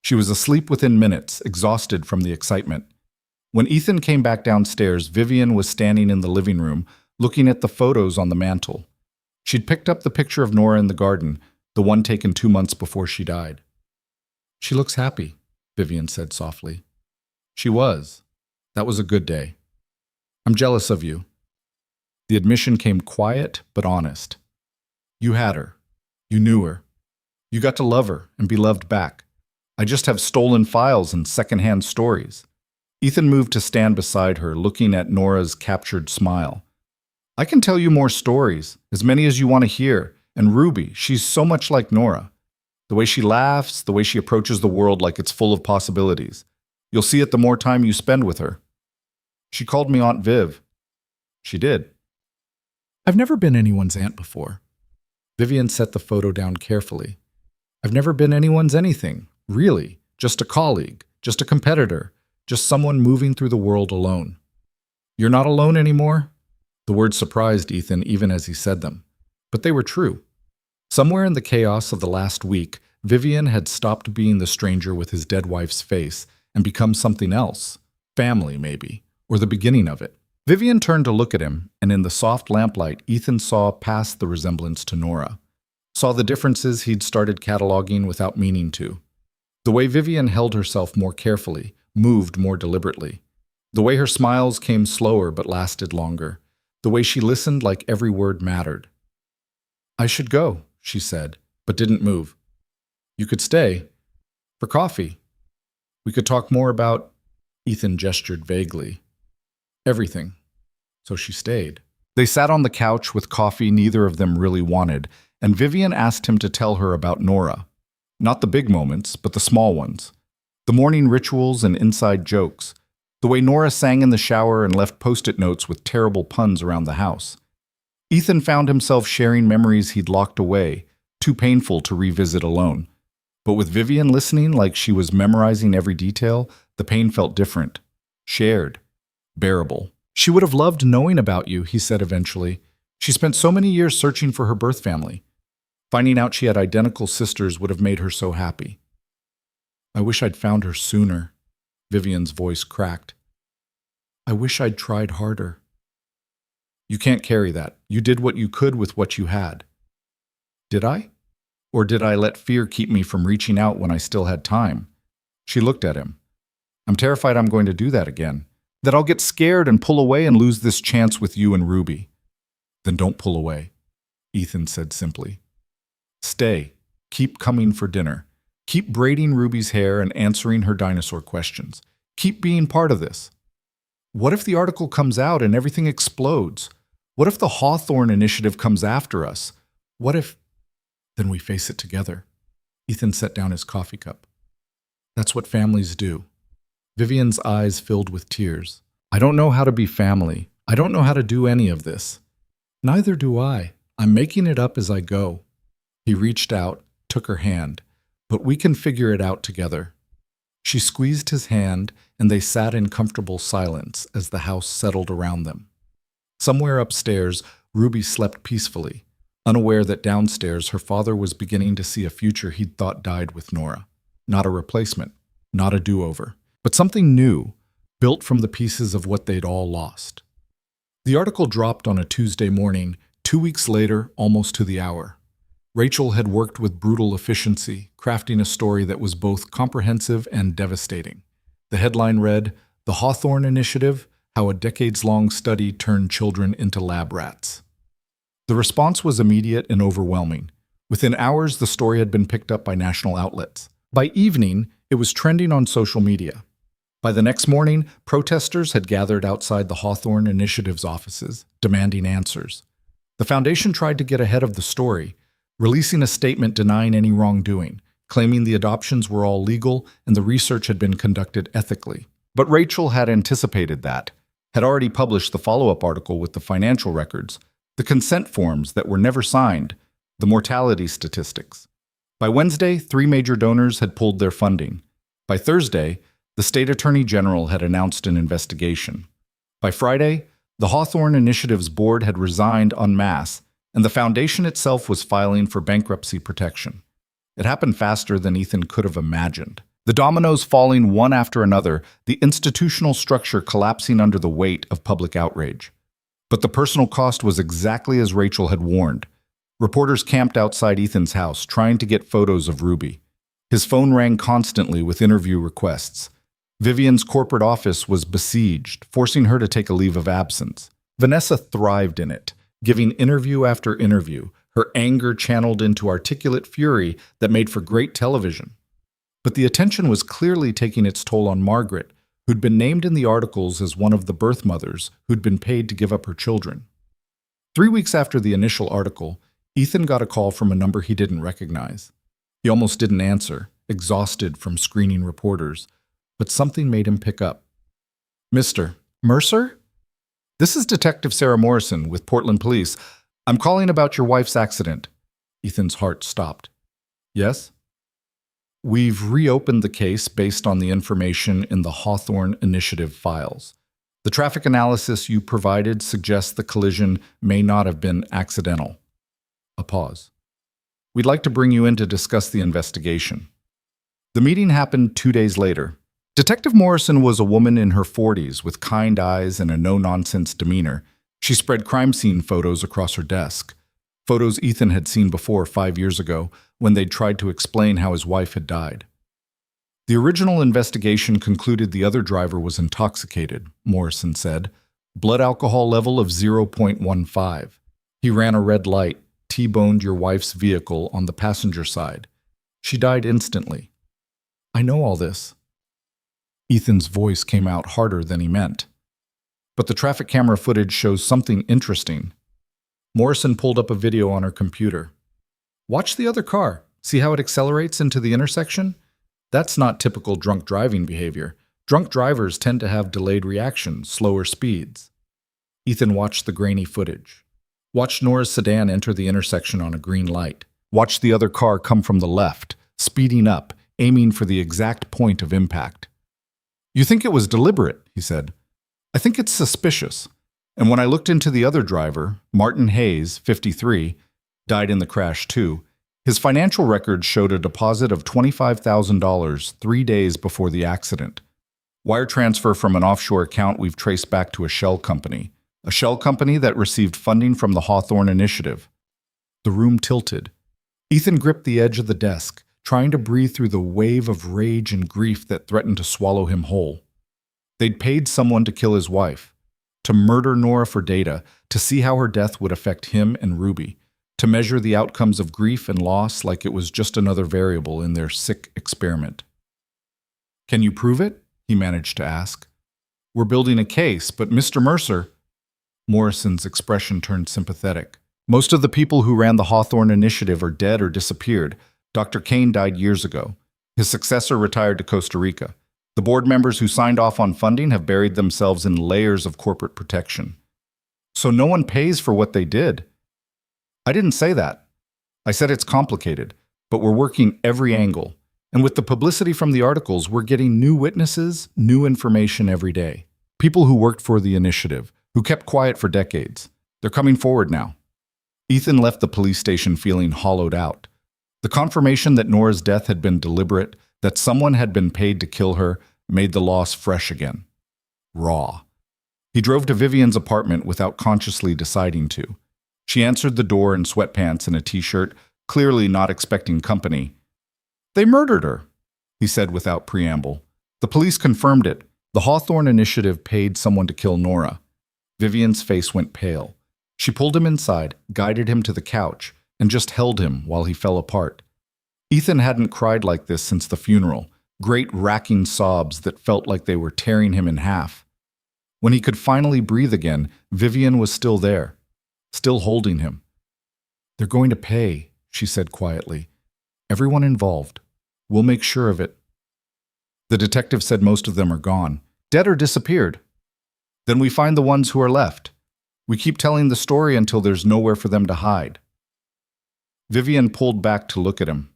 She was asleep within minutes, exhausted from the excitement. When Ethan came back downstairs, Vivian was standing in the living room, looking at the photos on the mantel. She'd picked up the picture of Nora in the garden, the one taken 2 months before she died. "She looks happy," Vivian said softly. She was. That was a good day. "I'm jealous of you." The admission came quiet but honest. "You had her. You knew her. You got to love her and be loved back. I just have stolen files and secondhand stories." Ethan moved to stand beside her, looking at Nora's captured smile. "I can tell you more stories, as many as you want to hear. And Ruby, she's so much like Nora. The way she laughs, the way she approaches the world like it's full of possibilities. You'll see it the more time you spend with her." "She called me Aunt Viv." "She did." "I've never been anyone's aunt before." Vivian set the photo down carefully. "I've never been anyone's anything, really. Just a colleague, just a competitor, just someone moving through the world alone." "You're not alone anymore?" The words surprised Ethan even as he said them. But they were true. Somewhere in the chaos of the last week, Vivian had stopped being the stranger with his dead wife's face and become something else. Family, maybe, or the beginning of it. Vivian turned to look at him, and in the soft lamplight, Ethan saw past the resemblance to Nora. Saw the differences he'd started cataloging without meaning to. The way Vivian held herself more carefully, moved more deliberately. The way her smiles came slower but lasted longer. The way she listened like every word mattered. "I should go," she said, but didn't move. "You could stay. For coffee. We could talk more about—" Ethan gestured vaguely. "Everything." So she stayed. They sat on the couch with coffee neither of them really wanted, and Vivian asked him to tell her about Nora. Not the big moments, but the small ones. The morning rituals and inside jokes. The way Nora sang in the shower and left post-it notes with terrible puns around the house. Ethan found himself sharing memories he'd locked away, too painful to revisit alone. But with Vivian listening like she was memorizing every detail, the pain felt different. Shared. Bearable. "She would have loved knowing about you," he said eventually. "She spent so many years searching for her birth family. Finding out she had identical sisters would have made her so happy." "I wish I'd found her sooner." Vivian's voice cracked. "I wish I'd tried harder." "You can't carry that. You did what you could with what you had." "Did I? Or did I let fear keep me from reaching out when I still had time?" She looked at him. "I'm terrified I'm going to do that again. That I'll get scared and pull away and lose this chance with you and Ruby." "Then don't pull away," Ethan said simply. "Stay. Keep coming for dinner. Keep braiding Ruby's hair and answering her dinosaur questions. Keep being part of this. What if the article comes out and everything explodes? What if the Hawthorne Initiative comes after us? What if—" "Then we face it together." Ethan set down his coffee cup. "That's what families do." Vivian's eyes filled with tears. "I don't know how to be family. I don't know how to do any of this." "Neither do I. I'm making it up as I go." He reached out, took her hand. "But we can figure it out together." She squeezed his hand, and they sat in comfortable silence as the house settled around them. Somewhere upstairs, Ruby slept peacefully, unaware that downstairs her father was beginning to see a future he'd thought died with Nora. Not a replacement, not a do-over, but something new, built from the pieces of what they'd all lost. The article dropped on a Tuesday morning, 2 weeks later, almost to the hour. Rachel had worked with brutal efficiency, crafting a story that was both comprehensive and devastating. The headline read, "The Hawthorne Initiative, How a Decades-Long Study Turned Children into Lab Rats." The response was immediate and overwhelming. Within hours, the story had been picked up by national outlets. By evening, it was trending on social media. By the next morning, protesters had gathered outside the Hawthorne Initiative's offices, demanding answers. The foundation tried to get ahead of the story, releasing a statement denying any wrongdoing, claiming the adoptions were all legal and the research had been conducted ethically. But Rachel had anticipated that, had already published the follow-up article with the financial records, the consent forms that were never signed, the mortality statistics. By Wednesday, 3 major donors had pulled their funding. By Thursday, the state attorney general had announced an investigation. By Friday, the Hawthorne Initiative's board had resigned en masse, and the foundation itself was filing for bankruptcy protection. It happened faster than Ethan could have imagined. The dominoes falling one after another, the institutional structure collapsing under the weight of public outrage. But the personal cost was exactly as Rachel had warned. Reporters camped outside Ethan's house, trying to get photos of Ruby. His phone rang constantly with interview requests. Vivian's corporate office was besieged, forcing her to take a leave of absence. Vanessa thrived in it, giving interview after interview, her anger channeled into articulate fury that made for great television. But the attention was clearly taking its toll on Margaret, who'd been named in the articles as one of the birth mothers who'd been paid to give up her children. 3 weeks after the initial article, Ethan got a call from a number he didn't recognize. He almost didn't answer, exhausted from screening reporters, but something made him pick up. "Mr. Mercer? This is Detective Sarah Morrison with Portland Police. I'm calling about your wife's accident." Ethan's heart stopped. "Yes?" "We've reopened the case based on the information in the Hawthorne Initiative files. The traffic analysis you provided suggests the collision may not have been accidental." A pause. "We'd like to bring you in to discuss the investigation." The meeting happened 2 days later. Detective Morrison was a woman in her 40s with kind eyes and a no-nonsense demeanor. She spread crime scene photos across her desk. Photos Ethan had seen before 5 years ago when they'd tried to explain how his wife had died. The original investigation concluded the other driver was intoxicated, Morrison said. Blood alcohol level of 0.15. He ran a red light, T-boned your wife's vehicle on the passenger side. She died instantly. "I know all this." Ethan's voice came out harder than he meant. "But the traffic camera footage shows something interesting." Morrison pulled up a video on her computer. "Watch the other car. See how it accelerates into the intersection? That's not typical drunk driving behavior. Drunk drivers tend to have delayed reactions, slower speeds." Ethan watched the grainy footage. Watched Nora's sedan enter the intersection on a green light. Watched the other car come from the left, speeding up, aiming for the exact point of impact. "You think it was deliberate," he said. "I think it's suspicious. And when I looked into the other driver, Martin Hayes, 53, died in the crash too. His financial records showed a deposit of $25,000 3 days before the accident. Wire transfer from an offshore account we've traced back to a shell company that received funding from the Hawthorne Initiative." The room tilted. Ethan gripped the edge of the desk, trying to breathe through the wave of rage and grief that threatened to swallow him whole. They'd paid someone to kill his wife, to murder Nora for data, to see how her death would affect him and Ruby, to measure the outcomes of grief and loss like it was just another variable in their sick experiment. "Can you prove it?" he managed to ask. "We're building a case, but Mr. Mercer—" Morrison's expression turned sympathetic. "Most of the people who ran the Hawthorne Initiative are dead or disappeared. Dr. Kane died years ago. His successor retired to Costa Rica. The board members who signed off on funding have buried themselves in layers of corporate protection. So no one pays for what they did." "I didn't say that. I said it's complicated, but we're working every angle. And with the publicity from the articles, we're getting new witnesses, new information every day. People who worked for the initiative, who kept quiet for decades. They're coming forward now." Ethan left the police station feeling hollowed out. The confirmation that Nora's death had been deliberate, that someone had been paid to kill her, made the loss fresh again. Raw. He drove to Vivian's apartment without consciously deciding to. She answered the door in sweatpants and a t-shirt, clearly not expecting company. "They murdered her," he said without preamble. "The police confirmed it. The Hawthorne Initiative paid someone to kill Nora." Vivian's face went pale. She pulled him inside, guided him to the couch, and just held him while he fell apart. Ethan hadn't cried like this since the funeral, great racking sobs that felt like they were tearing him in half. When he could finally breathe again, Vivian was still there, still holding him. "They're going to pay," she said quietly. "Everyone involved. We'll make sure of it." The detective said most of them are gone. Dead or disappeared. Then we find the ones who are left. We keep telling the story until there's nowhere for them to hide. Vivian pulled back to look at him.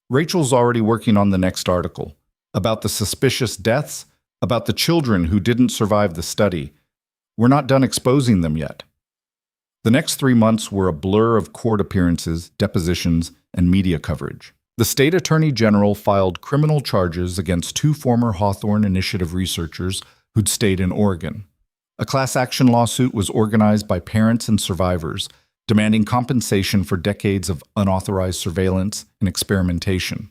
Rachel's already working on the next article. About the suspicious deaths, about the children who didn't survive the study. We're not done exposing them yet. The next 3 months were a blur of court appearances, depositions, and media coverage. The state attorney general filed criminal charges against 2 former Hawthorne Initiative researchers who'd stayed in Oregon. A class action lawsuit was organized by parents and survivors, demanding compensation for decades of unauthorized surveillance and experimentation.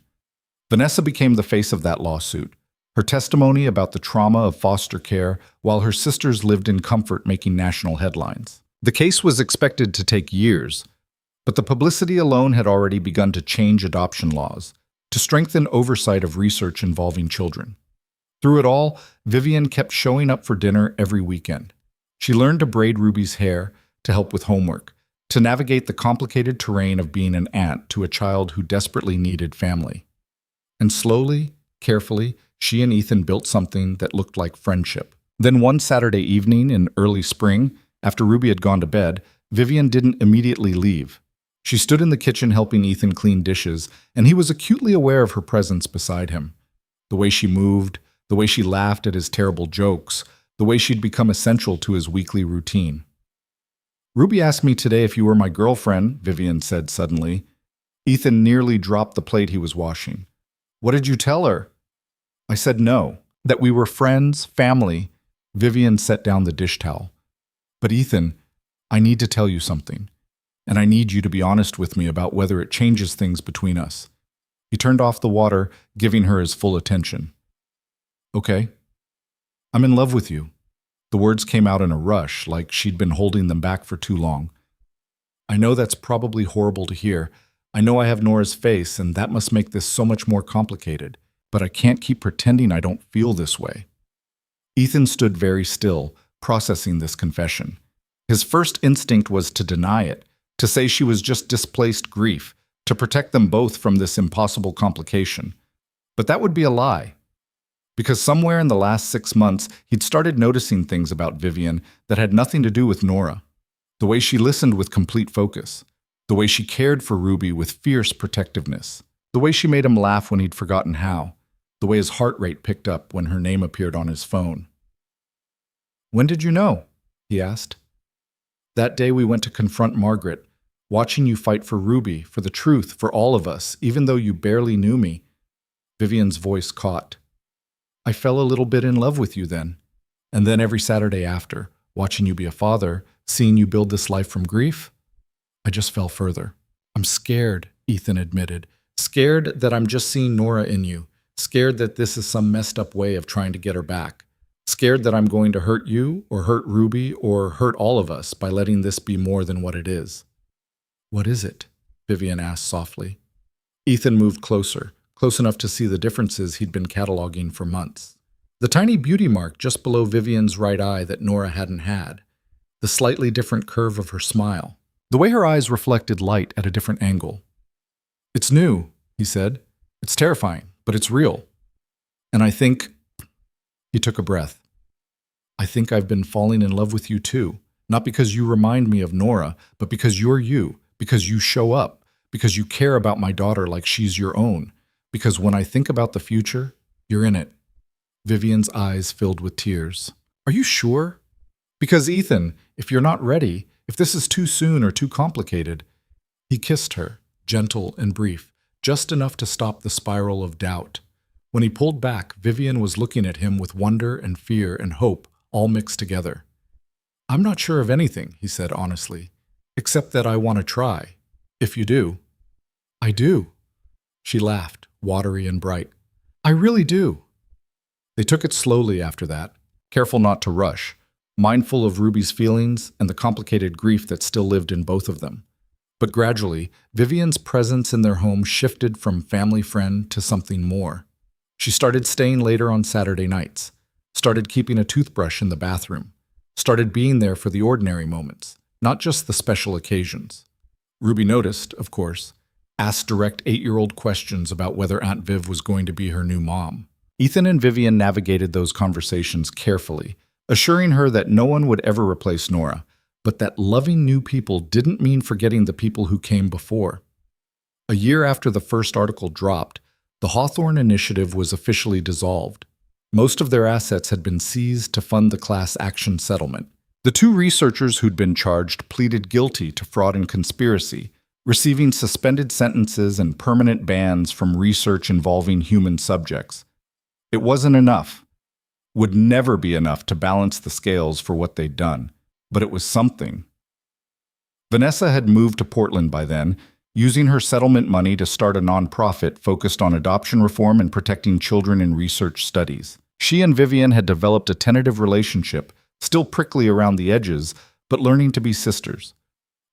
Vanessa became the face of that lawsuit, her testimony about the trauma of foster care while her sisters lived in comfort making national headlines. The case was expected to take years, but the publicity alone had already begun to change adoption laws, to strengthen oversight of research involving children. Through it all, Vivian kept showing up for dinner every weekend. She learned to braid Ruby's hair, to help with homework, to navigate the complicated terrain of being an aunt to a child who desperately needed family. And slowly, carefully, she and Ethan built something that looked like friendship. Then one Saturday evening in early spring, after Ruby had gone to bed, Vivian didn't immediately leave. She stood in the kitchen helping Ethan clean dishes, and he was acutely aware of her presence beside him. The way she moved, the way she laughed at his terrible jokes, the way she'd become essential to his weekly routine. "Ruby asked me today if you were my girlfriend," Vivian said suddenly. Ethan nearly dropped the plate he was washing. "What did you tell her?" "I said no, that we were friends, family." Vivian set down the dish towel. "But Ethan, I need to tell you something, and I need you to be honest with me about whether it changes things between us." He turned off the water, giving her his full attention. "Okay. I'm in love with you." The words came out in a rush, like she'd been holding them back for too long. "I know that's probably horrible to hear. I know I have Nora's face, and that must make this so much more complicated. But I can't keep pretending I don't feel this way." Ethan stood very still, processing this confession. His first instinct was to deny it, to say she was just displaced grief, to protect them both from this impossible complication. But that would be a lie. Because somewhere in the last 6 months, he'd started noticing things about Vivian that had nothing to do with Nora. The way she listened with complete focus. The way she cared for Ruby with fierce protectiveness. The way she made him laugh when he'd forgotten how. The way his heart rate picked up when her name appeared on his phone. "When did you know?" he asked. "That day we went to confront Margaret, watching you fight for Ruby, for the truth, for all of us, even though you barely knew me." Vivian's voice caught. "I fell a little bit in love with you then. And then every Saturday after, watching you be a father, seeing you build this life from grief, I just fell further." "I'm scared," Ethan admitted. "Scared that I'm just seeing Nora in you. Scared that this is some messed up way of trying to get her back. Scared that I'm going to hurt you, or hurt Ruby, or hurt all of us by letting this be more than what it is." "What is it?" Vivian asked softly. Ethan moved closer, close enough to see the differences he'd been cataloging for months. The tiny beauty mark just below Vivian's right eye that Nora hadn't had. The slightly different curve of her smile. The way her eyes reflected light at a different angle. "It's new," he said. "It's terrifying, but it's real. And I think—" He took a breath. "I think I've been falling in love with you too. Not because you remind me of Nora, but because you're you, because you show up, because you care about my daughter like she's your own. Because when I think about the future, you're in it." Vivian's eyes filled with tears. "Are you sure? Because Ethan, if you're not ready, if this is too soon or too complicated." He kissed her, gentle and brief, just enough to stop the spiral of doubt. When he pulled back, Vivian was looking at him with wonder and fear and hope all mixed together. "I'm not sure of anything," he said honestly, "except that I want to try. If you do." "I do." She laughed, watery and bright. "I really do." They took it slowly after that, careful not to rush, mindful of Ruby's feelings and the complicated grief that still lived in both of them. But gradually, Vivian's presence in their home shifted from family friend to something more. She started staying later on Saturday nights, started keeping a toothbrush in the bathroom, started being there for the ordinary moments, not just the special occasions. Ruby noticed, of course, asked direct 8-year-old questions about whether Aunt Viv was going to be her new mom. Ethan and Vivian navigated those conversations carefully, assuring her that no one would ever replace Nora, but that loving new people didn't mean forgetting the people who came before. A year after the first article dropped, the Hawthorne Initiative was officially dissolved. Most of their assets had been seized to fund the class action settlement. The two researchers who'd been charged pleaded guilty to fraud and conspiracy, receiving suspended sentences and permanent bans from research involving human subjects. It wasn't enough, would never be enough to balance the scales for what they'd done, but it was something. Vanessa had moved to Portland by then, using her settlement money to start a nonprofit focused on adoption reform and protecting children in research studies. She and Vivian had developed a tentative relationship, still prickly around the edges, but learning to be sisters.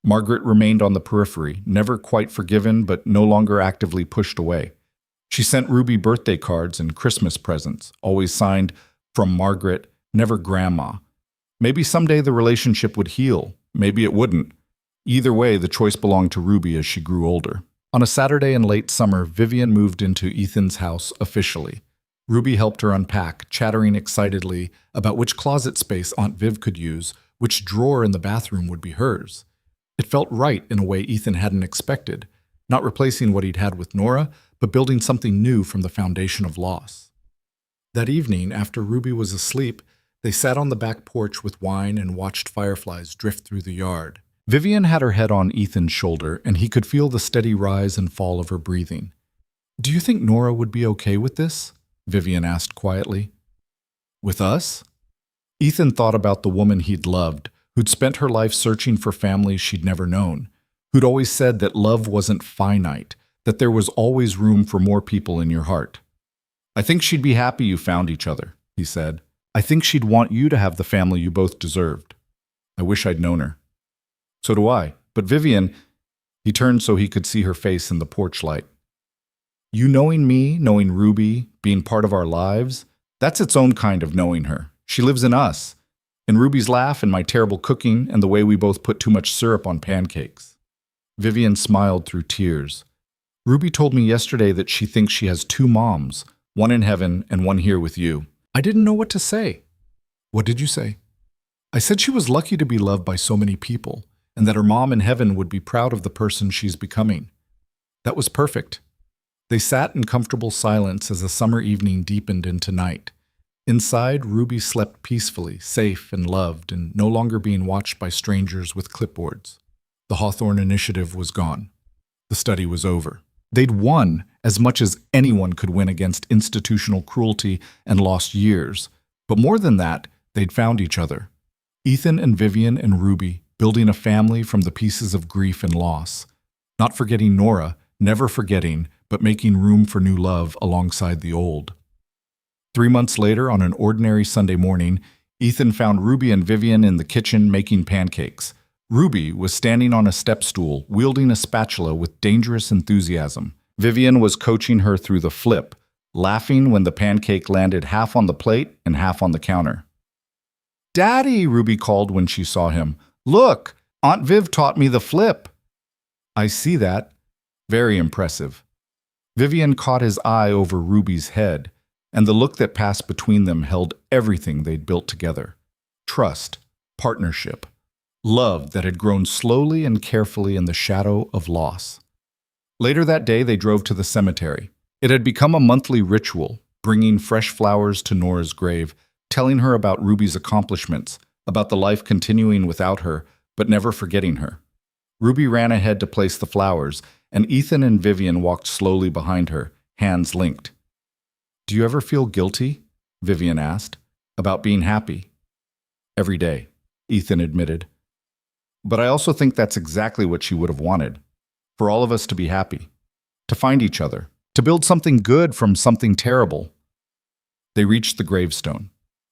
Margaret remained on the periphery, never quite forgiven but no longer actively pushed away. She sent Ruby birthday cards and Christmas presents, always signed, "From Margaret, never Grandma." Maybe someday the relationship would heal, maybe it wouldn't. Either way, the choice belonged to Ruby as she grew older. On a Saturday in late summer, Vivian moved into Ethan's house officially. Ruby helped her unpack, chattering excitedly about which closet space Aunt Viv could use, which drawer in the bathroom would be hers. It felt right in a way Ethan hadn't expected, not replacing what he'd had with Nora, but building something new from the foundation of loss. That evening, after Ruby was asleep, they sat on the back porch with wine and watched fireflies drift through the yard. Vivian had her head on Ethan's shoulder, and he could feel the steady rise and fall of her breathing. "Do you think Nora would be okay with this?" Vivian asked quietly. "With us?" Ethan thought about the woman he'd loved, who'd spent her life searching for families she'd never known, who'd always said that love wasn't finite, that there was always room for more people in your heart. "I think she'd be happy you found each other," he said. "I think she'd want you to have the family you both deserved. I wish I'd known her." "So do I. But Vivian," he turned so he could see her face in the porch light. "You knowing me, knowing Ruby, being part of our lives, that's its own kind of knowing her. She lives in us. In Ruby's laugh and my terrible cooking and the way we both put too much syrup on pancakes." Vivian smiled through tears. "Ruby told me yesterday that she thinks she has two moms, one in heaven and one here with you." I didn't know what to say. "What did you say?" "I said she was lucky to be loved by so many people, and that her mom in heaven would be proud of the person she's becoming." That was perfect. They sat in comfortable silence as the summer evening deepened into night. Inside, Ruby slept peacefully, safe and loved, and no longer being watched by strangers with clipboards. The Hawthorne Initiative was gone. The study was over. They'd won as much as anyone could win against institutional cruelty and lost years. But more than that, they'd found each other. Ethan and Vivian and Ruby, building a family from the pieces of grief and loss. Not forgetting Nora, never forgetting, but making room for new love alongside the old. 3 months later, on an ordinary Sunday morning, Ethan found Ruby and Vivian in the kitchen making pancakes. Ruby was standing on a step stool, wielding a spatula with dangerous enthusiasm. Vivian was coaching her through the flip, laughing when the pancake landed half on the plate and half on the counter. "Daddy," Ruby called when she saw him. "Look, Aunt Viv taught me the flip." "I see that. Very impressive." Vivian caught his eye over Ruby's head, and the look that passed between them held everything they'd built together. Trust, partnership, love that had grown slowly and carefully in the shadow of loss. Later that day, they drove to the cemetery. It had become a monthly ritual, bringing fresh flowers to Nora's grave, telling her about Ruby's accomplishments, about the life continuing without her, but never forgetting her. Ruby ran ahead to place the flowers, and Ethan and Vivian walked slowly behind her, hands linked. "Do you ever feel guilty?" Vivian asked. "About being happy?" "Every day," Ethan admitted. "But I also think that's exactly what she would have wanted. For all of us to be happy. To find each other. To build something good from something terrible." They reached the gravestone.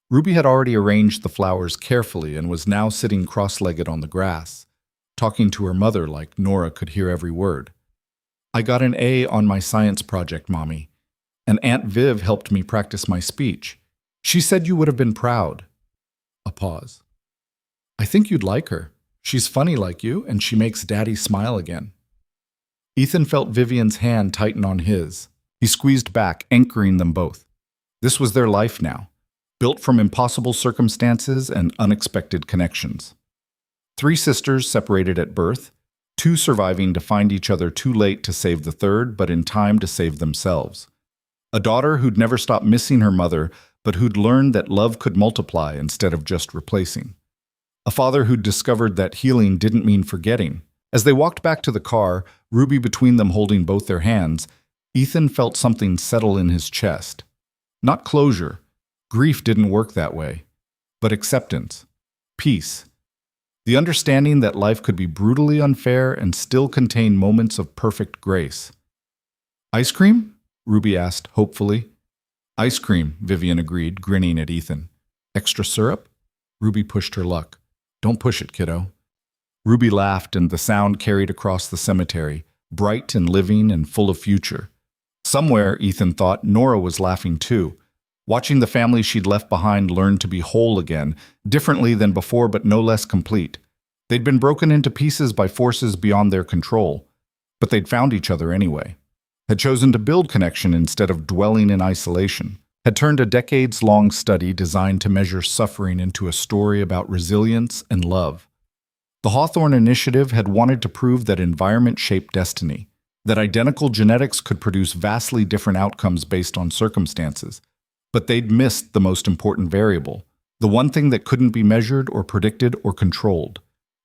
Ruby had already arranged the flowers carefully and was now sitting cross-legged on the grass, talking to her mother like Nora could hear every word. "I got an A on my science project, Mommy, and Aunt Viv helped me practice my speech. She said you would have been proud." A pause. "I think you'd like her. She's funny like you, and she makes Daddy smile again." Ethan felt Vivian's hand tighten on his. He squeezed back, anchoring them both. This was their life now, built from impossible circumstances and unexpected connections. 3 sisters separated at birth, 2 surviving to find each other too late to save the third, but in time to save themselves. A daughter who'd never stopped missing her mother, but who'd learned that love could multiply instead of just replacing. A father who'd discovered that healing didn't mean forgetting. As they walked back to the car, Ruby between them holding both their hands, Ethan felt something settle in his chest. Not closure. Grief didn't work that way. But acceptance. Peace. The understanding that life could be brutally unfair and still contain moments of perfect grace. "Ice cream?" Ruby asked, hopefully. "Ice cream," Vivian agreed, grinning at Ethan. "Extra syrup?" Ruby pushed her luck. "Don't push it, kiddo." Ruby laughed, and the sound carried across the cemetery, bright and living and full of future. Somewhere, Ethan thought, Nora was laughing too, watching the family she'd left behind learn to be whole again, differently than before but no less complete. They'd been broken into pieces by forces beyond their control, but they'd found each other anyway, had chosen to build connection instead of dwelling in isolation, had turned a decades-long study designed to measure suffering into a story about resilience and love. The Hawthorne Initiative had wanted to prove that environment shaped destiny, that identical genetics could produce vastly different outcomes based on circumstances. But they'd missed the most important variable, the one thing that couldn't be measured or predicted or controlled: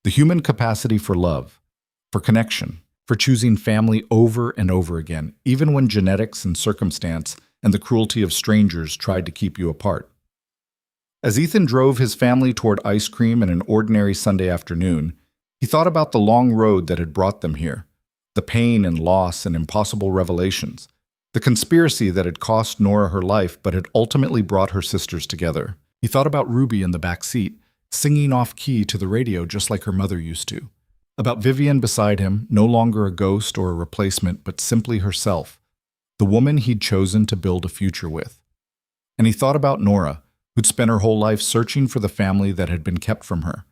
the human capacity for love, for connection, for choosing family over and over again, even when genetics and circumstance and the cruelty of strangers tried to keep you apart. As Ethan drove his family toward ice cream in an ordinary Sunday afternoon, he thought about the long road that had brought them here, the pain and loss and impossible revelations, the conspiracy that had cost Nora her life but had ultimately brought her sisters together. He thought about Ruby in the back seat, singing off-key to the radio just like her mother used to. About Vivian beside him, no longer a ghost or a replacement, but simply herself, the woman he'd chosen to build a future with. And he thought about Nora, who'd spent her whole life searching for the family that had been kept from her,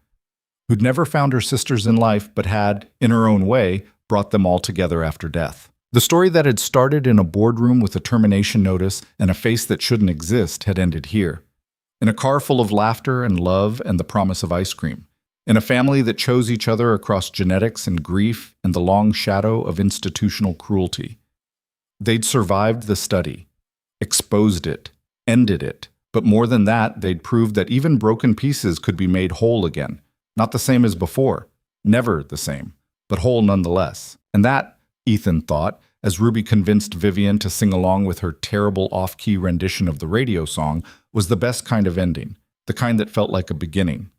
who'd never found her sisters in life but had, in her own way, brought them all together after death. The story that had started in a boardroom with a termination notice and a face that shouldn't exist had ended here, in a car full of laughter and love and the promise of ice cream, in a family that chose each other across genetics and grief and the long shadow of institutional cruelty. They'd survived the study, exposed it, ended it, but more than that, they'd proved that even broken pieces could be made whole again, not the same as before, never the same, but whole nonetheless. And that, Ethan thought, as Ruby convinced Vivian to sing along with her terrible off-key rendition of the radio song, was the best kind of ending, the kind that felt like a beginning.